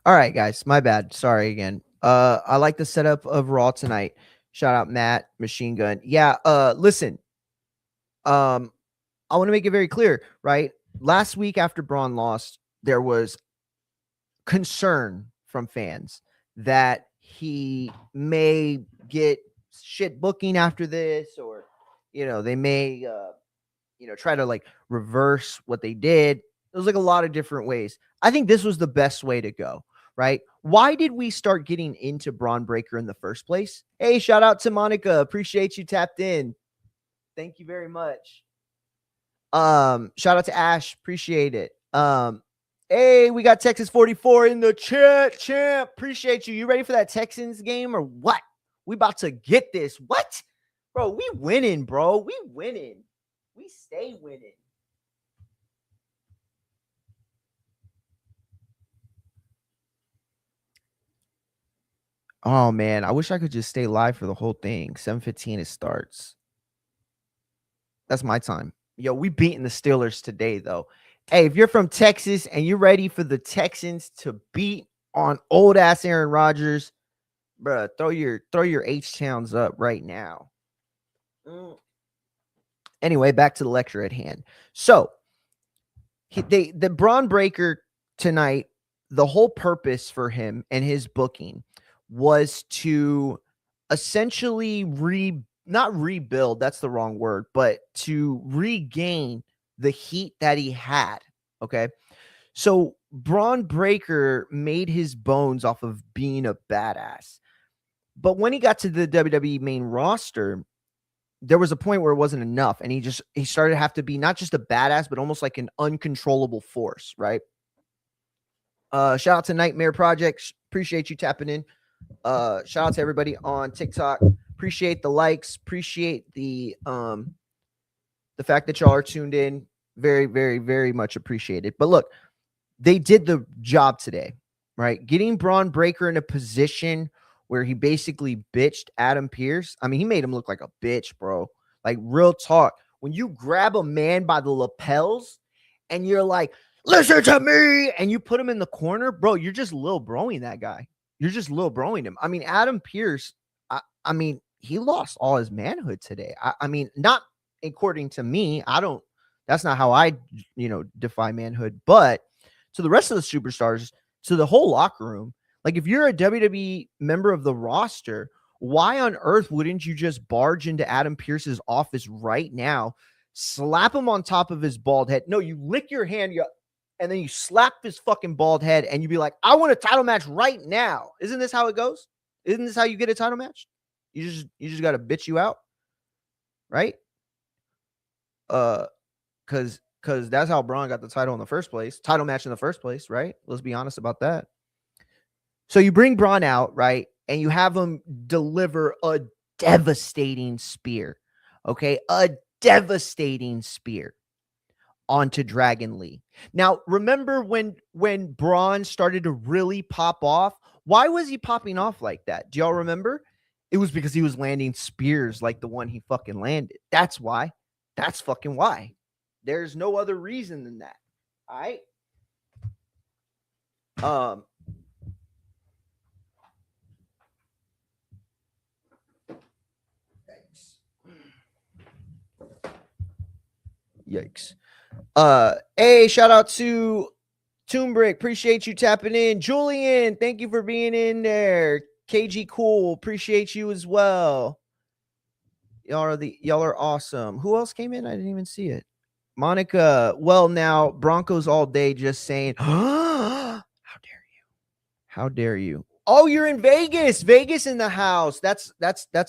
All right, guys, my bad. Sorry again. I like the setup of Raw tonight. Shout out Matt, Machine Gun. Yeah, listen. I want to make it very clear, right? Last week after Braun lost, there was concern from fans that he may get shit booking after this, or they may try to like reverse what they did. It was like a lot of different ways. I think this was the best way to go, right? Why did we start getting into Braun Breaker in the first place? Hey, shout out to Monica. Appreciate you tapped in. Thank you very much. Shout out to Ash. Appreciate it. Hey, we got Texas 44 in the chat, champ. Appreciate you. You ready for that Texans game or what? We about to get this. What? Bro, we winning, bro. We winning. We stay winning. Oh, man. I wish I could just stay live for the whole thing. 7:15 it starts. That's my time. Yo, we beating the Steelers today, though. Hey, if you're from Texas and you're ready for the Texans to beat on old-ass Aaron Rodgers, bro, throw your H-Towns up right now. Anyway, back to the lecture at hand. So, the Braun Breaker tonight, the whole purpose for him and his booking was to essentially not rebuild, that's the wrong word, but to regain the heat that he had. Okay. So Braun Breaker made his bones off of being a badass. But when he got to the WWE main roster, there was a point where it wasn't enough. And he started to have to be not just a badass, but almost like an uncontrollable force, right? Shout out to Nightmare Projects. Appreciate you tapping in. Shout out to everybody on TikTok. Appreciate the likes. Appreciate the fact that y'all are tuned in. Very, very, very much appreciated. But look, they did the job today, right? Getting Braun Breaker in a position where he basically bitched Adam Pearce. I mean, he made him look like a bitch, bro. Like, real talk. When you grab a man by the lapels and you're like, listen to me, and you put him in the corner, bro, you're just Lil Broing that guy. You're just Lil Broing him. I mean, Adam Pearce, I mean, he lost all his manhood today. I mean, not according to me. That's not how I, define manhood. But to the rest of the superstars, to the whole locker room, like if you're a WWE member of the roster, why on earth wouldn't you just barge into Adam Pearce's office right now, slap him on top of his bald head? No, you lick your hand, and then you slap his fucking bald head, and you be like, I want a title match right now. Isn't this how it goes? Isn't this how you get a title match? You just got to bitch you out, right? Because that's how Braun got the title in the first place, title match in the first place, right? Let's be honest about that. So you bring Braun out, right? And you have him deliver a devastating spear, okay? A devastating spear onto Dragon Lee. Now, remember when Braun started to really pop off? Why was he popping off like that? Do y'all remember? It was because he was landing spears like the one he fucking landed. That's why. That's fucking why. There's no other reason than that. All right? Yikes. Hey, shout out to Toombrick. Appreciate you tapping in. Julian, thank you for being in there. KG Cool, appreciate you as well. Y'all are awesome. Who else came in? I didn't even see it. Monica. Well, now Broncos all day just saying, how dare you? How dare you? Oh, you're in Vegas. Vegas in the house. That's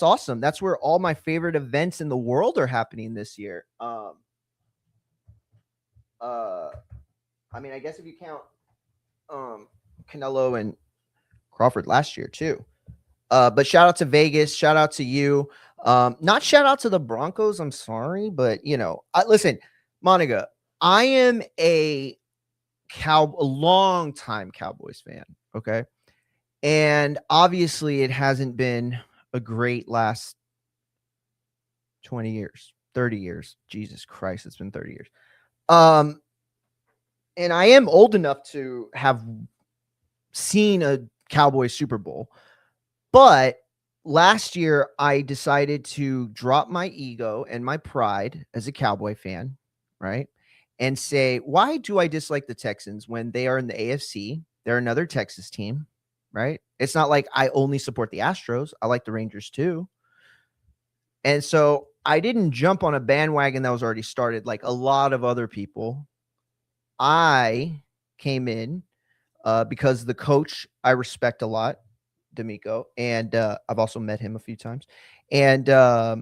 awesome. That's where all my favorite events in the world are happening this year. I mean, I guess if you count Canelo and Crawford last year too. But shout out to Vegas, shout out to you. Not shout out to the Broncos, I'm sorry, but listen, Monica, I am a long time Cowboys fan, okay? And obviously it hasn't been a great last 20 years, 30 years. Jesus Christ, it's been 30 years. And I am old enough to have seen a Cowboys Super Bowl. But last year, I decided to drop my ego and my pride as a Cowboy fan, right? And say, why do I dislike the Texans when they are in the AFC? They're another Texas team, right? It's not like I only support the Astros. I like the Rangers too. And so I didn't jump on a bandwagon that was already started like a lot of other people. I came in because the coach I respect a lot, D'Amico, and I've also met him a few times, and their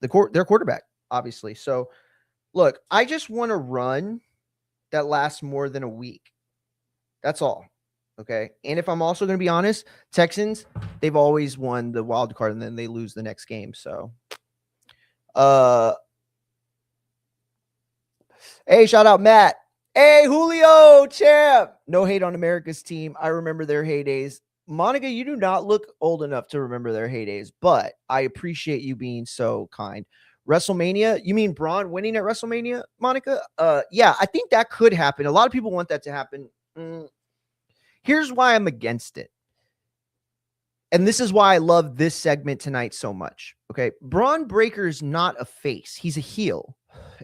quarterback, obviously. So, look, I just want a run that lasts more than a week. That's all. Okay. And if I'm also going to be honest, Texans, they've always won the wild card and then they lose the next game. So, hey, shout out Matt. Hey, Julio, champ. No hate on America's team. I remember their heydays. Monica, you do not look old enough to remember their heydays, but I appreciate you being so kind. WrestleMania, you mean Braun winning at WrestleMania, Monica? Yeah, I think that could happen. A lot of people want that to happen. Here's why I'm against it. And this is why I love this segment tonight so much. Okay. Braun Breaker is not a face. He's a heel.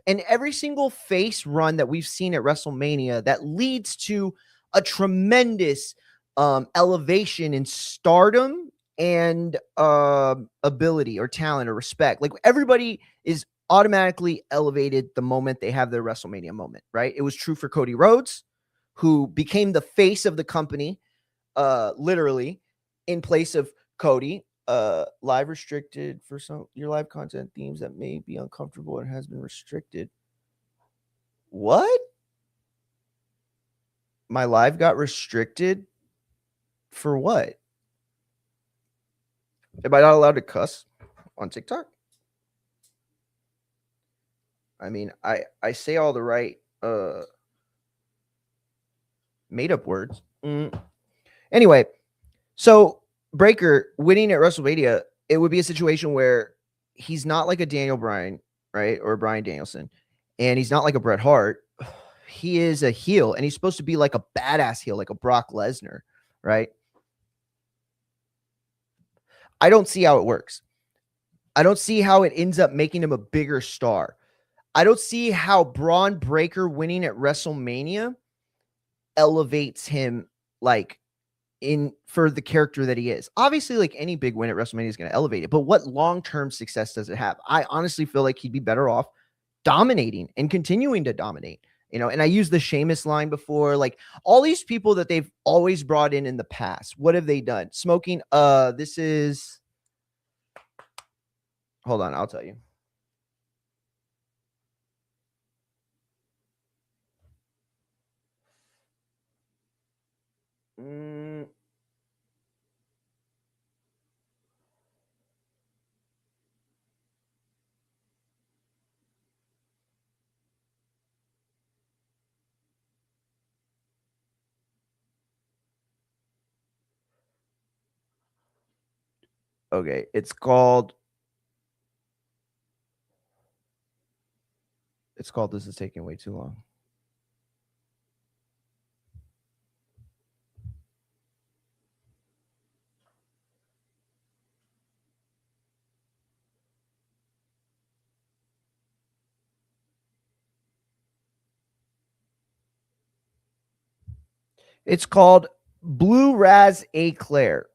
And every single face run that we've seen at WrestleMania that leads to a tremendous elevation in stardom and ability or talent or respect. Like everybody is automatically elevated the moment they have their WrestleMania moment, right? It was true for Cody Rhodes, who became the face of the company, literally, in place of Cody. Live restricted for some your live content themes that may be uncomfortable and has been restricted. What? My live got restricted for what? Am I not allowed to cuss on TikTok? I mean, I say all the right made up words. Anyway, so Breaker winning at WrestleMania, it would be a situation where he's not like a Daniel Bryan, right? Or a Bryan Danielson. And he's not like a Bret Hart. He is a heel, and he's supposed to be like a badass heel, like a Brock Lesnar, right? I don't see how it works. I don't see how it ends up making him a bigger star. I don't see how Braun Breaker winning at WrestleMania elevates him like in for the character that he is. Obviously, like any big win at WrestleMania is going to elevate it, but what long-term success does it have? I honestly feel like he'd be better off dominating and continuing to dominate, and I used the Sheamus line before, like all these people that they've always brought in the past. What have they done? Smoking. This is, hold on. I'll tell you. Okay, it's called This is taking way too long. It's called Blue Raz Eclair.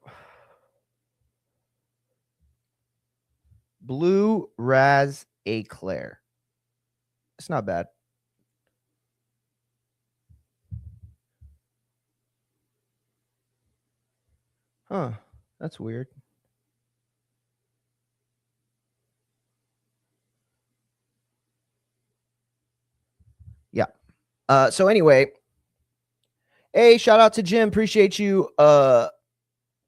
Blue Raz Eclair. It's not bad. Huh. That's weird. Yeah. So anyway, hey, shout out to Jim. Appreciate you.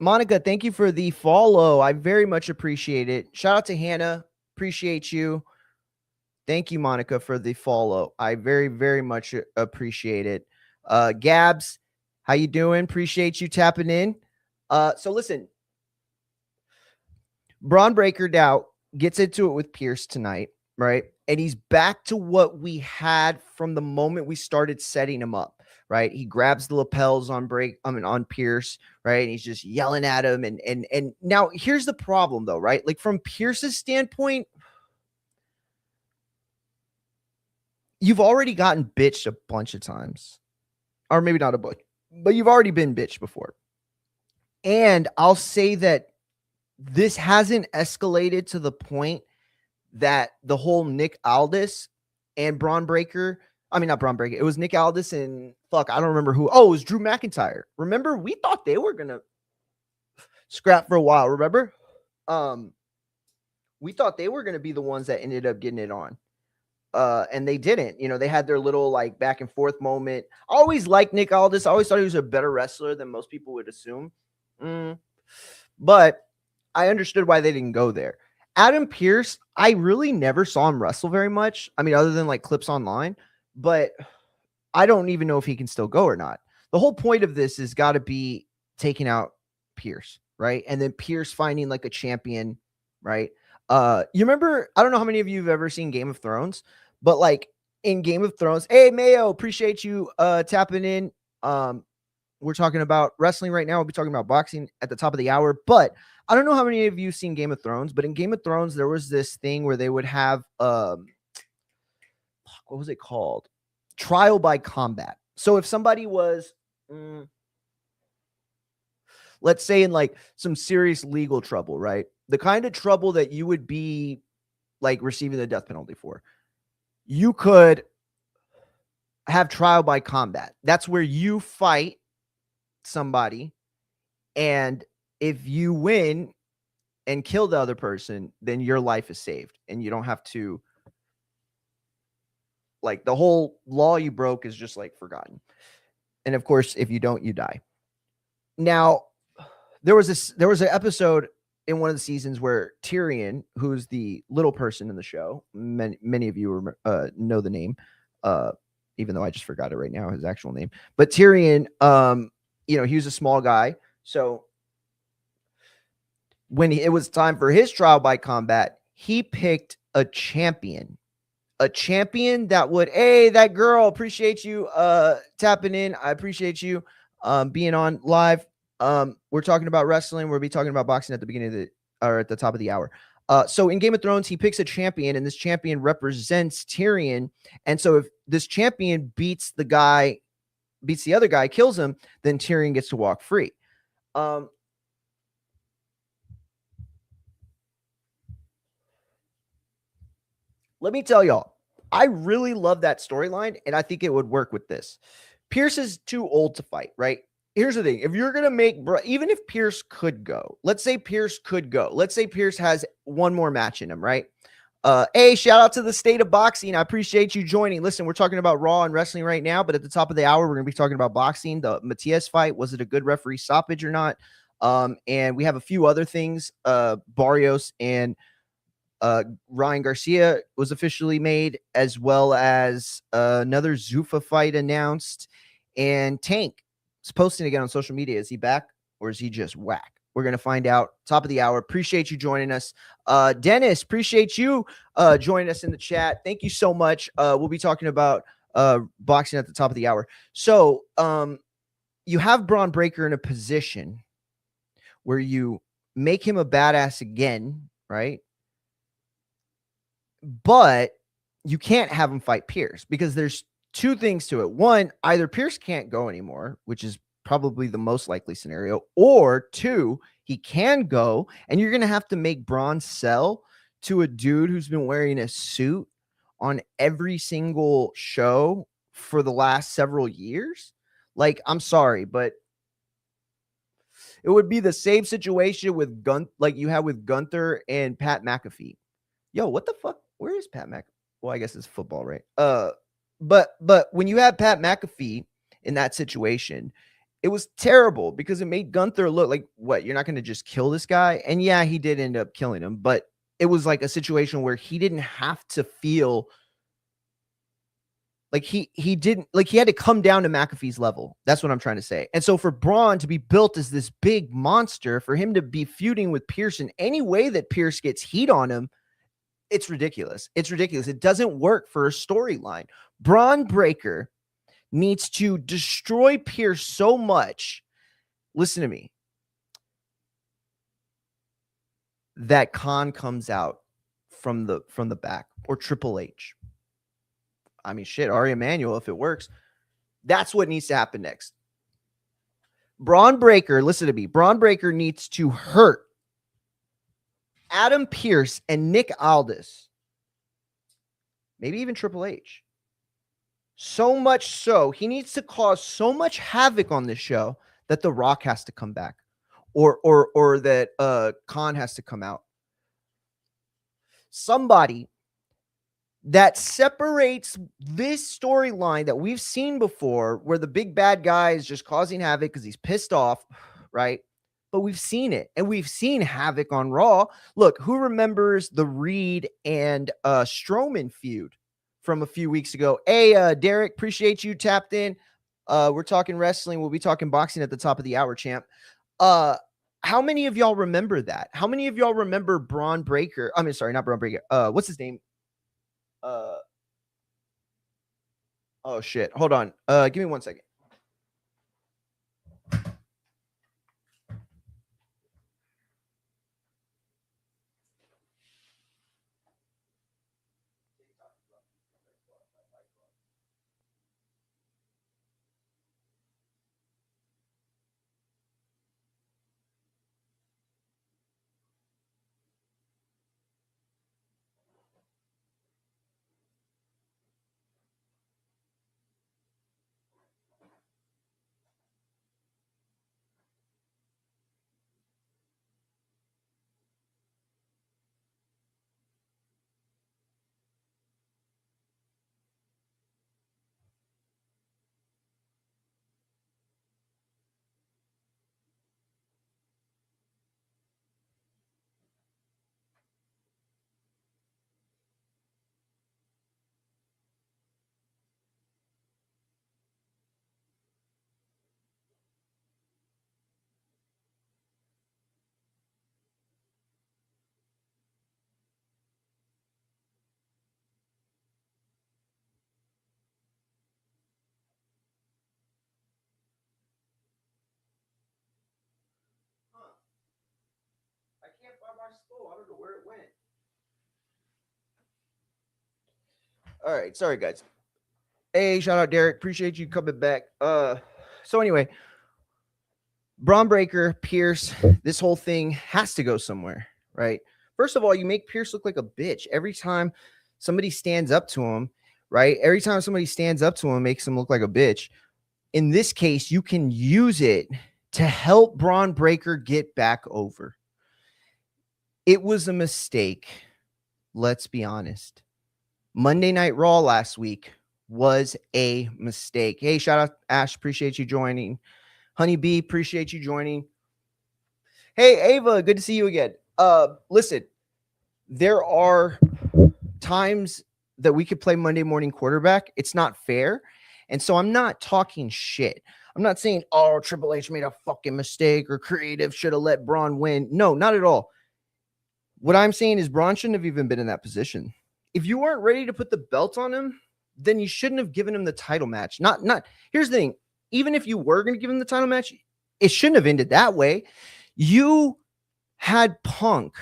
Monica, thank you for the follow. I very much appreciate it. Shout out to Hannah. Appreciate you. Thank you, Monica, for the follow. I very, very much appreciate it. Gabs, how you doing? Appreciate you tapping in. So listen, Braun Breaker now gets into it with Pierce tonight, right? And he's back to what we had from the moment we started setting him up, right? He grabs the lapels on on Pierce, right? And he's just yelling at him. And now here's the problem though, right? Like from Pierce's standpoint, you've already gotten bitched a bunch of times. Or maybe not a bunch, but you've already been bitched before. And I'll say that this hasn't escalated to the point that the whole Nick Aldis and Braun Breaker, I mean, not Braun Breaker, it was Nick Aldis and fuck, I don't remember who. Oh, it was Drew McIntyre. Remember, we thought they were going to scrap for a while. Remember? We thought they were going to be the ones that ended up getting it on. And they didn't. You know, they had their little like back and forth moment. I always liked Nick Aldis. I always thought he was a better wrestler than most people would assume. But I understood why they didn't go there. Adam Pearce, I really never saw him wrestle very much. I mean, other than like clips online, but I don't even know if he can still go or not. The whole point of this has got to be taking out Pearce, right? And then Pearce finding like a champion, right? You remember, I don't know how many of you have ever seen Game of Thrones, but like in Game of Thrones, hey Mayo, appreciate you tapping in. We're talking about wrestling right now. We'll be talking about boxing at the top of the hour, but I don't know how many of you have seen Game of Thrones, but in Game of Thrones, there was this thing where they would have, what was it called? Trial by combat. So if somebody was, let's say in like some serious legal trouble, right? The kind of trouble that you would be like receiving the death penalty for, you could have trial by combat. That's where you fight somebody, and if you win and kill the other person, then your life is saved and you don't have to, like, the whole law you broke is just like forgotten. And of course, if you don't, you die. Now, there was an episode in one of the seasons where Tyrion, who's the little person in the show, many of you know the name, even though I just forgot it right now, his actual name. But Tyrion, he was a small guy. So when it was time for his trial by combat, he picked a champion that would, hey, that girl, appreciate you tapping in. I appreciate you being on live. We're talking about wrestling. We'll be talking about boxing at the beginning at the top of the hour. So in Game of Thrones, he picks a champion, and this champion represents Tyrion. And so if this champion beats the other guy, kills him, then Tyrion gets to walk free. Let me tell y'all, I really love that storyline, and I think it would work with this. Pierce is too old to fight, right? Here's the thing. If you're going to even if Pierce could go, let's say Pierce has one more match in him, right? Hey, shout out to the State of Boxing. I appreciate you joining. Listen, we're talking about Raw and wrestling right now, but at the top of the hour, we're going to be talking about boxing. The Matias fight, was it a good referee stoppage or not? And we have a few other things. Barrios and Ryan Garcia was officially made, as well as another Zuffa fight announced. And Tank is posting again on social media. Is he back or is he just whack? We're going to find out. Top of the hour. Appreciate you joining us. Dennis, appreciate you joining us in the chat. Thank you so much. We'll be talking about boxing at the top of the hour. So you have Braun Breaker in a position where you make him a badass again, right? But you can't have him fight Pierce because there's two things to it. One, either Pierce can't go anymore, which is probably the most likely scenario, or two, he can go, and you're going to have to make Braun sell to a dude who's been wearing a suit on every single show for the last several years. Like, I'm sorry, but it would be the same situation with like you had with Gunther and Pat McAfee. Yo, what the fuck? Where is Pat McAfee? Well, I guess it's football, right? But when you have Pat McAfee in that situation, it was terrible because it made Gunther look like, what, you're not going to just kill this guy? And yeah, he did end up killing him, but it was like a situation where he didn't have to feel like he had to come down to McAfee's level. That's what I'm trying to say. And so for Braun to be built as this big monster, for him to be feuding with Pierce in any way that Pierce gets heat on him, it's ridiculous. It doesn't work for a storyline. Braun Breaker needs to destroy Pierce so much. Listen to me. That Khan comes out from the back, or Triple H. I mean, shit, Ari Emanuel, if it works. That's what needs to happen next. Braun Breaker, listen to me. Braun Breaker needs to hurt Adam Pearce and Nick Aldis. Maybe even Triple H. So much so, he needs to cause so much havoc on this show that The Rock has to come back. Or that Khan has to come out. Somebody that separates this storyline that we've seen before, where the big bad guy is just causing havoc because he's pissed off, right? But we've seen it, and we've seen havoc on Raw. Look, who remembers the Reed and Strowman feud from a few weeks ago? Hey, Derek, appreciate you tapped in. We're talking wrestling. We'll be talking boxing at the top of the hour, champ. How many of y'all remember that? How many of y'all remember Braun Breaker? I mean, sorry, not Braun Breaker. What's his name? Oh shit. Hold on. Give me 1 second. I can't find my skull. I don't know where it went. All right, sorry guys. Hey, shout out Derek. Appreciate you coming back. So anyway, Braun Breaker, Pierce, this whole thing has to go somewhere, right? First of all, you make Pierce look like a bitch every time somebody stands up to him, right? Every time somebody stands up to him, makes him look like a bitch. In this case, you can use it to help Braun Breaker get back over. It was a mistake. Let's be honest. Monday Night Raw last week was a mistake. Hey, shout out Ash. Appreciate you joining. Honeybee, appreciate you joining. Hey, Ava, good to see you again. Listen, there are times that we could play Monday morning quarterback. It's not fair. And so I'm not talking shit. I'm not saying, oh, Triple H made a fucking mistake or creative should have let Braun win. No, not at all. What I'm saying is Braun shouldn't have even been in that position. If you weren't ready to put the belt on him, then you shouldn't have given him the title match. Here's the thing. Even if you were going to give him the title match, it shouldn't have ended that way. You had Punk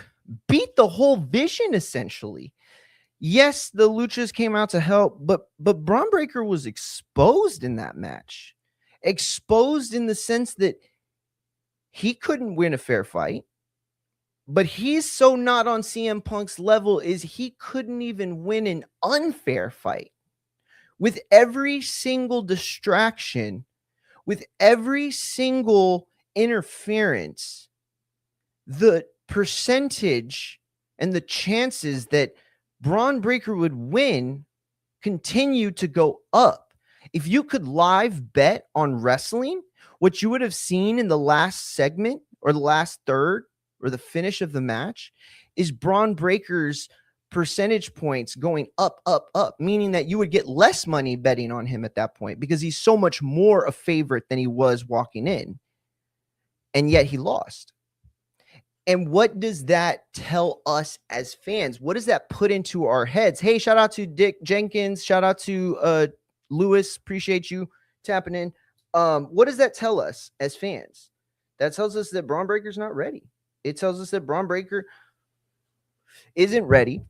beat the whole Vision, essentially. Yes, the Luchas came out to help, but Braun Breaker was exposed in that match. Exposed in the sense that he couldn't win a fair fight. But he's so not on CM Punk's level is he couldn't even win an unfair fight. With every single distraction, with every single interference, the percentage and the chances that Braun Breaker would win continue to go up. If you could live bet on wrestling, what you would have seen in the last segment or the last third or the finish of the match is Braun Breaker's percentage points going up, meaning that you would get less money betting on him at that point because he's so much more a favorite than he was walking in. And yet he lost. And what does that tell us as fans? What does that put into our heads? Hey, shout out to Dick Jenkins. Shout out to Lewis. Appreciate you. tapping in. What does that tell us as fans? That tells us that Braun Breaker's not ready. It tells us that Braun Breaker isn't ready.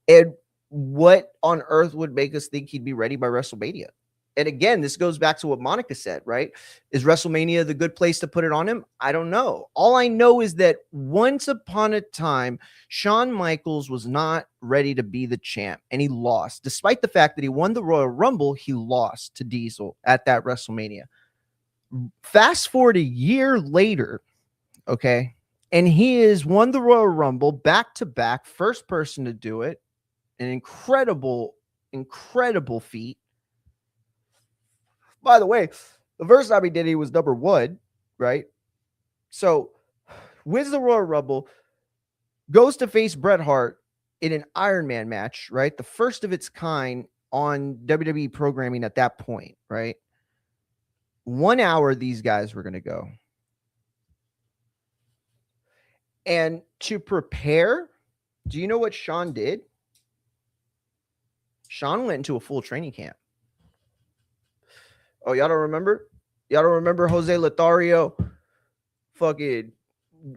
And what on earth would make us think he'd be ready by WrestleMania? And again, this goes back to what Monica said, right? Is WrestleMania the good place to put it on him? I don't know. All I know is that once upon a time, Shawn Michaels was not ready to be the champ, and he lost. Despite the fact that he won the Royal Rumble, he lost to Diesel at that WrestleMania. Fast forward a year later, okay, and he has won the Royal Rumble back to back, first person to do it. An incredible feat. By the way, the first time he did it, he was number 1, right? So wins the Royal Rumble, goes to face Bret Hart in an Iron Man match, right? The first of its kind on WWE programming at that point, right? 1 hour these guys were going to go. And to prepare, do you know what Shawn did? Shawn went into a full training camp. Oh, y'all don't remember? Y'all don't remember Jose Lothario fucking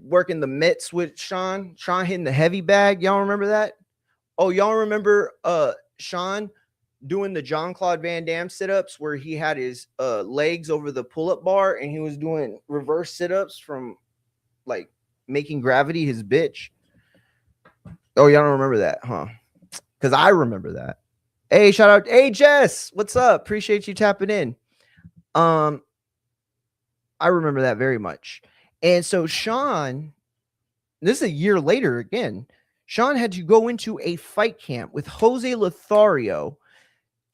working the mitts with Shawn? Shawn hitting the heavy bag. Y'all remember that? Oh, y'all remember Shawn doing the Jean-Claude Van Damme sit-ups where he had his legs over the pull-up bar and he was doing reverse sit-ups from like making gravity his bitch? Oh, y'all don't remember that, huh? Because I remember that. Hey, shout out. Hey, Jess, what's up? Appreciate you tapping in. I remember that very much. And so Shawn, this is a year later again, Shawn had to go into a fight camp with Jose Lothario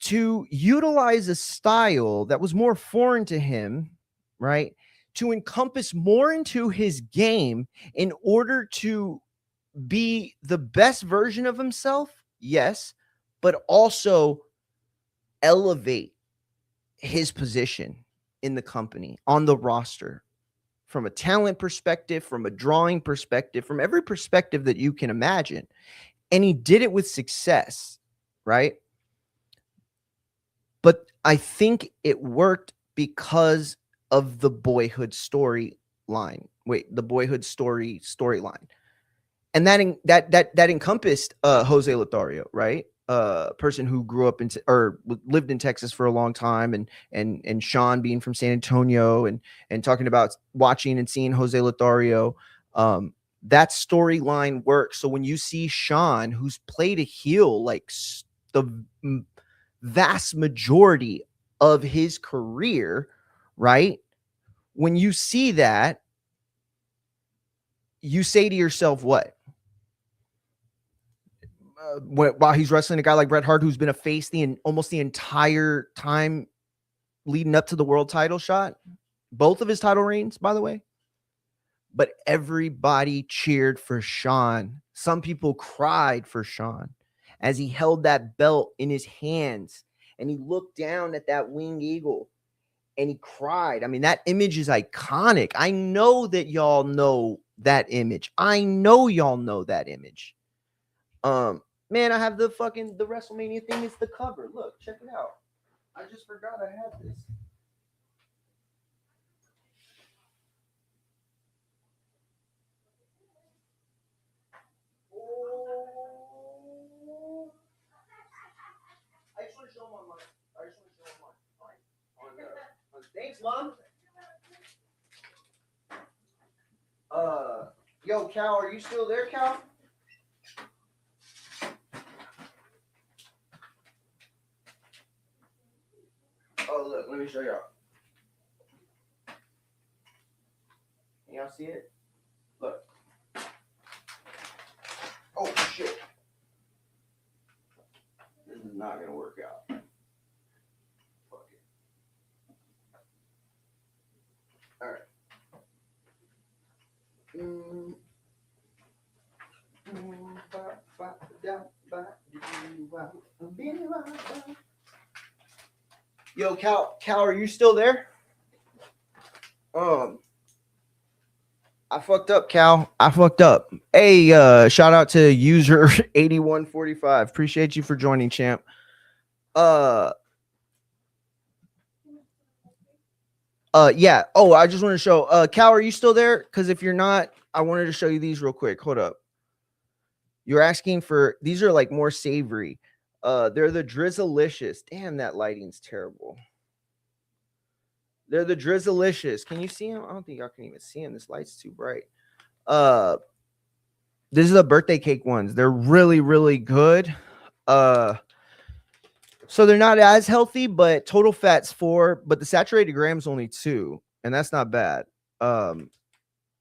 to utilize a style that was more foreign to him, right? To encompass more into his game in order to be the best version of himself, yes, but also elevate his position in the company, on the roster, from a talent perspective, from a drawing perspective, from every perspective that you can imagine. And he did it with success, right? But I think it worked because of the boyhood storyline. The boyhood storyline. And that encompassed Jose Lothario, right? Person who grew up or lived in Texas for a long time, and Shawn being from San Antonio, and talking about watching and seeing Jose Lothario. That storyline works. So when you see Shawn, who's played a heel like the vast majority of his career, right? When you see that, you say to yourself, what? While he's wrestling a guy like Bret Hart, who's been a face almost the entire time leading up to the world title shot, both of his title reigns, by the way. But everybody cheered for Shawn. Some people cried for Shawn as he held that belt in his hands and he looked down at that winged eagle and he cried. I mean, that image is iconic. I know that y'all know that image. Man, I have the WrestleMania thing. It's the cover. Look, check it out. I just forgot I had this. Oh. I just want to show them online. Thanks, Mom. Yo, Cal, are you still there, Cal? Oh, look, let me show y'all. Can y'all see it? Look. Oh, shit. This is not going to work out. Fuck it. All right. Yo, Cal, are you still there? I fucked up, Cal. I fucked up. Hey, shout out to user 8145. Appreciate you for joining, champ. Yeah. Oh, I just want to show. Cal, are you still there? Because if you're not, I wanted to show you these real quick. Hold up. You're asking for these are like more savory. They're the Drizzlicious. Damn, that lighting's terrible. They're the Drizzlicious. Can you see them? I don't think y'all can even see them. This light's too bright. Uh, this is the birthday cake ones. They're really, really good. So they're not as healthy, but total fat's 4, but the saturated grams only 2, and that's not bad. And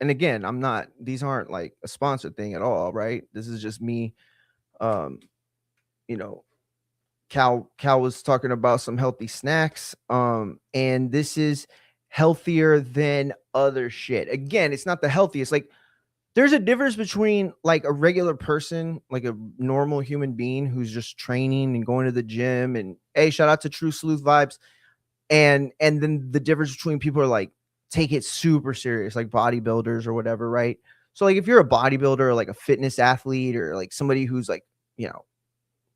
again, these aren't like a sponsored thing at all, right? This is just me. You know, Cal was talking about some healthy snacks. And this is healthier than other shit. Again, it's not the healthiest. Like, there's a difference between like a regular person, like a normal human being who's just training and going to the gym, and hey, shout out to True Sleuth Vibes, and then the difference between people are like take it super serious, like bodybuilders or whatever, right? So like if you're a bodybuilder or like a fitness athlete or like somebody who's like,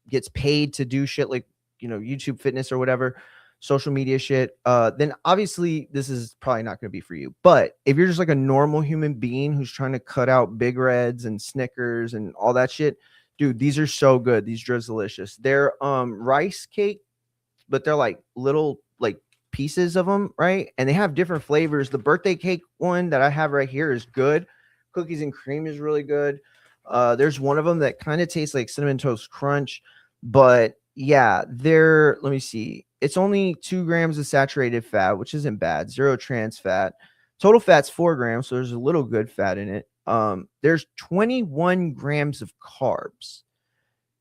gets paid to do shit like, YouTube fitness or whatever, social media shit, then obviously this is probably not going to be for you. But if you're just like a normal human being who's trying to cut out Big Reds and Snickers and all that shit, dude, these are so good. These Drizzlicious. They're rice cake, but they're like little like pieces of them, right? And they have different flavors. The birthday cake one that I have right here is good. Cookies and cream is really good. There's one of them that kind of tastes like Cinnamon Toast Crunch, but yeah, let me see. It's only 2 grams of saturated fat, which isn't bad. 0 trans fat. Total fat's 4 grams, so there's a little good fat in it. There's 21 grams of carbs.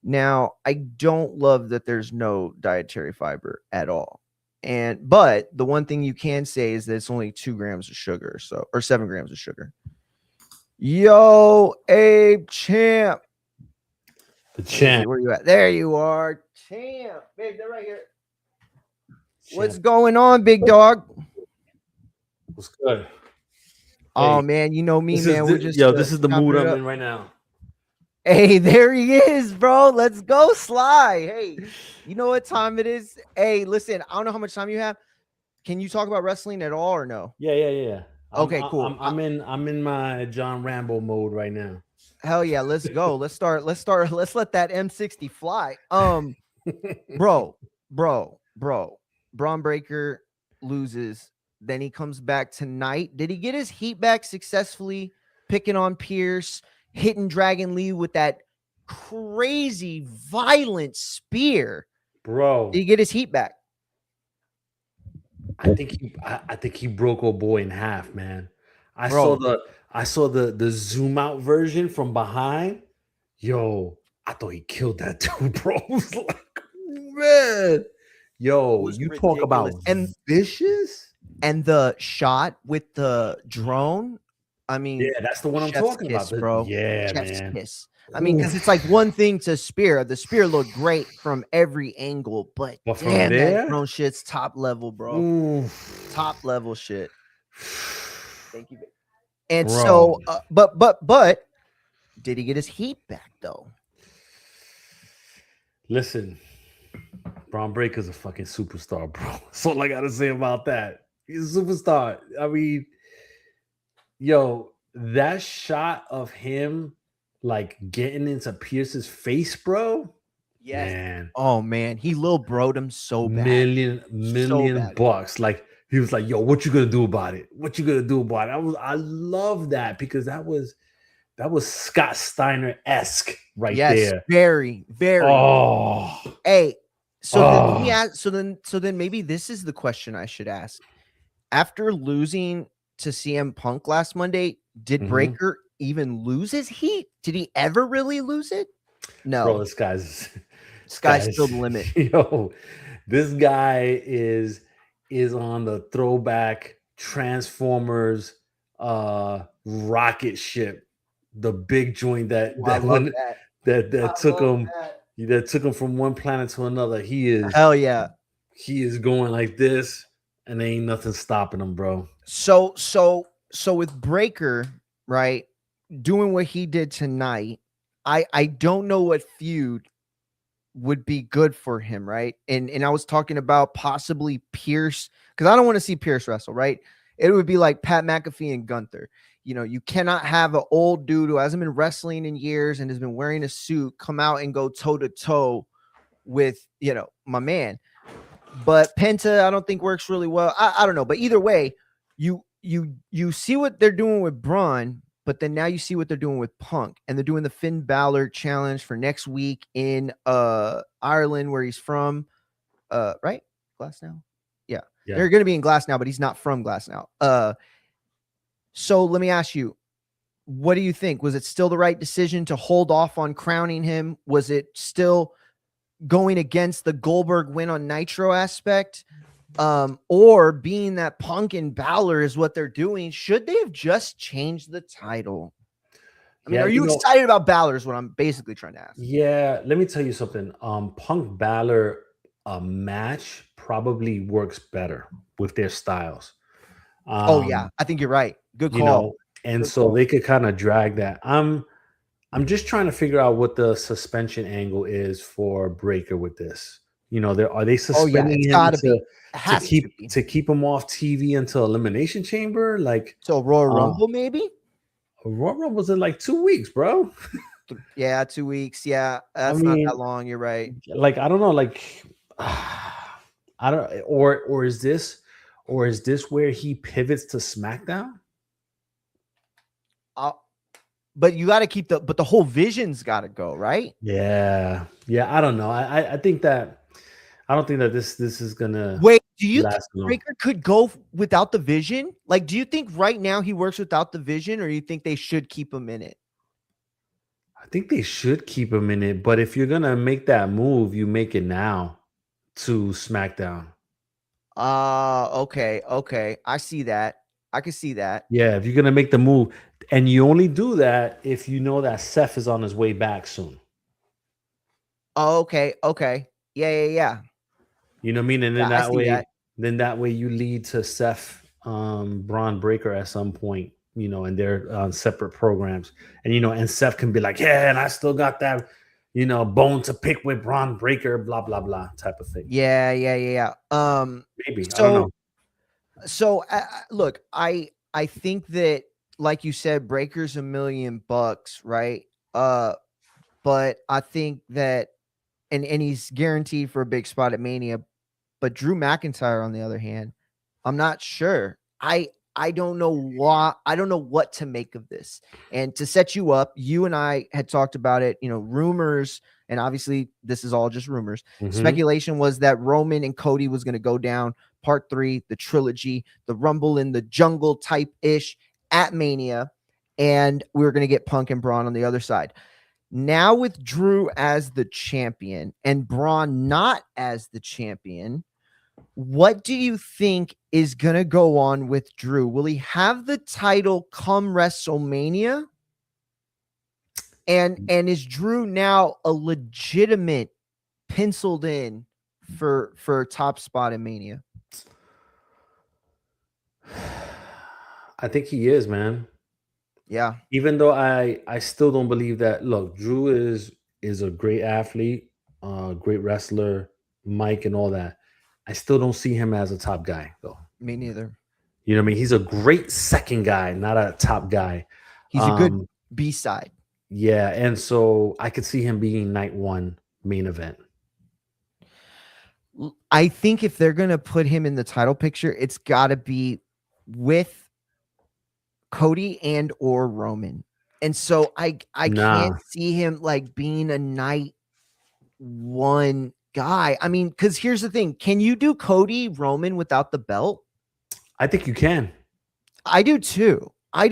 Now, I don't love that there's no dietary fiber at all. But the one thing you can say is that it's only 2 grams of sugar, or 7 grams of sugar. Yo, Abe Champ. The champ. Where you at? There you are. Champ. Babe, they're right here. What's going on, big dog? What's good? Oh, man, you know me, man. This is the mood I'm in right now. Hey, there he is, bro. Let's go, Sly. Hey, you know what time it is? Hey, listen, I don't know how much time you have. Can you talk about wrestling at all or no? Yeah. Okay, cool. I'm in my John Rambo mode right now. Hell yeah, let's go. Let's start. Let's let that M60 fly. Bro. Braun Breaker loses. Then he comes back tonight. Did he get his heat back successfully? Picking on Pierce, hitting Dragon Lee with that crazy violent spear. Bro. Did he get his heat back? I think he broke old boy in half, man. I saw the zoom out version from behind. Yo, I thought he killed that dude, bro. I was like, man. Yo, you ridiculous. Talk about vicious. And the shot with the drone. I mean, yeah, that's the one I'm talking about, bro. Yeah, Chef's man. Kiss. I mean, because it's like one thing to spear. The spear looked great from every angle, but damn, that drone shit's top level, bro. Oof. Top level shit. Thank you. And bro. So, but did he get his heat back though? Listen, Braun Breaker's a fucking superstar, bro. That's all I gotta say about that. He's a superstar. I mean, yo, that shot of him like getting into Pierce's face, bro. Yes. Man. Oh man, he little broed him so bad. Million bucks. Like he was like, yo, what you gonna do about it? What you gonna do about it? I love that because that was Scott Steiner-esque right there. Very, very. Oh. Hey, so then maybe this is the question I should ask. After losing to CM Punk last Monday, did Breaker even lose his heat? Did he ever really lose it? No. Bro, this guy's still the limit. Yo, this guy is on the throwback Transformers rocket ship, the big joint that took him from one planet to another. He is hell yeah. He is going like this, and there ain't nothing stopping him, bro. So with Breaker, right, doing what he did tonight, I don't know what feud would be good for him, right? And I was talking about possibly Pierce, because I don't want to see Pierce wrestle, right? It would be like Pat McAfee and Gunther. You cannot have an old dude who hasn't been wrestling in years and has been wearing a suit come out and go toe to toe with, my man. But Penta, I don't think works really well. I don't know, but either way, you see what they're doing with Braun, but then now you see what they're doing with Punk, and they're doing the Finn Balor challenge for next week in Ireland, where he's from. Right? Glasgow? Yeah. They're going to be in Glasgow, but he's not from Glasgow. So let me ask you, what do you think? Was it still the right decision to hold off on crowning him? Was it still going against the Goldberg win on Nitro aspect? Or being that Punk and Balor is what they're doing, should they have just changed the title? I mean, are you excited about Balor is what I'm basically trying to ask. Yeah, let me tell you something. Punk Balor match probably works better with their styles. I think you're right. Good call. And so they could kind of drag that. I'm just trying to figure out what the suspension angle is for Breaker with this. Are they suspending him to keep him off TV until Elimination Chamber? Like, so Royal Rumble, maybe? Royal Rumble's in like 2 weeks, bro. Yeah, 2 weeks. Yeah, that's not that long. You're right. Like, I don't know. Like, I don't. Or is this where he pivots to SmackDown? But you got to keep the whole vision's got to go, right? Yeah. I don't know. I think that. I don't think that this is gonna wait. Do you think Breaker could go without the vision? Like, do you think right now he works without the vision, or you think they should keep him in it? I think they should keep him in it, but if you're gonna make that move, you make it now to SmackDown. Okay. I see that. I can see that. Yeah, if you're gonna make the move, and you only do that if you know that Seth is on his way back soon. Oh, okay. Yeah. You know what I mean? And then that way you lead to Seth, Braun Breaker at some point, and they're on separate programs. And, and Seth can be like, yeah, and I still got that, bone to pick with Braun Breaker, blah, blah, blah type of thing. Yeah. Maybe. I don't know. So look, I think that, like you said, Breaker's $1 million, right? But I think that, and he's guaranteed for a big spot at Mania. But Drew McIntyre, on the other hand, I'm not sure. I don't know why. I don't know what to make of this. And to set you up, you and I had talked about it, rumors, and obviously this is all just rumors. Mm-hmm. Speculation was that Roman and Cody was going to go down part 3, the trilogy, the Rumble in the Jungle type-ish at Mania, and we were going to get Punk and Braun on the other side. Now with Drew as the champion and Braun not as the champion, what do you think is going to go on with Drew? Will he have the title come WrestleMania? And is Drew now a legitimate penciled in for a top spot in Mania? I think he is, man. Yeah. Even though I still don't believe that. Look, Drew is a great athlete, great wrestler, Mike and all that. I still don't see him as a top guy, though. Me neither. You know what I mean? He's a great second guy, not a top guy. He's a good B-side. Yeah, and so I could see him being night 1 main event. I think if they're going to put him in the title picture, it's got to be with Cody and or Roman. And so I can't see him like being a night 1 guy. I mean, because here's the thing. Can you do Cody Roman without the belt? I think you can. I do too. I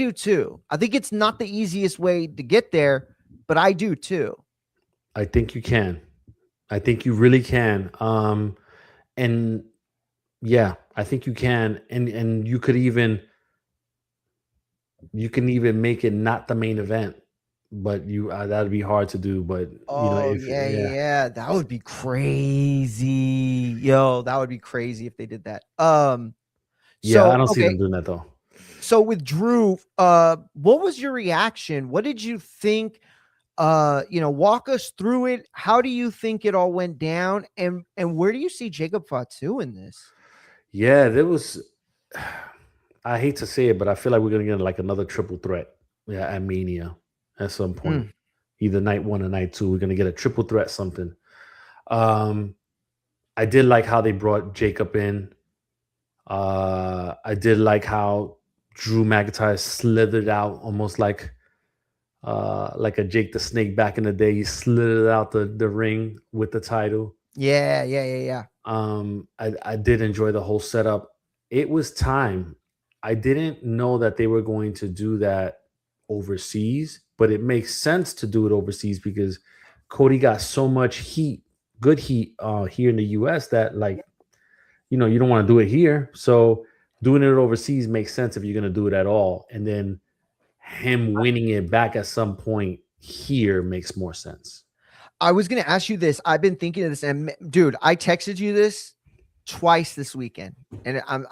think it's not the easiest way to get there, but I do too. I think you can. I think you really can. And yeah, I think you can. And you can even make it not the main event. But that'd be hard to do. But yeah, that would be crazy. That would be crazy if they did that. I don't see them doing that though. So with Drew, what was your reaction? What did you think walk us through it. How do you think it all went down, and where do you see Jacob Fatu in this? Yeah, there was. I hate to say it, but I feel like we're gonna get like another triple threat. Yeah, at Mania at some point, either night one or night two. We're gonna get a triple threat something. Um, I did like how they brought Jacob in. I did like how Drew McIntyre slithered out almost like a Jake the Snake back in the day. He slithered out the ring with the title. Yeah. I did enjoy the whole setup. It was time. I didn't know that they were going to do that overseas, but it makes sense to do it overseas because Cody got so much heat, good heat here in the US that you don't want to do it here. So doing it overseas makes sense if you're going to do it at all. And then him winning it back at some point here makes more sense. I was going to ask you this. I've been thinking of this, and dude, I texted you this twice this weekend. And I'm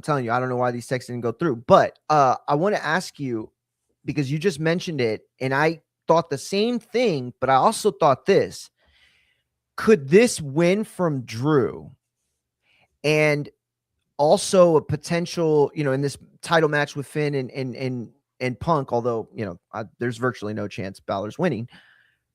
telling you, I don't know why these texts didn't go through, but I want to ask you, because you just mentioned it, and I thought the same thing, but I also thought this. Could this win from Drew and also a potential, in this title match with Finn and Punk, although, there's virtually no chance Balor's winning.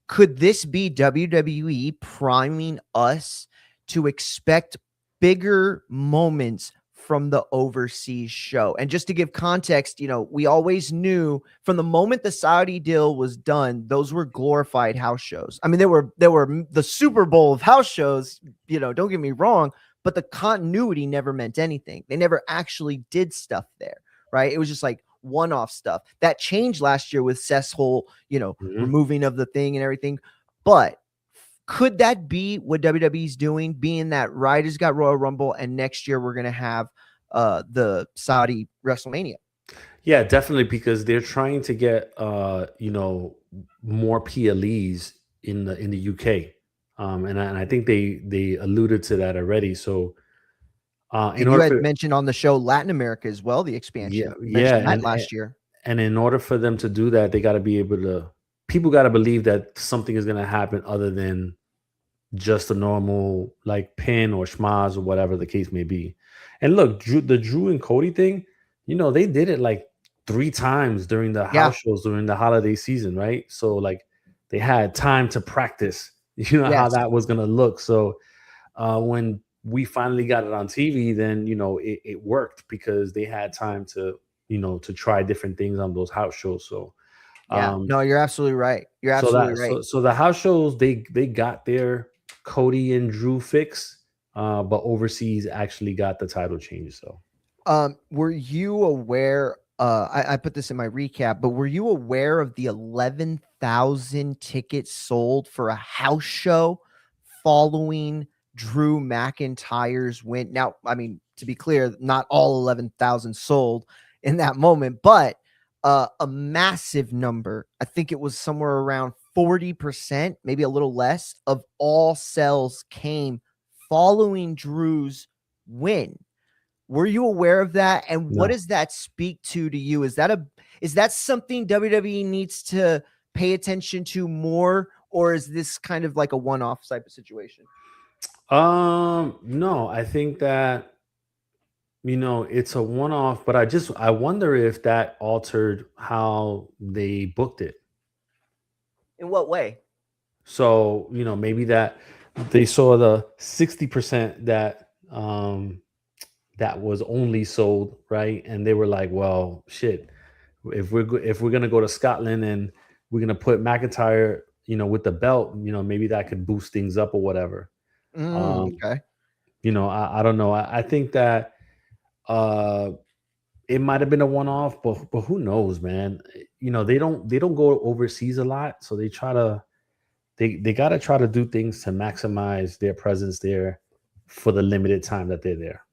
Could this be WWE priming us to expect bigger moments from the overseas show? And just to give context, we always knew from the moment the Saudi deal was done, those were glorified house shows. I mean, they were the Super Bowl of house shows, don't get me wrong, but the continuity never meant anything. They never actually did stuff there, right? It was just like one-off stuff that changed last year with Seth's whole, removing of the thing and everything. But could that be what WWE's doing, being that Ryder's got Royal Rumble and next year we're going to have the Saudi WrestleMania? Yeah, definitely, because they're trying to get more PLEs in the UK. And I think they alluded to that already. So you had mentioned on the show Latin America as well, the expansion. And last year. And in order for them to do that, they got to be able to. People got to believe that something is going to happen other than just a normal like pin or schmaz or whatever the case may be. And look, the Drew and Cody thing, they did it like 3 times during the house shows during the holiday season, right? So like they had time to practice, how that was going to look. So when we finally got it on TV, then it worked because they had time to try different things on those house shows. So no, you're absolutely right. You're absolutely right. So the house shows they got their Cody and Drew fix, but overseas actually got the title change. So were you aware? I put this in my recap, but were you aware of the 11,000 tickets sold for a house show following Drew McIntyre's win? Now, I mean, to be clear, not all 11,000 sold in that moment, but a massive number. I think it was somewhere around 40%, maybe a little less, of all sales came following Drew's win. Were you aware of that? And what does that speak to you? Is that something WWE needs to pay attention to more, or is this kind of like a one-off type of situation? No, I think that it's a one-off, but I wonder if that altered how they booked it. In what way? So, maybe that they saw the 60% that that was only sold, right? And they were like, well, shit, if we're going to go to Scotland and we're going to put McIntyre, with the belt, maybe that could boost things up or whatever. Okay. I don't know. I think that it might have been a one-off, but who knows, man? They don't go overseas a lot, so they got to try to do things to maximize their presence there for the limited time that they're there.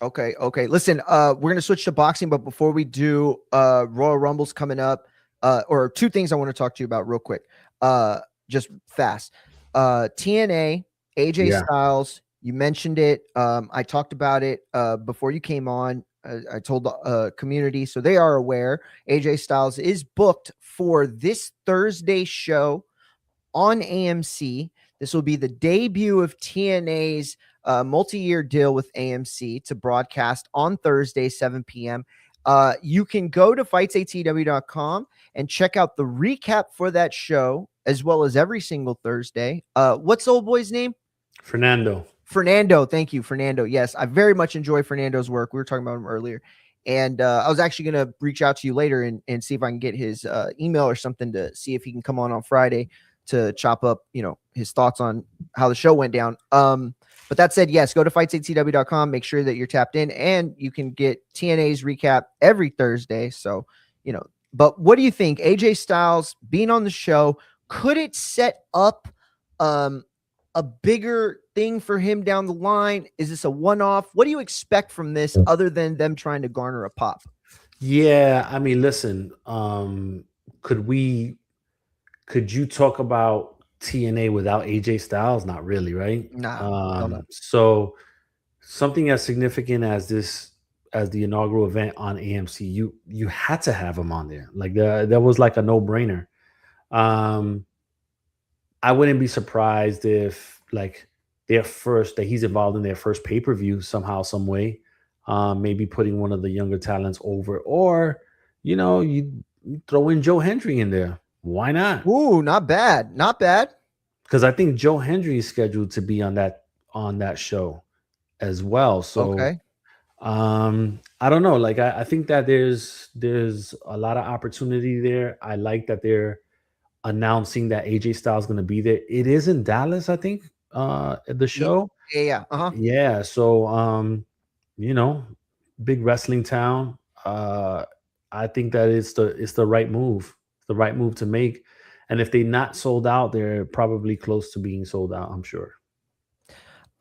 Okay. Listen, we're gonna switch to boxing, but before we do, Royal Rumble's coming up. Or 2 things I want to talk to you about real quick. Just fast. TNA, AJ Styles. You mentioned it. I talked about it before you came on. I told the community, so they are aware. AJ Styles is booked for this Thursday show on AMC. This will be the debut of TNA's multi-year deal with AMC to broadcast on Thursday, 7 p.m. You can go to fightsatw.com and check out the recap for that show, as well as every single Thursday. What's the old boy's name? Fernando. Thank you, Fernando. Yes, I very much enjoy Fernando's work. We were talking about him earlier. And I was actually going to reach out to you later and see if I can get his email or something to see if he can come on Friday to chop up, his thoughts on how the show went down. But that said, yes, go to fightsatw.com, make sure that you're tapped in, and you can get TNA's recap every Thursday. So, but what do you think? AJ Styles being on the show, could it set up a bigger thing for him down the line? Is this a one-off? What do you expect from this other than them trying to garner a pop? Yeah, I mean, listen, could you talk about TNA without AJ Styles? Not really, right? Nah. So something as significant as the inaugural event on AMC, you had to have him on there. Like that was like a no-brainer. I wouldn't be surprised if like that he's involved in their first pay-per-view somehow, some way. Maybe putting one of the younger talents over, or you throw in Joe Hendry in there. Why not? Ooh, not bad. Because I think Joe Hendry is scheduled to be on that show as well. So okay. I don't know. Like I think that there's a lot of opportunity there. I like that they're announcing that AJ Styles is going to be there. It is in Dallas, I think, at the show. Yeah. Uh-huh. Yeah. So big wrestling town. I think that it's the right move. The right move to make. And if they're not sold out, they're probably close to being sold out, I'm sure.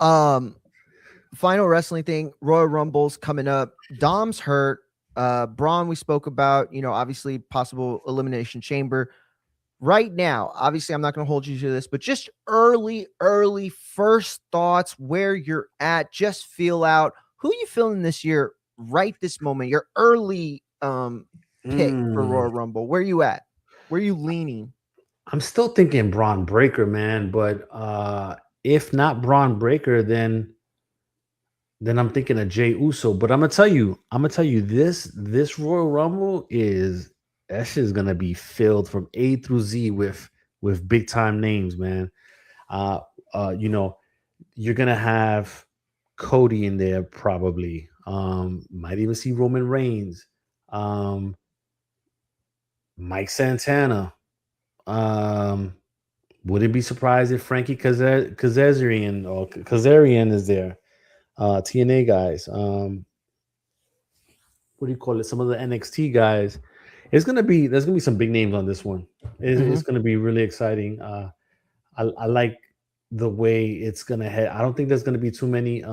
Final wrestling thing, Royal Rumble's coming up. Dom's hurt. Braun, we spoke about, obviously possible elimination chamber. Right now, obviously, I'm not going to hold you to this, but just early first thoughts, where you're at, just feel out. Who are you feeling this year, right this moment? Your early pick for Royal Rumble. Where are you at? Where are you leaning? I'm still thinking Braun Breaker, man. But if not Braun Breaker, then I'm thinking of Jey Uso. But I'm gonna tell you, this Royal Rumble is gonna be filled from A through Z with big time names, man. You're gonna have Cody in there probably. Might even see Roman Reigns, Mike Santana. Wouldn't be surprised if Frankie Kazarian is there. TNA guys. What do you call it? Some of the NXT guys. There's gonna be some big names on this one. It's gonna be really exciting. I like the way it's gonna head. I don't think there's gonna be too many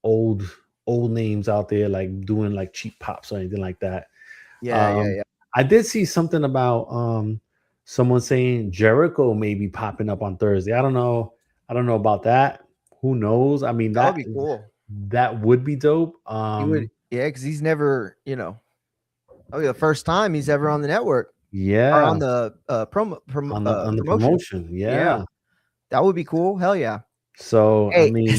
old names out there like doing like cheap pops or anything like that. Yeah. I did see something about someone saying Jericho may be popping up on Thursday. I don't know about that. Who knows? I mean, that would be cool. That would be dope. He would, because he's never, the first time he's ever on the network. Yeah, or on the on the promotion. Yeah, that would be cool. Hell yeah. So hey, I mean,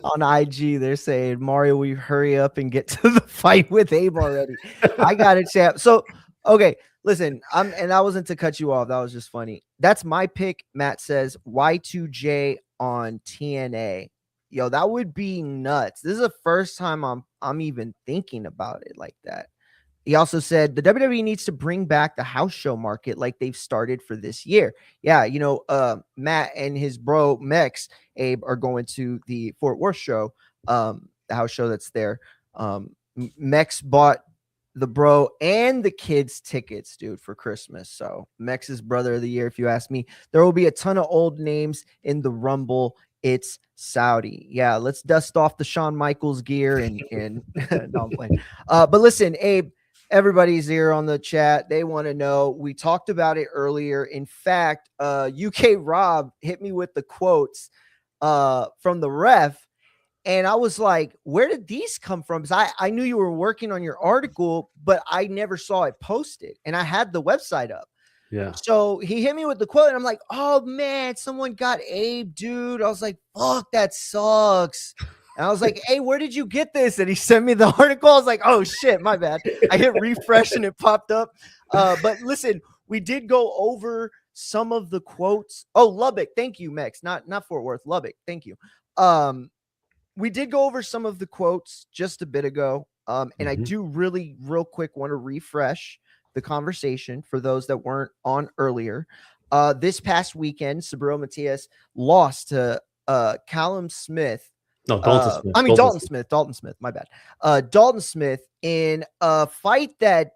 on IG they're saying, Mario, will you hurry up and get to the fight with Abe already? I got it, champ. So okay, listen, and that wasn't to cut you off. That was just funny. That's my pick. Matt says Y2J on TNA. Yo, that would be nuts. This is the first time I'm even thinking about it like that. He also said the WWE needs to bring back the house show market like they've started for this year. Yeah, Matt and his bro Mex Abe are going to the Fort Worth show, the house show that's there. Mex bought the bro and the kids tickets, dude, for Christmas. So Mex's brother of the year, if you ask me. There will be a ton of old names in the Rumble. It's Saudi. Yeah, let's dust off the Shawn Michaels gear and no, I'm playing. But listen, Abe, everybody's here on the chat. They want to know. We talked about it earlier. In fact, UK Rob hit me with the quotes from the ref. And I was like, where did these come from? Because I knew you were working on your article, but I never saw it posted. And I had the website up. Yeah. So he hit me with the quote, and I'm like, oh man, someone got Abe, dude. I was like, fuck, that sucks. And I was like, hey, where did you get this? And he sent me the article. I was like, oh shit, my bad. I hit refresh and it popped up. But listen, we did go over some of the quotes. Oh, Lubbock, thank you, Mex. Not Fort Worth, Lubbock, thank you. We did go over some of the quotes just a bit ago. And I do really real quick want to refresh the conversation for those that weren't on earlier. This past weekend, Smith-Matias lost to Callum Smith. No, Dalton Smith. I mean, Dalton Smith, my bad. Dalton Smith in a fight that,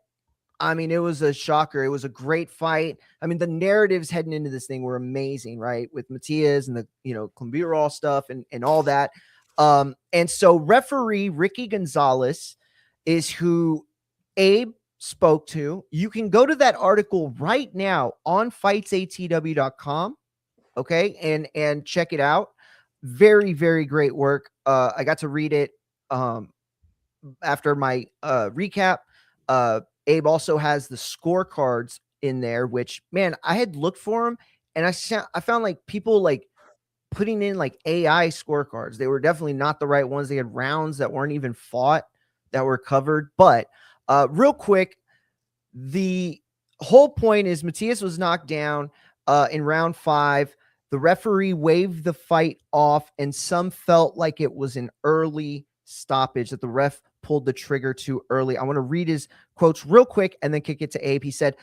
I mean, it was a shocker. It was a great fight. I mean, the narratives heading into this thing were amazing, right? With Matias and the, Clenbuterol stuff and all that. And so referee Ricky Gonzalez is who Abe spoke to. You can go to that article right now on fightsatw.com. Okay. And check it out. Very, very great work. I got to read it after my recap. Abe also has the scorecards in there, which, man, I had looked for them and I found like people like putting in like AI scorecards. They were definitely not the right ones. They had rounds that weren't even fought that were covered. But real quick, the whole point is Matias was knocked down in round 5. The referee waved the fight off, and some felt like it was an early stoppage, that the ref pulled the trigger too early. I want to read his quotes real quick and then kick it to Abe. He said,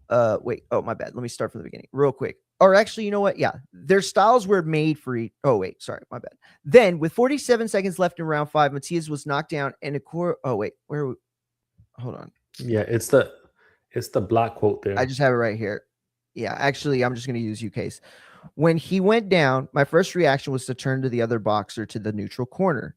wait, oh, my bad. Let me start from the beginning real quick. Or actually, you know what? Yeah, their styles were made for each. Oh, wait, sorry, my bad. Then, with 47 seconds left in round 5, Matias was knocked down and a core. Oh, wait, hold on. Yeah, it's the black quote there. I just have it right here. Yeah, actually, I'm just going to use UK's. When he went down, my first reaction was to turn to the other boxer to the neutral corner.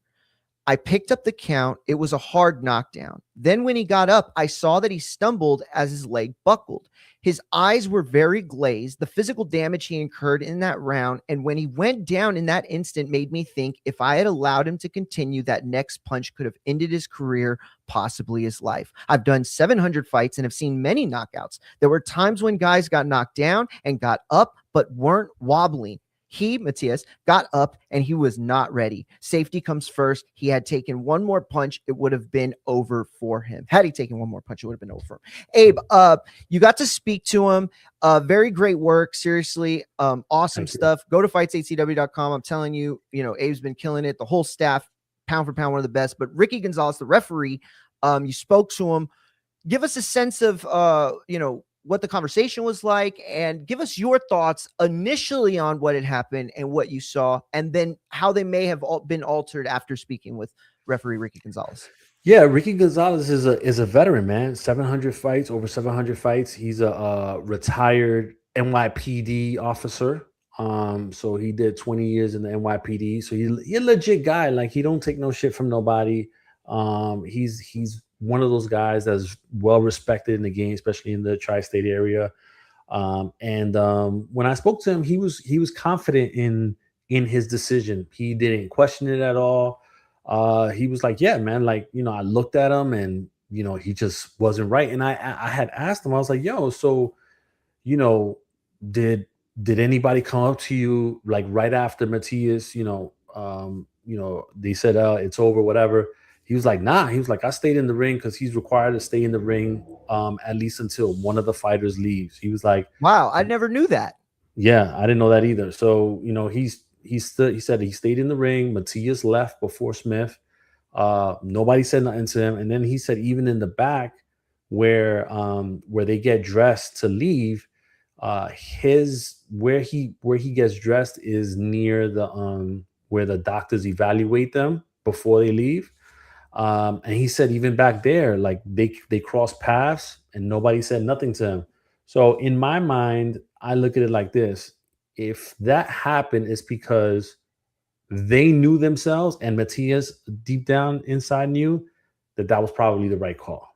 I picked up the count. It was a hard knockdown. Then when he got up, I saw that he stumbled as his leg buckled. His eyes were very glazed. The physical damage he incurred in that round, and when he went down in that instant, made me think if I had allowed him to continue, that next punch could have ended his career, possibly his life. I've done 700 fights and have seen many knockouts. There were times when guys got knocked down and got up, but weren't wobbling. He, Matias, got up and he was not ready. Safety comes first. He had taken one more punch. It would have been over for him. Had he taken one more punch, it would have been over for him. Abe, you got to speak to him. Very great work. Seriously. Awesome stuff. Go to fightsatw.com. I'm telling you, Abe's been killing it. The whole staff, pound for pound, one of the best. But Ricky Gonzalez, the referee, you spoke to him. Give us a sense of, what the conversation was like, and give us your thoughts initially on what had happened and what you saw, and then how they may have been altered after speaking with referee Ricky Gonzalez. Yeah, Ricky Gonzalez is a veteran, man. 700 fights, over 700 fights. He's a retired NYPD officer. So he did 20 years in the NYPD. So he's a legit guy. Like, he don't take no shit from nobody. He's one of those guys that's well respected in the game, especially in the tri-state area. When I spoke to him, he was confident in his decision. He didn't question it at all. He was like, yeah, man, like, I looked at him and, he just wasn't right. And I had asked him, I was like, yo, so, did anybody come up to you like right after Matias, they said, it's over, whatever. He was like, nah. He was like, I stayed in the ring because he's required to stay in the ring at least until one of the fighters leaves. He was like, wow, I never knew that. Yeah, I didn't know that either. So, he said he stayed in the ring. Matias left before Smith. Nobody said nothing to him. And then he said, even in the back where they get dressed to leave, where he gets dressed is near the where the doctors evaluate them before they leave. And he said even back there, like they crossed paths and nobody said nothing to him. So in my mind, I look at it like this. If that happened, it's because they knew themselves, and Matias deep down inside knew that was probably the right call.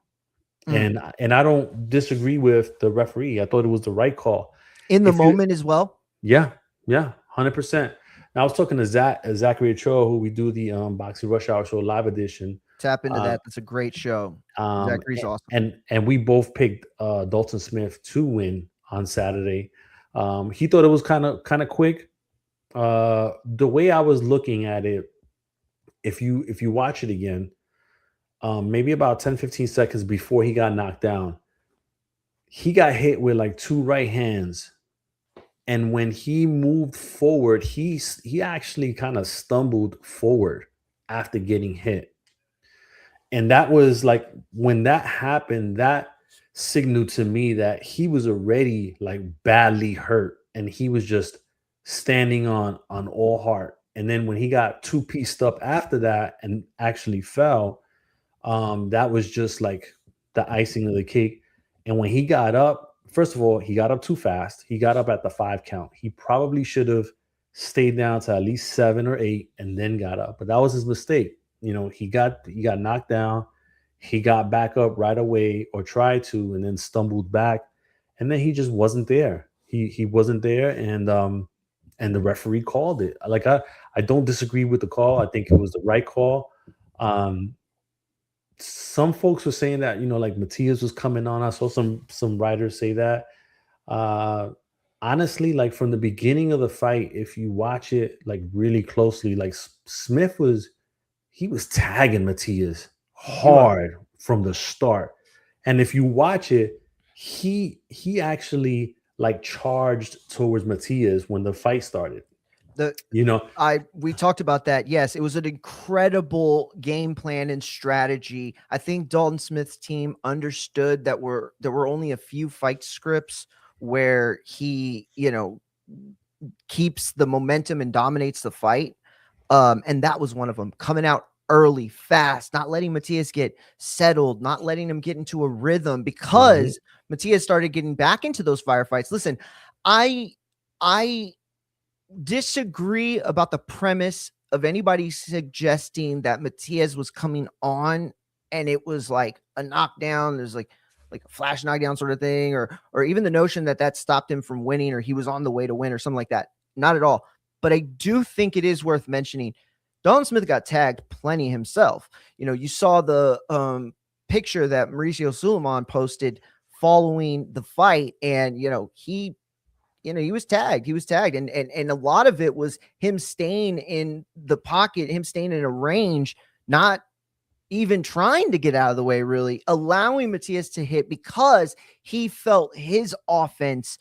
And I don't disagree with the referee. I thought it was the right call. In the moment as well? Yeah, 100%. Now I was talking to Zachary Ochoa, who we do the Boxing Rush Hour Show live edition. Tap into that. That's a great show. Zachary's awesome. And we both picked Dalton Smith to win on Saturday. He thought it was kind of quick. The way I was looking at it, if you watch it again, maybe about 10-15 seconds before he got knocked down, he got hit with like 2 right hands. And when he moved forward, he actually kind of stumbled forward after getting hit. And that was like, when that happened, that signaled to me that he was already like badly hurt and he was just standing on all heart. And then when he got 2-pieced up after that and actually fell, that was just like the icing of the cake. And when he got up, first of all, he got up too fast. He got up at the 5 count. He probably should have stayed down to at least 7 or 8 and then got up. But that was his mistake. You know, he got knocked down. He got back up right away, or tried to, and then stumbled back. And then he just wasn't there. He wasn't there, and the referee called it. Like, I don't disagree with the call. I think it was the right call. Some folks were saying that, you know, like Matias was coming on. I saw some writers say that. Honestly, like from the beginning of the fight, if you watch it like really closely, like Smith was tagging Matias hard from the start. And if you watch it, he actually like charged towards Matias when the fight started. We talked about that. Yes, it was an incredible game plan and strategy. I think Dalton Smith's team understood that there were only a few fight scripts where he, you know, keeps the momentum and dominates the fight. And that was one of them. Coming out early, fast, not letting Matias get settled, not letting him get into a rhythm, because Matias started getting back into those firefights. Listen, I disagree about the premise of anybody suggesting that Matias was coming on and it was like a knockdown. There's like a flash knockdown sort of thing, or even the notion that stopped him from winning, or he was on the way to win or something like that. Not at all. But I do think it is worth mentioning Dalton Smith got tagged plenty himself. You know, you saw the picture that Mauricio Suleiman posted following the fight, and he was tagged. And a lot of it was him staying in the pocket, him staying in a range, not even trying to get out of the way, really allowing Matias to hit because he felt his offense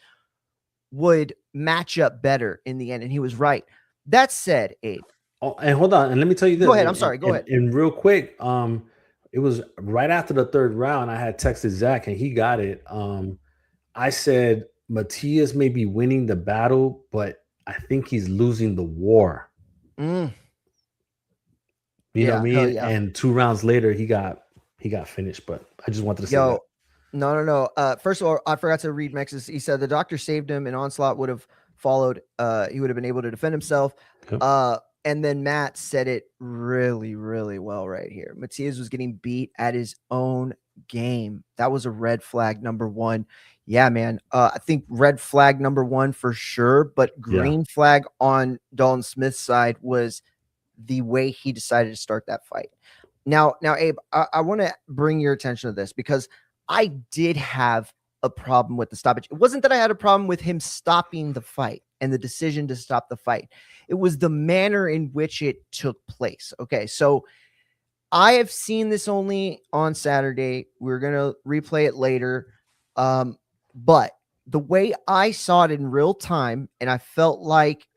would match up better in the end. And he was right. That said, Abe. Oh, and hold on. And let me tell you this. Go ahead. I'm sorry. Go ahead. And real quick, it was right after the 3rd round. I had texted Zach and he got it. I said, Matias may be winning the battle, but I think he's losing the war. You know what I mean? Yeah. And 2 rounds later, he got finished. But I just wanted to say that. No. First of all, I forgot to read Mex's. He said the doctor saved him, and Onslaught would have followed. He would have been able to defend himself. Yep. And then Matt said it really, really well right here. Matias was getting beat at his own game. That was a red flag number 1. Yeah, man. I think red flag number 1 for sure, but green flag on Dalton Smith's side was the way he decided to start that fight. Now, Abe, I want to bring your attention to this because I did have a problem with the stoppage. It wasn't that I had a problem with him stopping the fight and the decision to stop the fight. It was the manner in which it took place. Okay, so I have seen this only on Saturday. We're going to replay it later. But the way I saw it in real time, and I felt like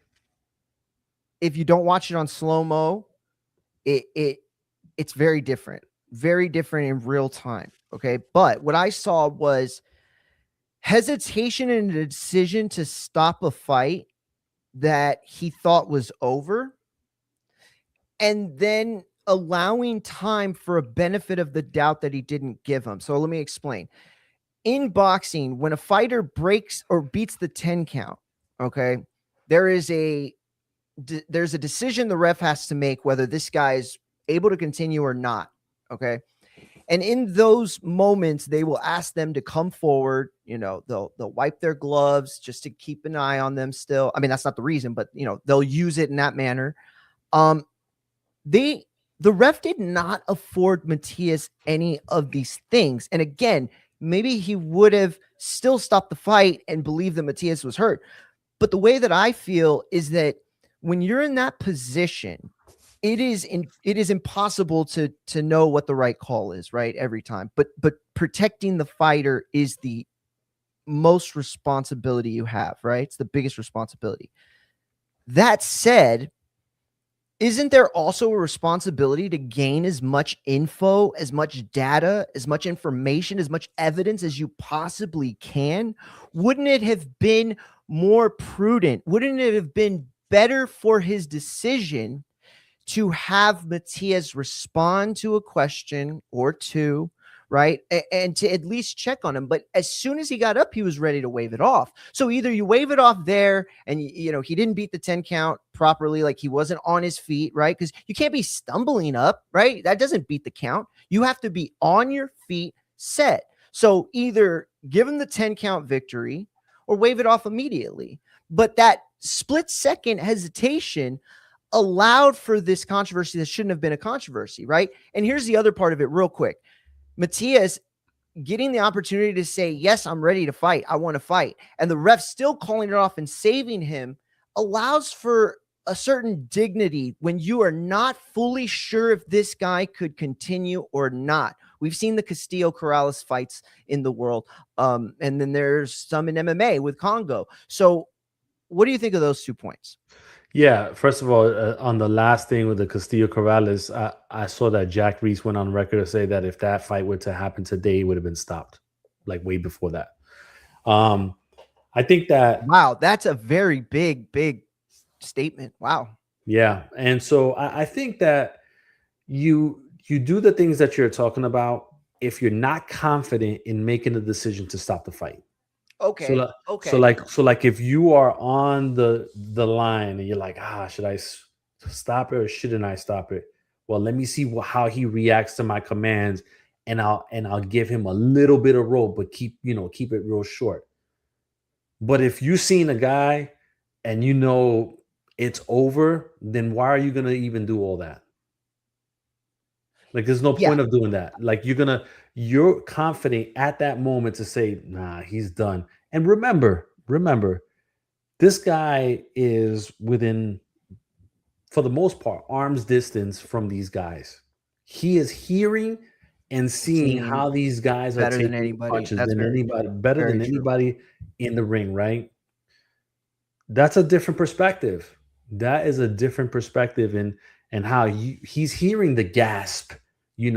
if you don't watch it on slow-mo, it's very different in real time. Okay. But what I saw was hesitation in a decision to stop a fight that he thought was over, and then allowing time for a benefit of the doubt that he didn't give him. So let me explain. In boxing, when a fighter breaks or beats the 10 count, okay, there's a decision the ref has to make whether this guy is able to continue or not. Okay. And in those moments, they will ask them to come forward. They'll wipe their gloves just to keep an eye on them still. I mean, that's not the reason, but they'll use it in that manner. The ref did not afford Matias any of these things. And again, maybe he would have still stopped the fight and believed that Matias was hurt. But the way that I feel is that when you're in that position, it is impossible to know what the right call is, right? Every time. But protecting the fighter is the most responsibility you have, right? It's the biggest responsibility. That said, isn't there also a responsibility to gain as much info, as much data, as much information, as much evidence as you possibly can? Wouldn't it have been more prudent? Wouldn't it have been better for his decision to have Matias respond to a question or two, right? And to at least check on him. But as soon as he got up, he was ready to wave it off. So either you wave it off there and, he didn't beat the 10 count properly, like he wasn't on his feet, right? Because you can't be stumbling up, right? That doesn't beat the count. You have to be on your feet set. So either give him the 10 count victory or wave it off immediately. But that split second hesitation allowed for this controversy that shouldn't have been a controversy, right? And here's the other part of it real quick. Matias getting the opportunity to say, yes, I'm ready to fight. I want to fight. And the ref still calling it off and saving him allows for a certain dignity when you are not fully sure if this guy could continue or not. We've seen the Castillo-Corrales fights in the world. And then there's some in MMA with Congo. So what do you think of those 2 points? Yeah, first of all, on the last thing with the Castillo-Corrales, I saw that Jack Reese went on record to say that if that fight were to happen today, it would have been stopped, like way before that. I think that... Wow, that's a very big statement. Wow. Yeah, and so I think that you do the things that you're talking about if you're not confident in making a decision to stop the fight. Okay. So like if you are on the line and you're like, should I stop it or shouldn't I stop it? Well, let me see how he reacts to my commands, and I'll give him a little bit of rope, but keep it real short. But if you've seen a guy and it's over, then why are you gonna even do all that? Like, there's no point of doing that. Like, you're confident at that moment to say, nah, he's done. And remember, this guy is within, for the most part, arm's distance from these guys. He is hearing and seeing how these guys are taking punches better than anybody in the ring, right? That's a different perspective. That is a different perspective, and how he's hearing the gasp, in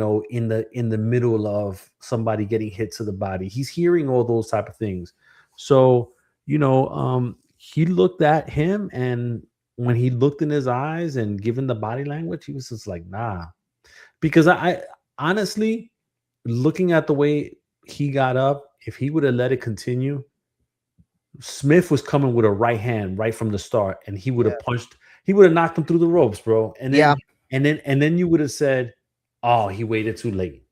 the middle of somebody getting hit to the body. He's hearing all those type of things. So, he looked at him, and when he looked in his eyes and given the body language, he was just like, nah. Because I honestly, looking at the way he got up, if he would have let it continue, Smith was coming with a right hand right from the start, and he would have punched. He would have knocked him through the ropes, bro. And then you would have said, "Oh, he waited too late,"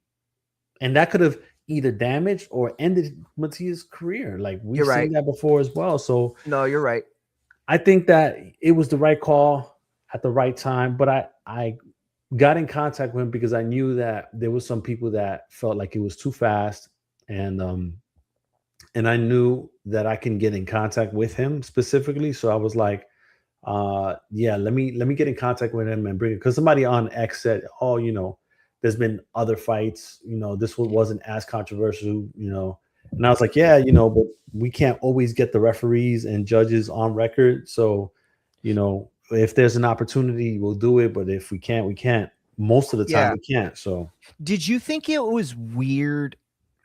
and that could have either damaged or ended Matias' career. Like, we've seen that before as well. So no, you're right. I think that it was the right call at the right time. But I got in contact with him because I knew that there was some people that felt like it was too fast, and I knew that I can get in contact with him specifically. So I was like, let me get in contact with him and bring it. Because somebody on X said, oh, there's been other fights, this one wasn't as controversial, and I was like, yeah, but we can't always get the referees and judges on record. So, if there's an opportunity, we'll do it. But if we can't, we can't. Most of the time we can't. So did you think it was weird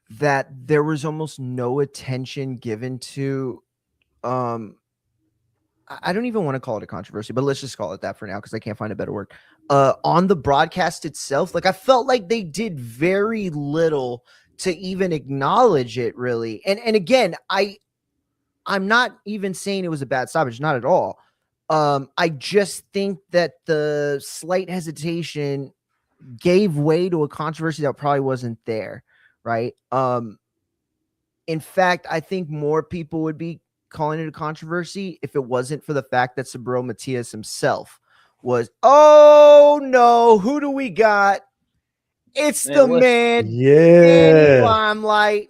that there was almost no attention given to I don't even want to call it a controversy, but let's just call it that for now because I can't find a better word. On the broadcast itself, like, I felt like they did very little to even acknowledge it, really. And again, I'm not even saying it was a bad stoppage, not at all. I just think that the slight hesitation gave way to a controversy that probably wasn't there, right? In fact, I think more people would be calling it a controversy if it wasn't for the fact that Smith-Matias himself was, oh no, who do we got? It's the man, Danny Limelight.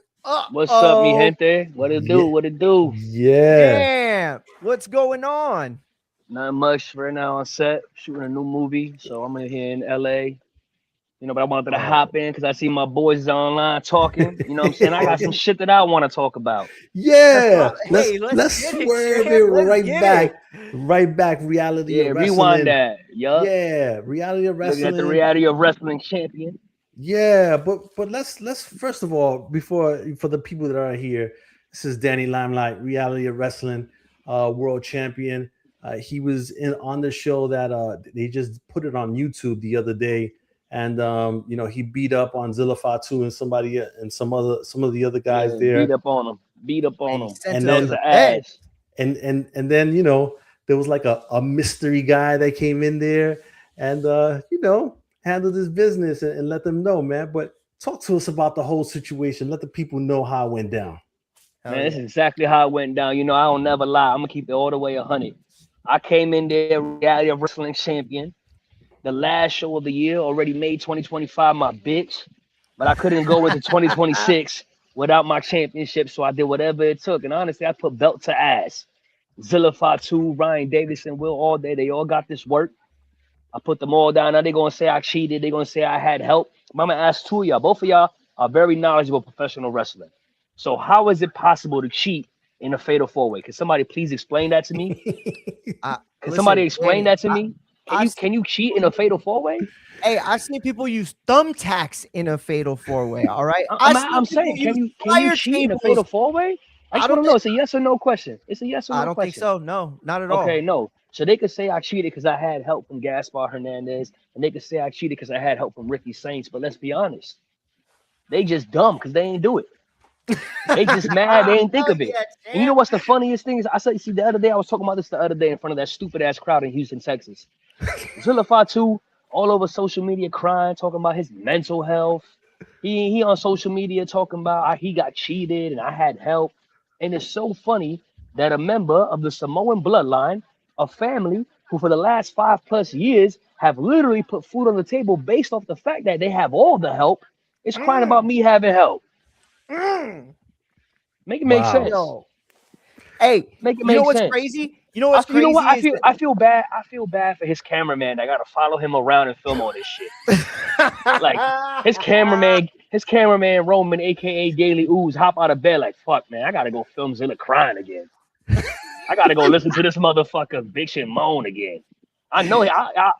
What's up, mi gente? What it do? What it do? Yeah. What's going on? Not much right now on set, shooting a new movie. So I'm in here in LA. You know, but I wanted to hop in because I see my boys online talking. You know what I'm saying? I got some shit that I want to talk about. Yeah. Let's swerve it right back. Reality of wrestling. Rewind that. Yup. Yeah. Reality of wrestling. Look at the reality of wrestling champion. Yeah, but let's first of all, for the people that are here, this is Danny Limelight, Reality of Wrestling world champion. He was on the show that they just put it on YouTube the other day, and you know, he beat up on Zilla Fatu and some of the other guys there. Beat up on him. And then the ass. And then, you know, there was like a mystery guy that came in there and you know, handled his business and let them know, man. But talk to us about the whole situation. Let the people know how it went down. Man, this is exactly how it went down. You know, I don't never lie. I'm gonna keep it all the way 100. I came in there, Reality of Wrestling champion. The last show of the year, already made 2025 my bitch, but I couldn't go into 2026 without my championship, so I did whatever it took. And honestly, I put belt to ass. Zilla Fatu, Ryan Davidson, Will All Day, they all got this work. I put them all down. Now they're going to say I cheated. They're going to say I had help. I'm going to ask two of y'all. Both of y'all are very knowledgeable professional wrestling. So how is it possible to cheat in a fatal four-way? Can somebody please explain that to me? Can somebody explain that to me? Can you cheat in a fatal four-way? Hey, I've seen people use thumbtacks in a fatal four-way, all right? I'm saying, can you cheat in a fatal four-way? I just want to know. It's a yes or no question. It's a yes or no question. I don't think so. No, not at all. Okay, no. So they could say I cheated because I had help from Gaspar Hernandez, and they could say I cheated because I had help from Ricky Saints. But let's be honest, they just dumb because they ain't do it. They just mad. They didn't think of it. And you know what's the funniest thing is? I said, see, the other day I was talking about this the other day in front of that stupid ass crowd in Houston, Texas. Zilla Fatu all over social media crying, talking about his mental health. He on social media talking about he got cheated and I had help. And it's so funny that a member of the Samoan bloodline, a family who for the last 5+ years have literally put food on the table based off the fact that they have all the help, is crying about me having help. Make it make sense. Yo. Hey, make it make sense. What's crazy? You know what's crazy? You know what? I feel bad. I feel bad for his cameraman. I gotta follow him around and film all this shit. Like his cameraman Roman, aka Daily Ooze, hop out of bed like, fuck, man, I gotta go film Zilla crying again. I gotta go listen to this motherfucker bitch and moan again. I know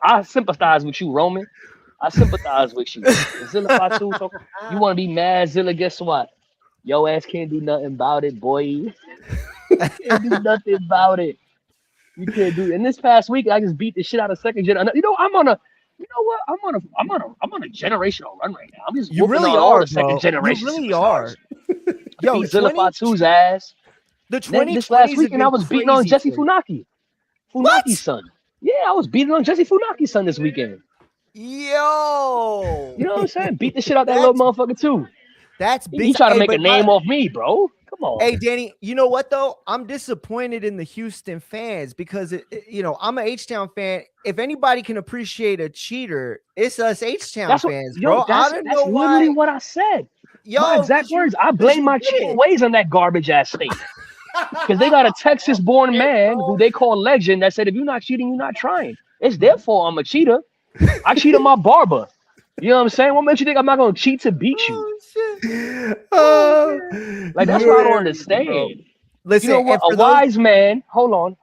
I sympathize with you, Roman. I sympathize with you. Zilla Fatu, you want to be mad, Zilla? Guess what? Your ass can't do nothing about it, boy. Can't do nothing about it. You can't do it. And this past week, I just beat the shit out of second gen. You know, I'm on a generational run right now. I'm just all the second generation. You really are. Yo, Zilla Fatu's ass. This last weekend, I was beating on Jesse Funaki's son. Yeah, I was beating on Jesse Funaki's son this weekend. Yo, you know what I'm saying? Beat the shit out that little motherfucker too. That's big. He trying to make a name off me, bro. Come on. Hey, Danny, you know what though? I'm disappointed in the Houston fans because you know, I'm an H-Town fan. If anybody can appreciate a cheater, it's us H-Town fans, bro. That's literally what I said. Yo, my exact words. I blame my cheating ways on that garbage ass state. Because they got a Texas-born man who they call legend that said, if you're not cheating, you're not trying. It's their fault I'm a cheater. I cheated my barber. You know what I'm saying? What makes you think I'm not going to cheat to beat you? Like, that's what I don't understand. Bro. Listen, you know what? A wise man, hold on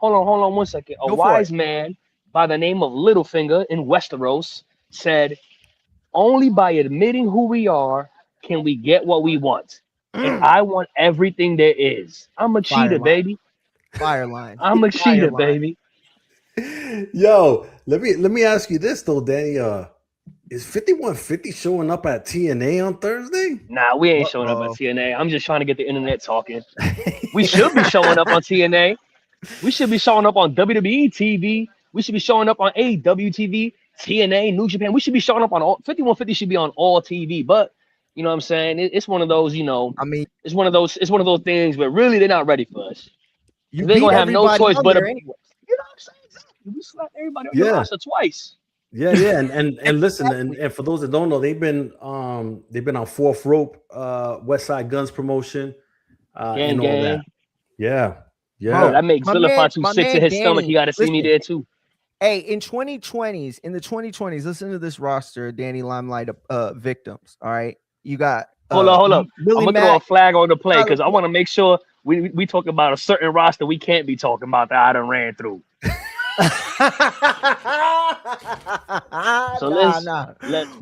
1 second. A wise man by the name of Littlefinger in Westeros said, only by admitting who we are can we get what we want. And I want everything there is. I'm a cheater, baby. Fireline. I'm a cheater, baby. Yo, let me ask you this though, Danny. Is 5150 showing up at TNA on Thursday? Nah, we ain't showing up at TNA. I'm just trying to get the internet talking. We should be showing up on TNA. We should be showing up on WWE TV. We should be showing up on AEW TV. TNA, New Japan. We should be showing up on all 5150 should be on all TV, but you know what I'm saying? It's one of those, you know, I mean, it's one of those things where really they're not ready for us. you They're beat gonna have no everybody choice on but there to, anyway. you know what I'm saying? Exactly. We slapped everybody on your Yeah. roster twice. Yeah, and listen, and for those that don't know, they've been on Fourth Rope, West Side Guns promotion, and all that. Yeah, Bro, that makes my Zilla man, 526 in his stomach. Danny, He got to see me listen, there too. Hey, in the 2020s, listen to this roster of Danny Limelight victims. All right. You got Hold up. I'm Willie gonna throw a Mack. flag on the play because I Tyler- want to make sure we talk about a certain roster we can't be talking about that I done ran through. So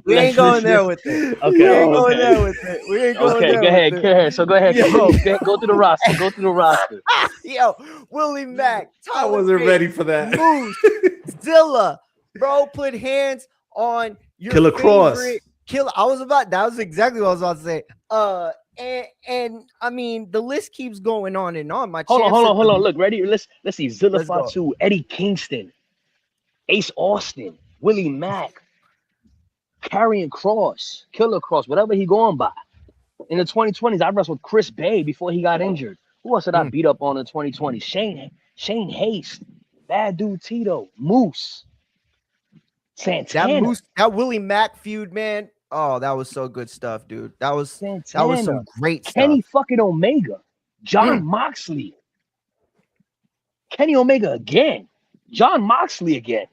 we ain't going there with it. Okay, we ain't going there with it. We ain't going there. Go ahead. So go ahead. Yo. Go through the roster. Yo, Willie Mack. I wasn't ready for that. Moose, Zilla, bro, put hands on your Killer Cross. Killer. That was exactly what I was about to say. And I mean, the list keeps going on and on. Hold on. Look, ready? Let's see. Zilla go. Fatu, Eddie Kingston, Ace Austin, Willie Mack, Karrion Kross, Killer Cross, whatever he going by. In the 2020s, I wrestled Chris Bay before he got injured. Who else did I beat up on in 2020? Shane Haste, Bad Dude Tito, Moose, Santana. That Willie Mack feud, man. Oh, that was so good stuff, dude. That was some great stuff. Kenny fucking Omega, John Moxley, Kenny Omega again, John Moxley again,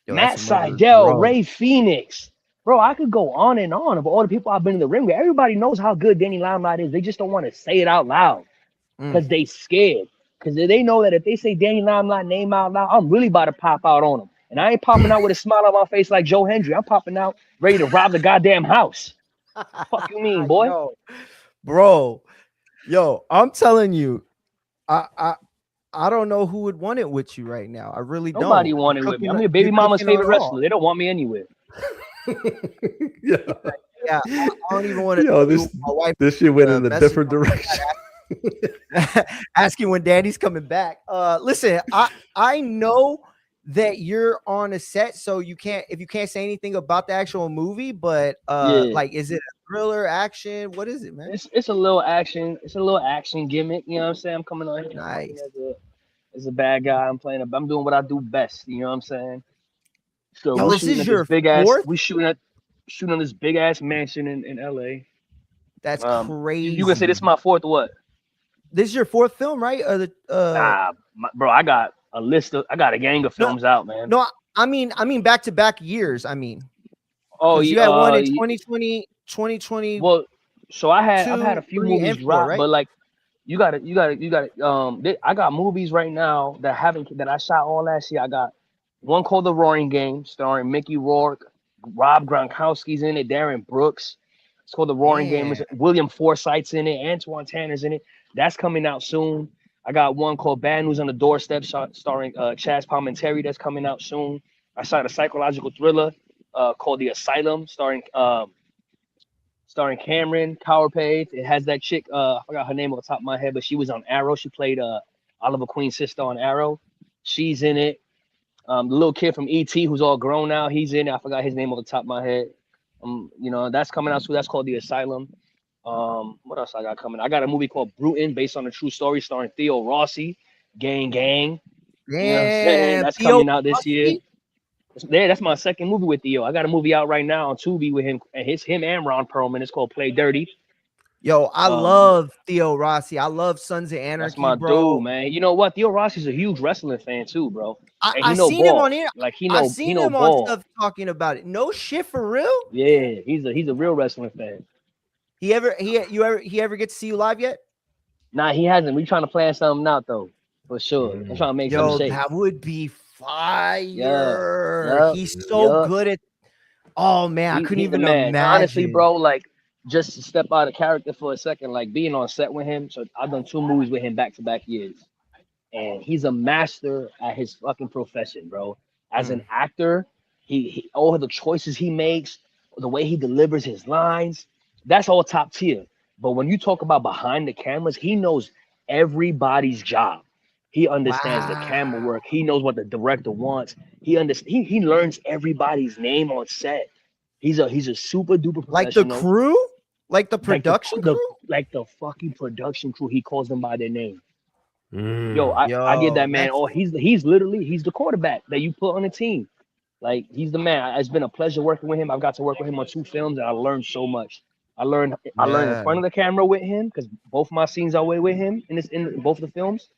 Matt Sydal, Ray Phoenix. Bro, I could go on and on of all the people I've been in the ring with. Everybody knows how good Danny Limelight is. They just don't want to say it out loud because they scared. Because they know that if they say Danny Limelight name out loud, I'm really about to pop out on them. And I ain't popping out with a smile on my face like Joe Hendry. I'm popping out ready to rob the goddamn house. Fuck you mean, boy? Bro, I'm telling you, I don't know who would want it with you right now. I really don't. Nobody want it with me. I'm your baby mama's favorite wrestler. They don't want me anywhere. Yeah, I don't even want to. Yo, this shit went in a different direction. Asking when Danny's coming back. Listen, I know that you're on a set, so you can't say anything about the actual movie, but like, is it a thriller, action? What is it, man? It's a little action. It's a little action gimmick. You know what I'm saying? I'm coming on here. Nice. As a bad guy, I'm doing what I do best. You know what I'm saying? So this is your big ass. We shooting on this big ass mansion in LA. That's crazy. You gonna say this is my fourth what? This is your fourth film, right? Bro, I got a gang of films out, man. No, I mean back to back years. I mean, you had one in 2020. Well, so I've had a few movies drop, right? But like you got it. I got movies right now that I shot all last year. I got one called The Roaring Game, starring Mickey Rourke, Rob Gronkowski's in it, Darren Brooks. It's called The Roaring Game. William Forsythe's in it, Antoine Tanner's in it. That's coming out soon. I got one called Bad News on the Doorstep, starring Chaz Palminteri. That's coming out soon. I shot a psychological thriller called The Asylum, starring Cameron Cowperpage. It has that chick. I forgot her name off the top of my head, but she was on Arrow. She played Oliver Queen's sister on Arrow. She's in it. The little kid from E.T. who's all grown now, he's in it. I forgot his name off the top of my head. That's coming out soon. That's called The Asylum. What else I got coming? I got a movie called Bruton, based on a true story, starring Theo Rossi, Gang. You know what I'm saying? That's coming out this year. That's my second movie with Theo. I got a movie out right now on Tubi with him and Ron Perlman. It's called Play Dirty. Yo, I love Theo Rossi. I love Sons of Anarchy. That's my dude, man. You know what? Theo Rossi's a huge wrestling fan too, bro. I've seen him on here. I've seen him on stuff talking about it. No shit, for real. Yeah, he's a real wrestling fan. He ever get to see you live yet? Nah, he hasn't. We trying to plan something out though, for sure. I'm trying to make something shake. That would be fire. Yeah. He's so good at. Oh man, I couldn't even imagine. Honestly, bro, like, just to step out of character for a second, like being on set with him. So I've done 2 movies with him back-to-back years, and he's a master at his fucking profession, bro. As an actor, he all the choices he makes, the way he delivers his lines, that's all top tier. But when you talk about behind the cameras, he knows everybody's job. He understands the camera work. He knows what the director wants. He learns everybody's name on set. He's a super duper Like the professional. crew, like the production crew, like the fucking production crew. He calls them by their name. Mm. Yo, I give that man. that's- Oh, he's the quarterback that you put on the team. Like he's the man. It's been a pleasure working with him. I've got to work with him on 2 films, and I learned so much. I learned in Yeah. front of the camera with him because both my scenes are with him in both of the films.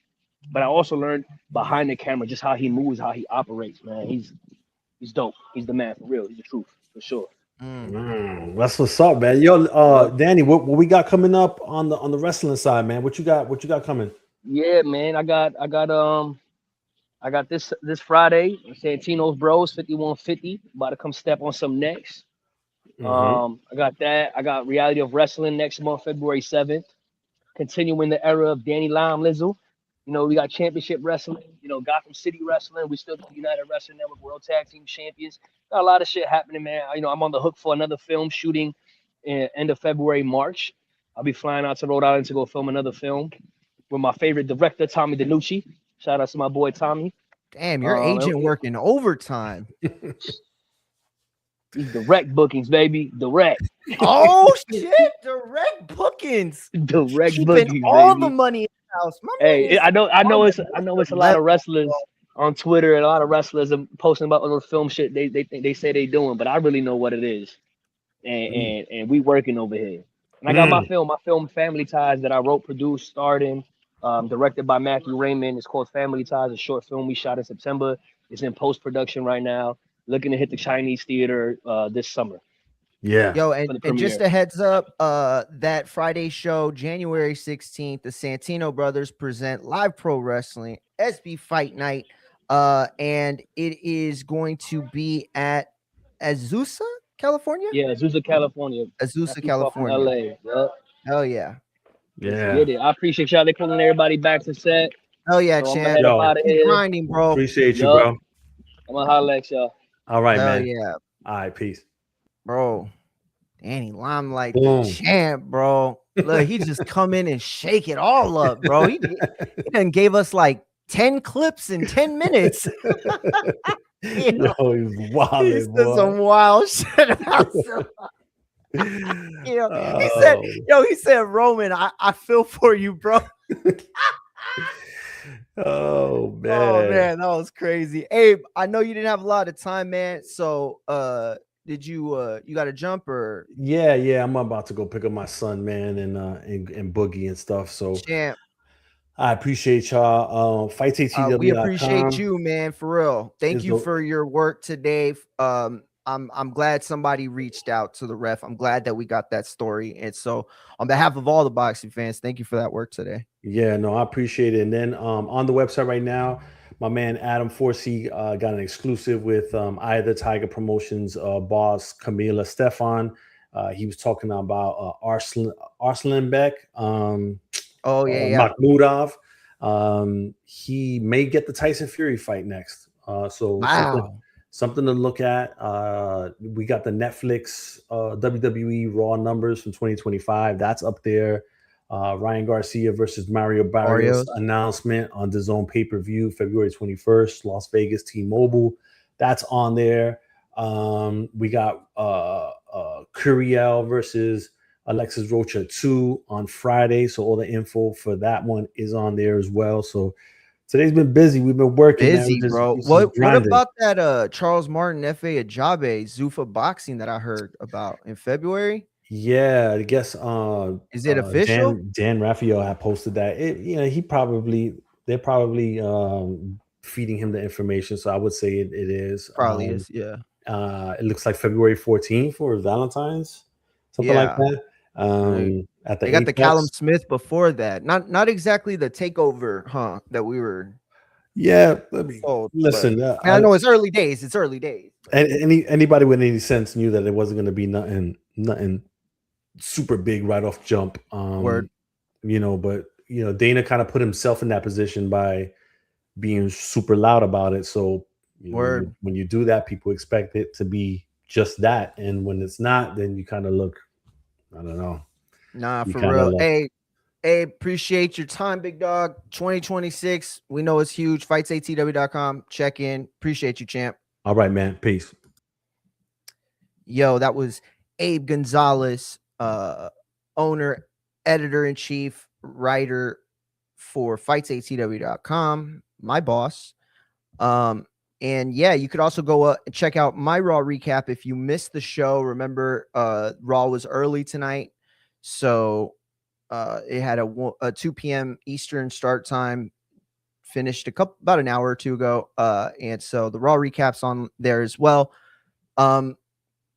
But I also learned behind the camera just how he moves, how he operates. Man, he's dope. He's the man for real. He's the truth for sure. That's what's up, man. Yo, Danny, what we got coming up on the wrestling side, man? What you got coming? Yeah, man. I got this Friday, Santino's Bros 5150. About to come step on some necks. I got that. I got Reality of Wrestling next month, February 7th. Continuing the era of Danny Lime Lizzo. You know, we got Championship Wrestling, you know, Gotham City Wrestling. We still do United Wrestling Network World Tag Team Champions. Got a lot of shit happening, man. You know, I'm on the hook for another film shooting in end of February, March. I'll be flying out to Rhode Island to go film another film with my favorite director, Tommy DeNucci. Shout out to my boy Tommy. Damn, your agent working overtime. These direct bookings, baby. Direct. Oh shit! Direct bookings. Direct Keeping bookings, all baby. the money in the house. Hey, I know it's a lot of wrestlers on Twitter and a lot of wrestlers are posting about little film shit they say they doing, but I really know what it is. And we working over here. And I got my film Family Ties that I wrote, produced, starred in, directed by Matthew Raymond. It's called Family Ties, a short film we shot in September. It's in post-production right now. Looking to hit the Chinese theater this summer. Yeah. Yo, and just a heads up, that Friday show, January 16th, the Santino brothers present live pro wrestling, SB Fight Night. And it is going to be at Azusa, California? Yeah, Azusa, California. Azusa, California. From LA. Yep. Hell yeah. Yeah. I appreciate y'all. They pulling everybody back to set. Hell yeah, so champ. Keep grinding, bro. Appreciate you, bro. I'm gonna holler at y'all. All right, Hell man. Yeah. All right, peace. Bro, Danny Limelight, the champ, bro. Look, he just come in and shake it all up, bro. He done gave us like 10 clips in 10 minutes. You know, he's wild. He said some wild shit about some. You know, he said, Roman, I feel for you, bro. Oh man, that was crazy. Abe, I know you didn't have a lot of time, man. So did you got to jump or? Yeah, I'm about to go pick up my son, man, and Boogie and stuff. So champ, I appreciate y'all. FightsATW.com. We appreciate you, man, for real. Thank you for your work today. I'm glad somebody reached out to the ref. I'm glad that we got that story. And so on behalf of all the boxing fans, thank you for that work today. Yeah, no, I appreciate it. And then on the website right now, my man Adam Forsey got an exclusive with Eye of the Tiger Promotions boss Camila Stefan. He was talking about Arslan Beck. Makhmudov. He may get the Tyson Fury fight next. So something to look at. We got the Netflix WWE Raw numbers from 2025. That's up there. Ryan Garcia versus Mario Barrios announcement on the DAZN pay-per-view February 21st, Las Vegas T-Mobile. That's on there. We got Curiel versus Alexis Rocha 2 on Friday. So all the info for that one is on there as well. So today's been busy. We've been working. Busy, bro. What about that Charles Martin F.A. Ajabe Zuffa boxing that I heard about in February? Yeah, I guess is it official? Dan Raphael had posted that. They're probably feeding him the information. So I would say it is. Probably is, yeah. It looks like February 14th or Valentine's, something like that. At they got the Callum Smith before that. Not exactly the takeover, that we were. Yeah, listen. I know it's early days. It's early days. And anybody with any sense knew that it wasn't going to be nothing super big right off jump. Word. But Dana kind of put himself in that position by being super loud about it. So word. When you do that, people expect it to be just that, and when it's not, then you kind of look. I don't know. Nah, for real. Hey, Hey, appreciate your time, big dog. 2026. We know it's huge. Fightsatw.com. Check in. Appreciate you, champ. All right, man. Peace. Yo, that was Abe Gonzalez, owner, editor-in-chief, writer for fightsatw.com, my boss. And yeah, you could also go and check out my Raw recap if you missed the show. Remember, Raw was early tonight, so it had a 2 p.m. Eastern start time. Finished about an hour or two ago, and so the Raw recap's on there as well.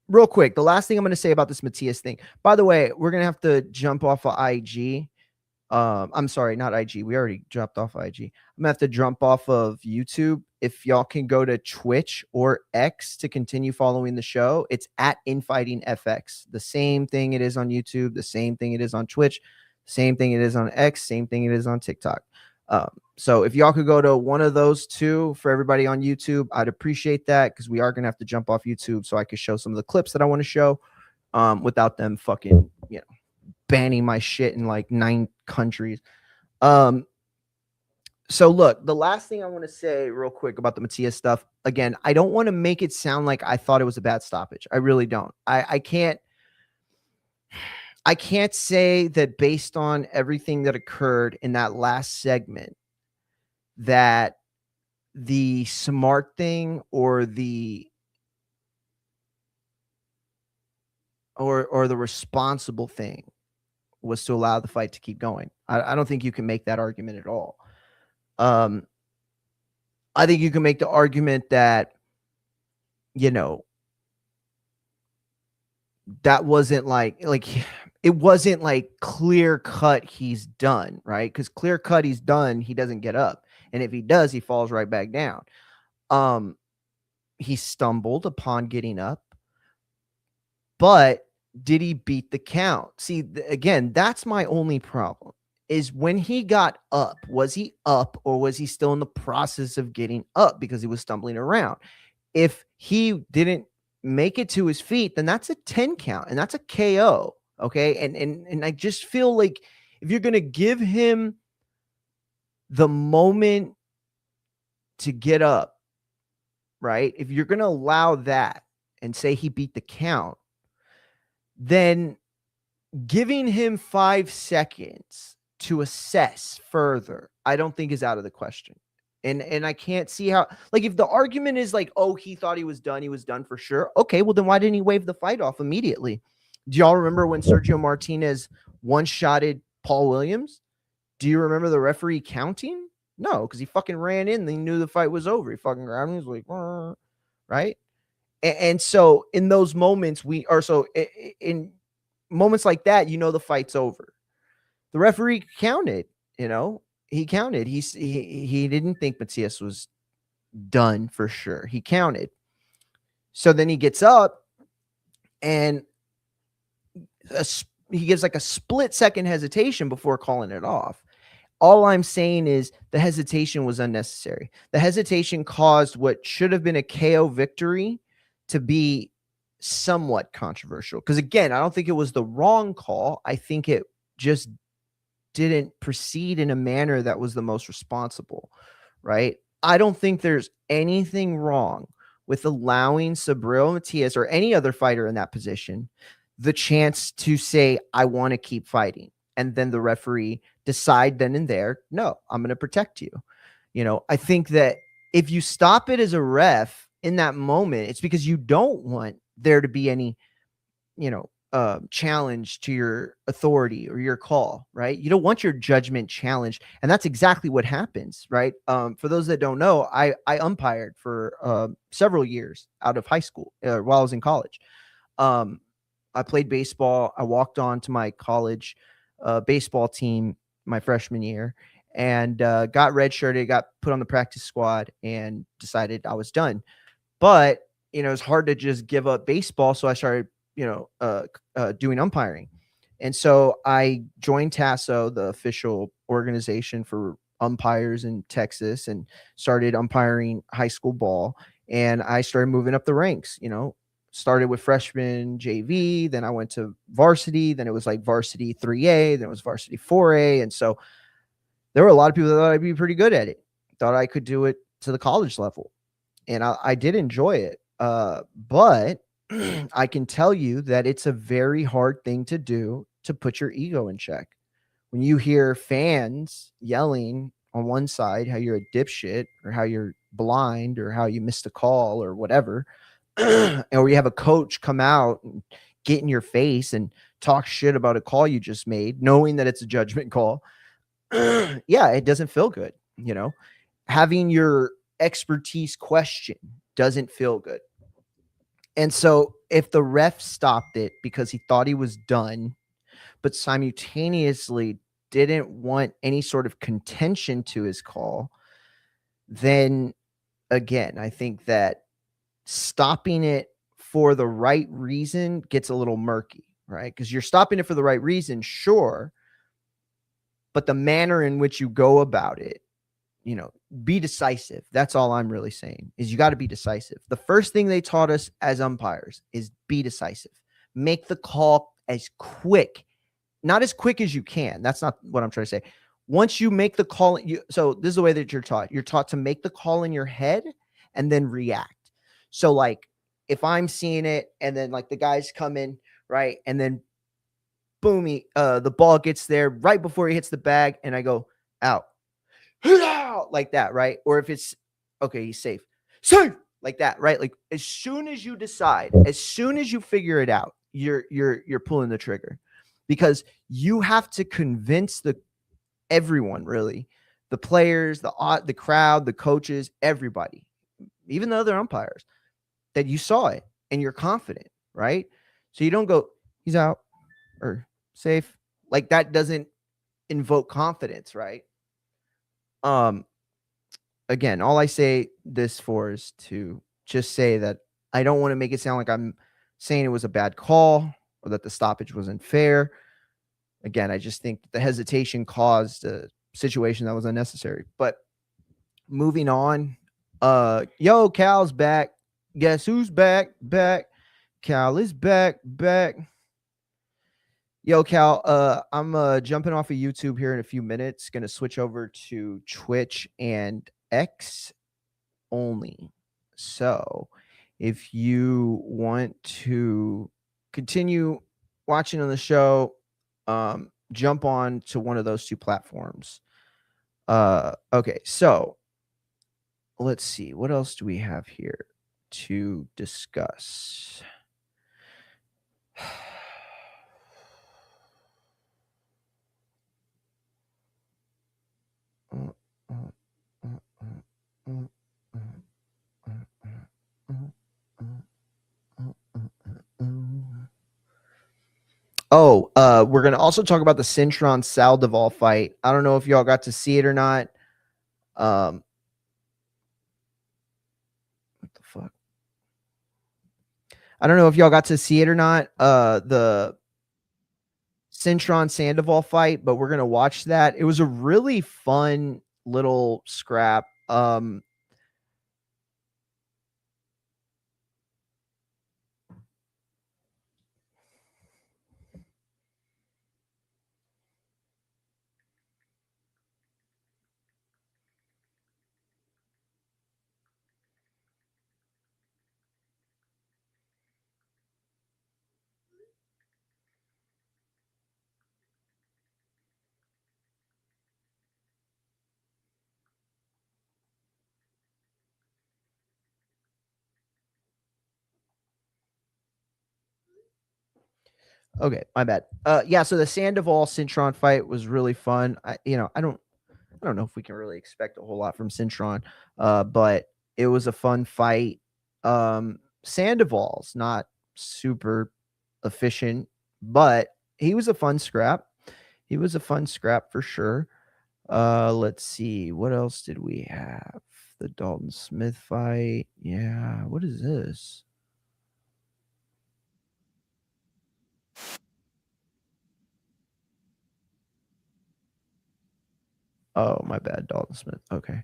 Real quick, the last thing I'm going to say about this Matias thing. By the way, we're going to have to jump off of IG. I'm sorry, not IG. We already dropped off IG. I'm gonna have to jump off of YouTube. If y'all can go to Twitch or X to continue following the show, it's at InfightingFX. The same thing it is on YouTube, the same thing it is on Twitch, same thing it is on X, same thing it is on TikTok. So if y'all could go to one of those two for everybody on YouTube, I'd appreciate that, because we are gonna have to jump off YouTube so I could show some of the clips that I want to show without them fucking, banning my shit in like 9 countries. So look, the last thing I want to say real quick about the Matias stuff, again, I don't want to make it sound like I thought it was a bad stoppage. I really don't. I can't say that based on everything that occurred in that last segment that the smart thing or the responsible thing was to allow the fight to keep going. I don't think you can make that argument at all. I think you can make the argument that, that wasn't like it wasn't like clear cut he's done, right? Because clear cut he's done, he doesn't get up. And if he does, he falls right back down. He stumbled upon getting up, but did he beat the count? See, again, that's my only problem, is when he got up, was he up or was he still in the process of getting up because he was stumbling around? If he didn't make it to his feet, then that's a 10 count and that's a KO. Okay. And I just feel like if you're going to give him the moment to get up, right? If you're going to allow that and say he beat the count, then giving him 5 seconds to assess further, I don't think is out of the question. And I can't see how, like, if the argument is like, oh, he thought he was done for sure. Okay, well, then why didn't he wave the fight off immediately? Do y'all remember when Sergio Martinez one-shotted Paul Williams? Do you remember the referee counting? No, because he fucking ran in and he knew the fight was over. He fucking grabbed him. He was like, right? And so in those moments, in moments like that, the fight's over. The referee counted, he counted. He didn't think Matias was done for sure. He counted. So then he gets up and he gives like a split second hesitation before calling it off. All I'm saying is the hesitation was unnecessary. The hesitation caused what should have been a KO victory to be somewhat controversial. Because again, I don't think it was the wrong call. I think it just didn't proceed in a manner that was the most responsible, right? I don't think there's anything wrong with allowing Subriel Matias or any other fighter in that position the chance to say, I want to keep fighting. And then the referee decide then and there, no, I'm going to protect you. I think that if you stop it as a ref in that moment, it's because you don't want there to be any, challenge to your authority or your call, right? You don't want your judgment challenged. And that's exactly what happens, right? For those that don't know, I umpired for several years out of high school while I was in college. I played baseball. I walked on to my college baseball team my freshman year and got redshirted, got put on the practice squad and decided I was done. But, it's hard to just give up baseball. So I started, doing umpiring. And so I joined TASO, the official organization for umpires in Texas, and started umpiring high school ball. And I started moving up the ranks, started with freshman JV, then I went to varsity, then it was like varsity 3A, then it was varsity 4A. And so there were a lot of people that thought I'd be pretty good at it, thought I could do it to the college level. And I did enjoy it. But I can tell you that it's a very hard thing to do to put your ego in check. When you hear fans yelling on one side how you're a dipshit or how you're blind or how you missed a call or whatever, or you have a coach come out and get in your face and talk shit about a call you just made, knowing that it's a judgment call. Yeah, it doesn't feel good. You know, having your expertise questioned doesn't feel good. And so if the ref stopped it because he thought he was done, but simultaneously didn't want any sort of contention to his call, then again, I think that stopping it for the right reason gets a little murky, right? Because you're stopping it for the right reason, sure, but the manner in which you go about it, you know, be decisive. That's all I'm really saying is you got to be decisive. The first thing they taught us as umpires is be decisive. Make the call as quick, not as quick as you can. That's not what I'm trying to say. Once you make the call, so this is the way that you're taught. You're taught to make the call in your head and then react. So like if I'm seeing it and then like the guys come in, right? And then boom, the ball gets there right before he hits the bag and I go out. Like that, right? Or if it's okay, he's safe, like that, right? Like as soon as you decide, as soon as you figure it out, you're pulling the trigger, because you have to convince everyone, really, the players, the crowd, the coaches, everybody, even the other umpires, that you saw it and you're confident, right? So you don't go, he's out or safe, like that doesn't invoke confidence, right? Again, all I say this for is to just say that I don't want to make it sound like I'm saying it was a bad call or that the stoppage wasn't fair. Again, I just think the hesitation caused a situation that was unnecessary. But moving on, yo, Cal's back. Guess who's back? Back. Cal is back. Yo, Cal, I'm jumping off of YouTube here in a few minutes. Going to switch over to Twitch and X only. So if you want to continue watching on the show, jump on to one of those two platforms. Okay, so let's see. What else do we have here to discuss? Oh, we're gonna also talk about the Cintron Saldivar fight. I don't know if y'all got to see it or not. What the fuck? I don't know if y'all got to see it or not. The Cintron Sandoval fight, but we're gonna watch that. It was a really fun little scrap. Okay, my bad. Yeah, so the Sandoval Cintron fight was really fun. I don't know if we can really expect a whole lot from Cintron, but it was a fun fight. Sandoval's not super efficient, but he was a fun scrap. He was a fun scrap for sure. Let's see. What else did we have? The Dalton Smith fight. Yeah. What is this? Oh, my bad. Dalton Smith. Okay.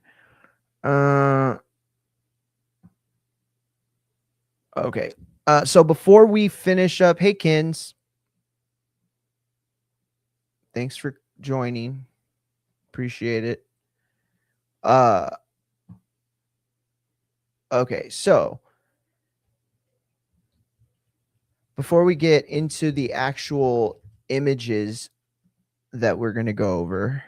Okay. So before we finish up, hey Kins, thanks for joining. Appreciate it. Okay, so before we get into the actual images that we're going to go over,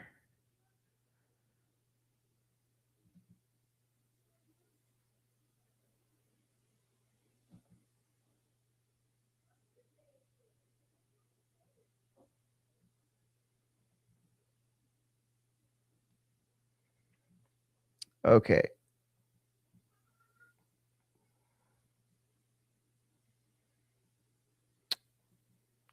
okay.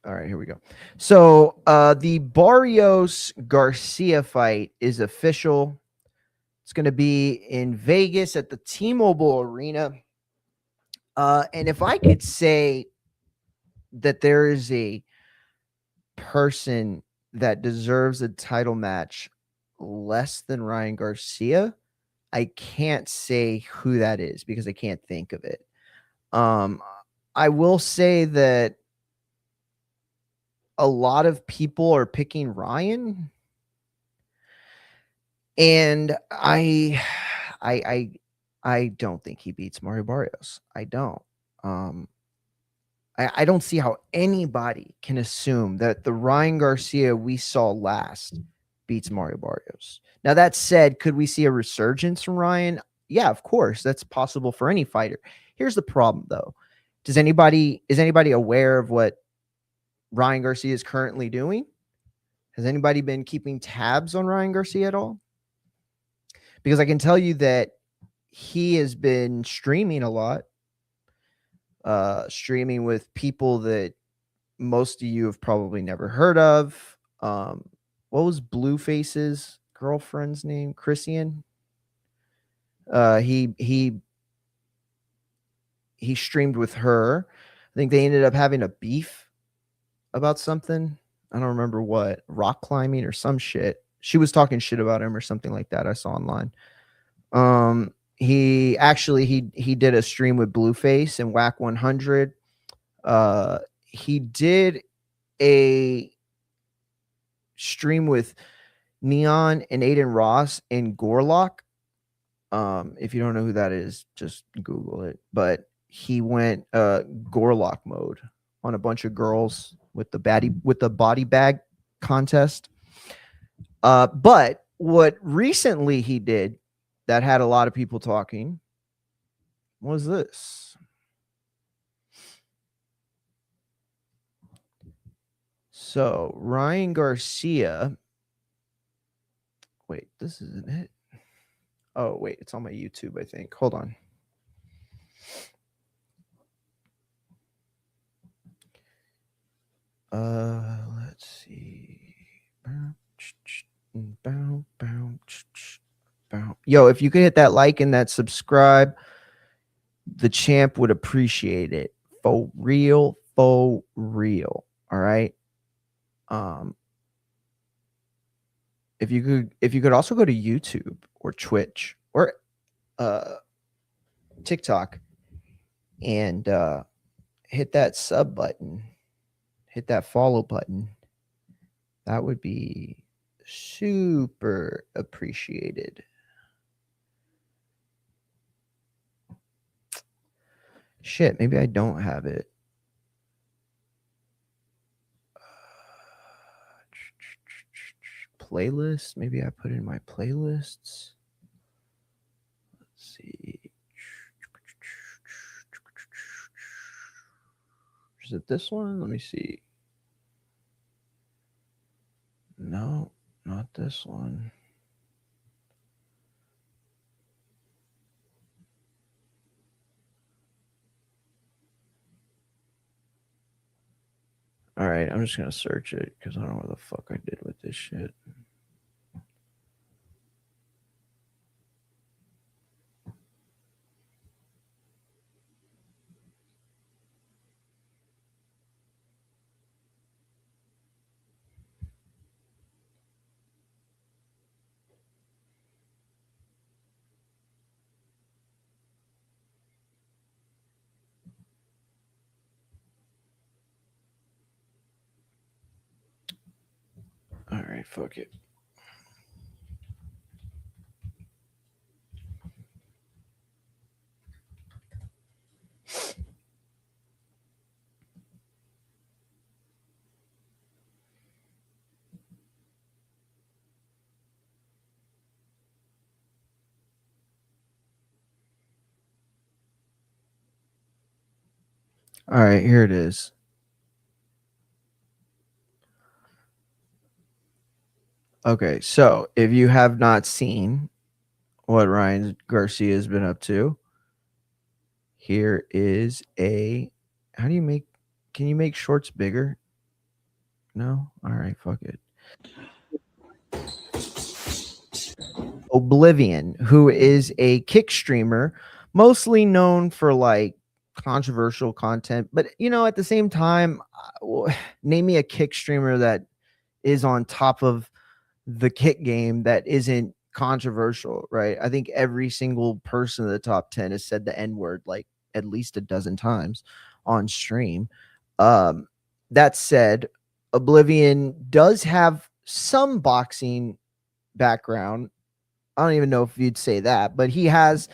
All right, here we go. So the Barrios Garcia fight is official. It's going to be in Vegas at the T-Mobile Arena. And if I could say that there is a person that deserves a title match less than Ryan Garcia, I can't say who that is because I can't think of it. I will say that a lot of people are picking Ryan, and I don't think he beats Mario Barrios. I don't. I don't see how anybody can assume that the Ryan Garcia we saw last beats Mario Barrios. Now, that said, could we see a resurgence from Ryan? Yeah, of course. That's possible for any fighter. Here's the problem, though. Is anybody aware of what Ryan Garcia is currently doing? Has anybody been keeping tabs on Ryan Garcia at all? Because I can tell you that he has been streaming a lot, streaming with people that most of you have probably never heard of. What was Blueface's girlfriend's name? Christian. He streamed with her. I think they ended up having a beef about something. I don't remember what, rock climbing or some shit. She was talking shit about him or something like that. I saw online. He actually he did a stream with Blueface and Whack 100. He did a stream with Neon and Aiden Ross and Gorlock. If you don't know who that is, just Google it. But he went Gorlock mode on a bunch of girls with the body bag contest. But what recently he did that had a lot of people talking was this. So Ryan Garcia. Wait, this isn't it. Oh, wait, it's on my YouTube, I think. Hold on. Let's see. Yo, if you could hit that like and that subscribe, the champ would appreciate it. For real, for real. All right. If you could also go to YouTube or Twitch or TikTok and hit that sub button, hit that follow button, that would be super appreciated. Shit, maybe I don't have it. Playlist. Maybe I put in my playlists. Let's see. Is it this one? Let me see. No, not this one. All right, I'm just going to search it because I don't know what the fuck I did with this shit. right, fuck it. All right, here it is. Okay, so if you have not seen what Ryan Garcia has been up to, here is a. How do you make? Can you make shorts bigger? No? All right, fuck it. Oblivion, who is a kick streamer, mostly known for like controversial content, but at the same time, name me a kick streamer that is on top of the kick game that isn't controversial, right? I think every single person in the top 10 has said the N-word like at least a dozen times on stream. That said, Oblivion does have some boxing background. I don't even know if you'd say that, but he has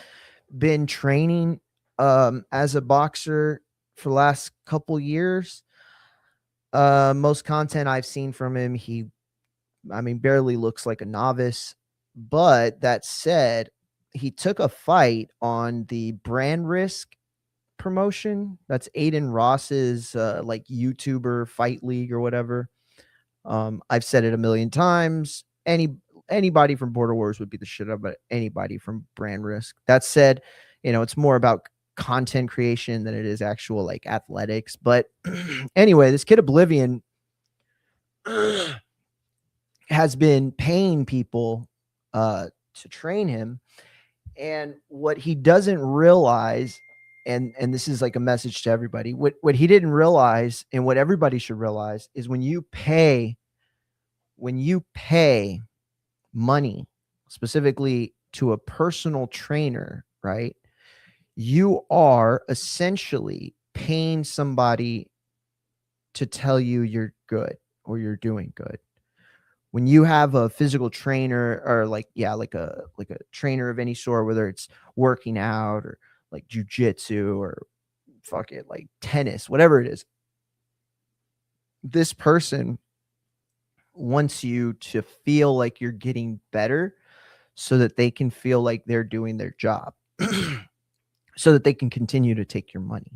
been training as a boxer for the last couple years. Most content I've seen from him, he barely looks like a novice. But that said, he took a fight on the Brand Risk promotion. That's Aiden Ross's like YouTuber fight league or whatever. I've said it a million times. Anybody from Border Wars would beat the shit out of anybody from Brand Risk. That said, it's more about content creation than it is actual like athletics. But anyway, this kid Oblivion has been paying people to train him. And what he doesn't realize, and this is like a message to everybody, what he didn't realize and what everybody should realize is when you pay money specifically to a personal trainer, right? You are essentially paying somebody to tell you you're good or you're doing good. When you have a physical trainer or like a trainer of any sort, whether it's working out or like jujitsu or fuck it, like tennis, whatever it is, this person wants you to feel like you're getting better so that they can feel like they're doing their job so that they can continue to take your money.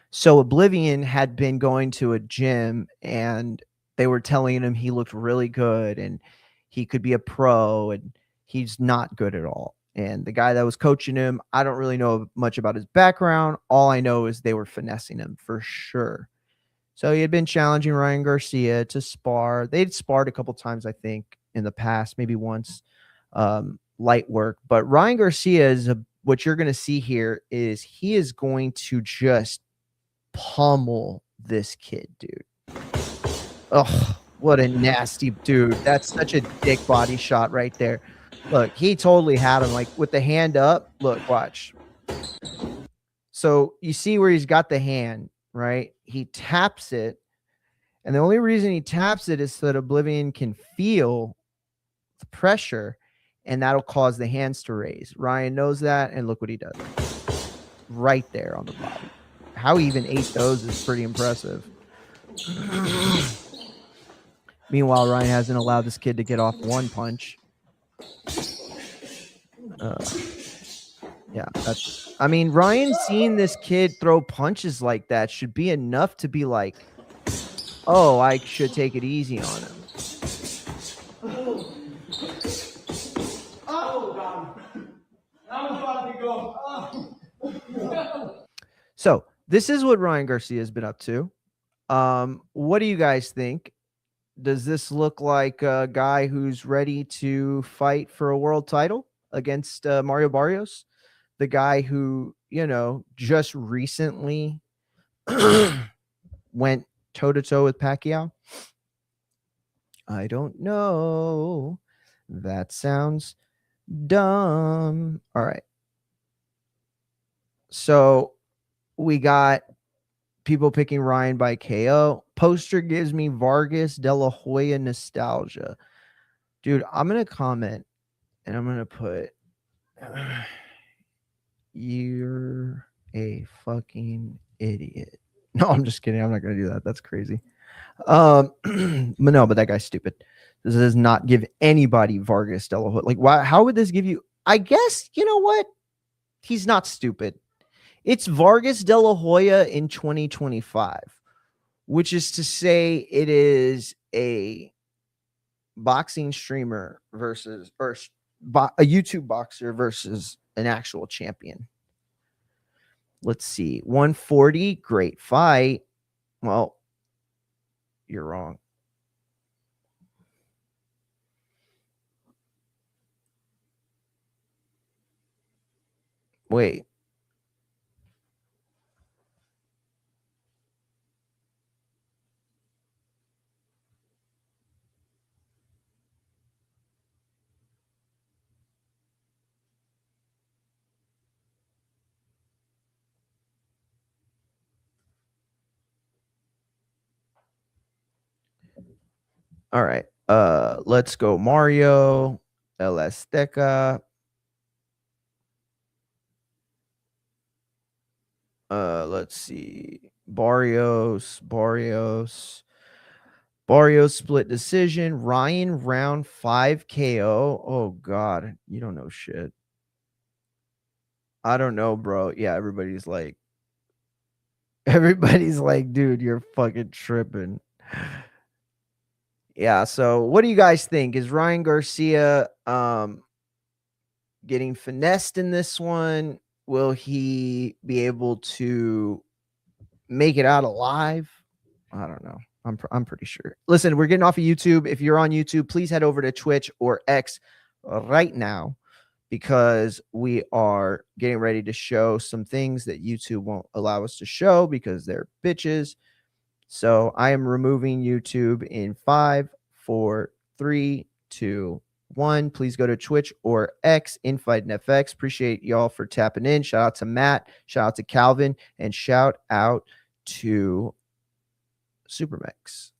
So Oblivion had been going to a gym and they were telling him he looked really good and he could be a pro, and he's not good at all. And the guy that was coaching him, I don't really know much about his background. All I know is they were finessing him for sure. So he had been challenging Ryan Garcia to spar. They'd sparred a couple times, I think, in the past, maybe once, light work. But Ryan Garcia is what you're going to see here is he is going to just pummel this kid, dude. Oh, what a nasty dude. That's such a dick body shot right there. Look, he totally had him like with the hand up. Look, watch. So you see where he's got the hand, right? He taps it. And the only reason he taps it is so that Oblivion can feel the pressure and that'll cause the hands to raise. Ryan knows that. And look what he does right there on the body. How he even ate those is pretty impressive. Meanwhile, Ryan hasn't allowed this kid to get off one punch. Yeah, Ryan seeing this kid throw punches like that should be enough to be like, oh, I should take it easy on him. Oh, God. I'm about to go. So this is what Ryan Garcia has been up to. What do you guys think? Does this look like a guy who's ready to fight for a world title against Mario Barrios? The guy who, just recently went toe-to-toe with Pacquiao? I don't know. That sounds dumb. All right. So we got people picking Ryan by KO. Poster gives me Vargas De La Hoya nostalgia. Dude, I'm gonna comment and I'm gonna put you're a fucking idiot. No, I'm just kidding. I'm not gonna do that. That's crazy. But no, but that guy's stupid. This does not give anybody Vargas de la Hoya. Like, why? How would this give you? I guess you know what? He's not stupid. It's Vargas de la Hoya in 2025, which is to say, it is a boxing streamer versus or a YouTube boxer versus an actual champion. Let's see. 140, great fight. Well, you're wrong. Wait. All right. Let's go Mario, El Azteca. Let's see. Barrios split decision. Ryan round 5 KO. Oh God, you don't know shit. I don't know, bro. Yeah, everybody's like, dude, you're fucking tripping. Yeah, so what do you guys think? Is Ryan Garcia getting finessed in this one? Will he be able to make it out alive? I don't know. I'm pretty sure. Listen, we're getting off of YouTube. If you're on YouTube, please head over to Twitch or X right now, because we are getting ready to show some things that YouTube won't allow us to show because they're bitches. So I am removing YouTube in 5, 4, 3, 2, 1. Please go to Twitch or X, Infight and FX. Appreciate y'all for tapping in. Shout out to Matt, shout out to Calvin, and shout out to Supermax.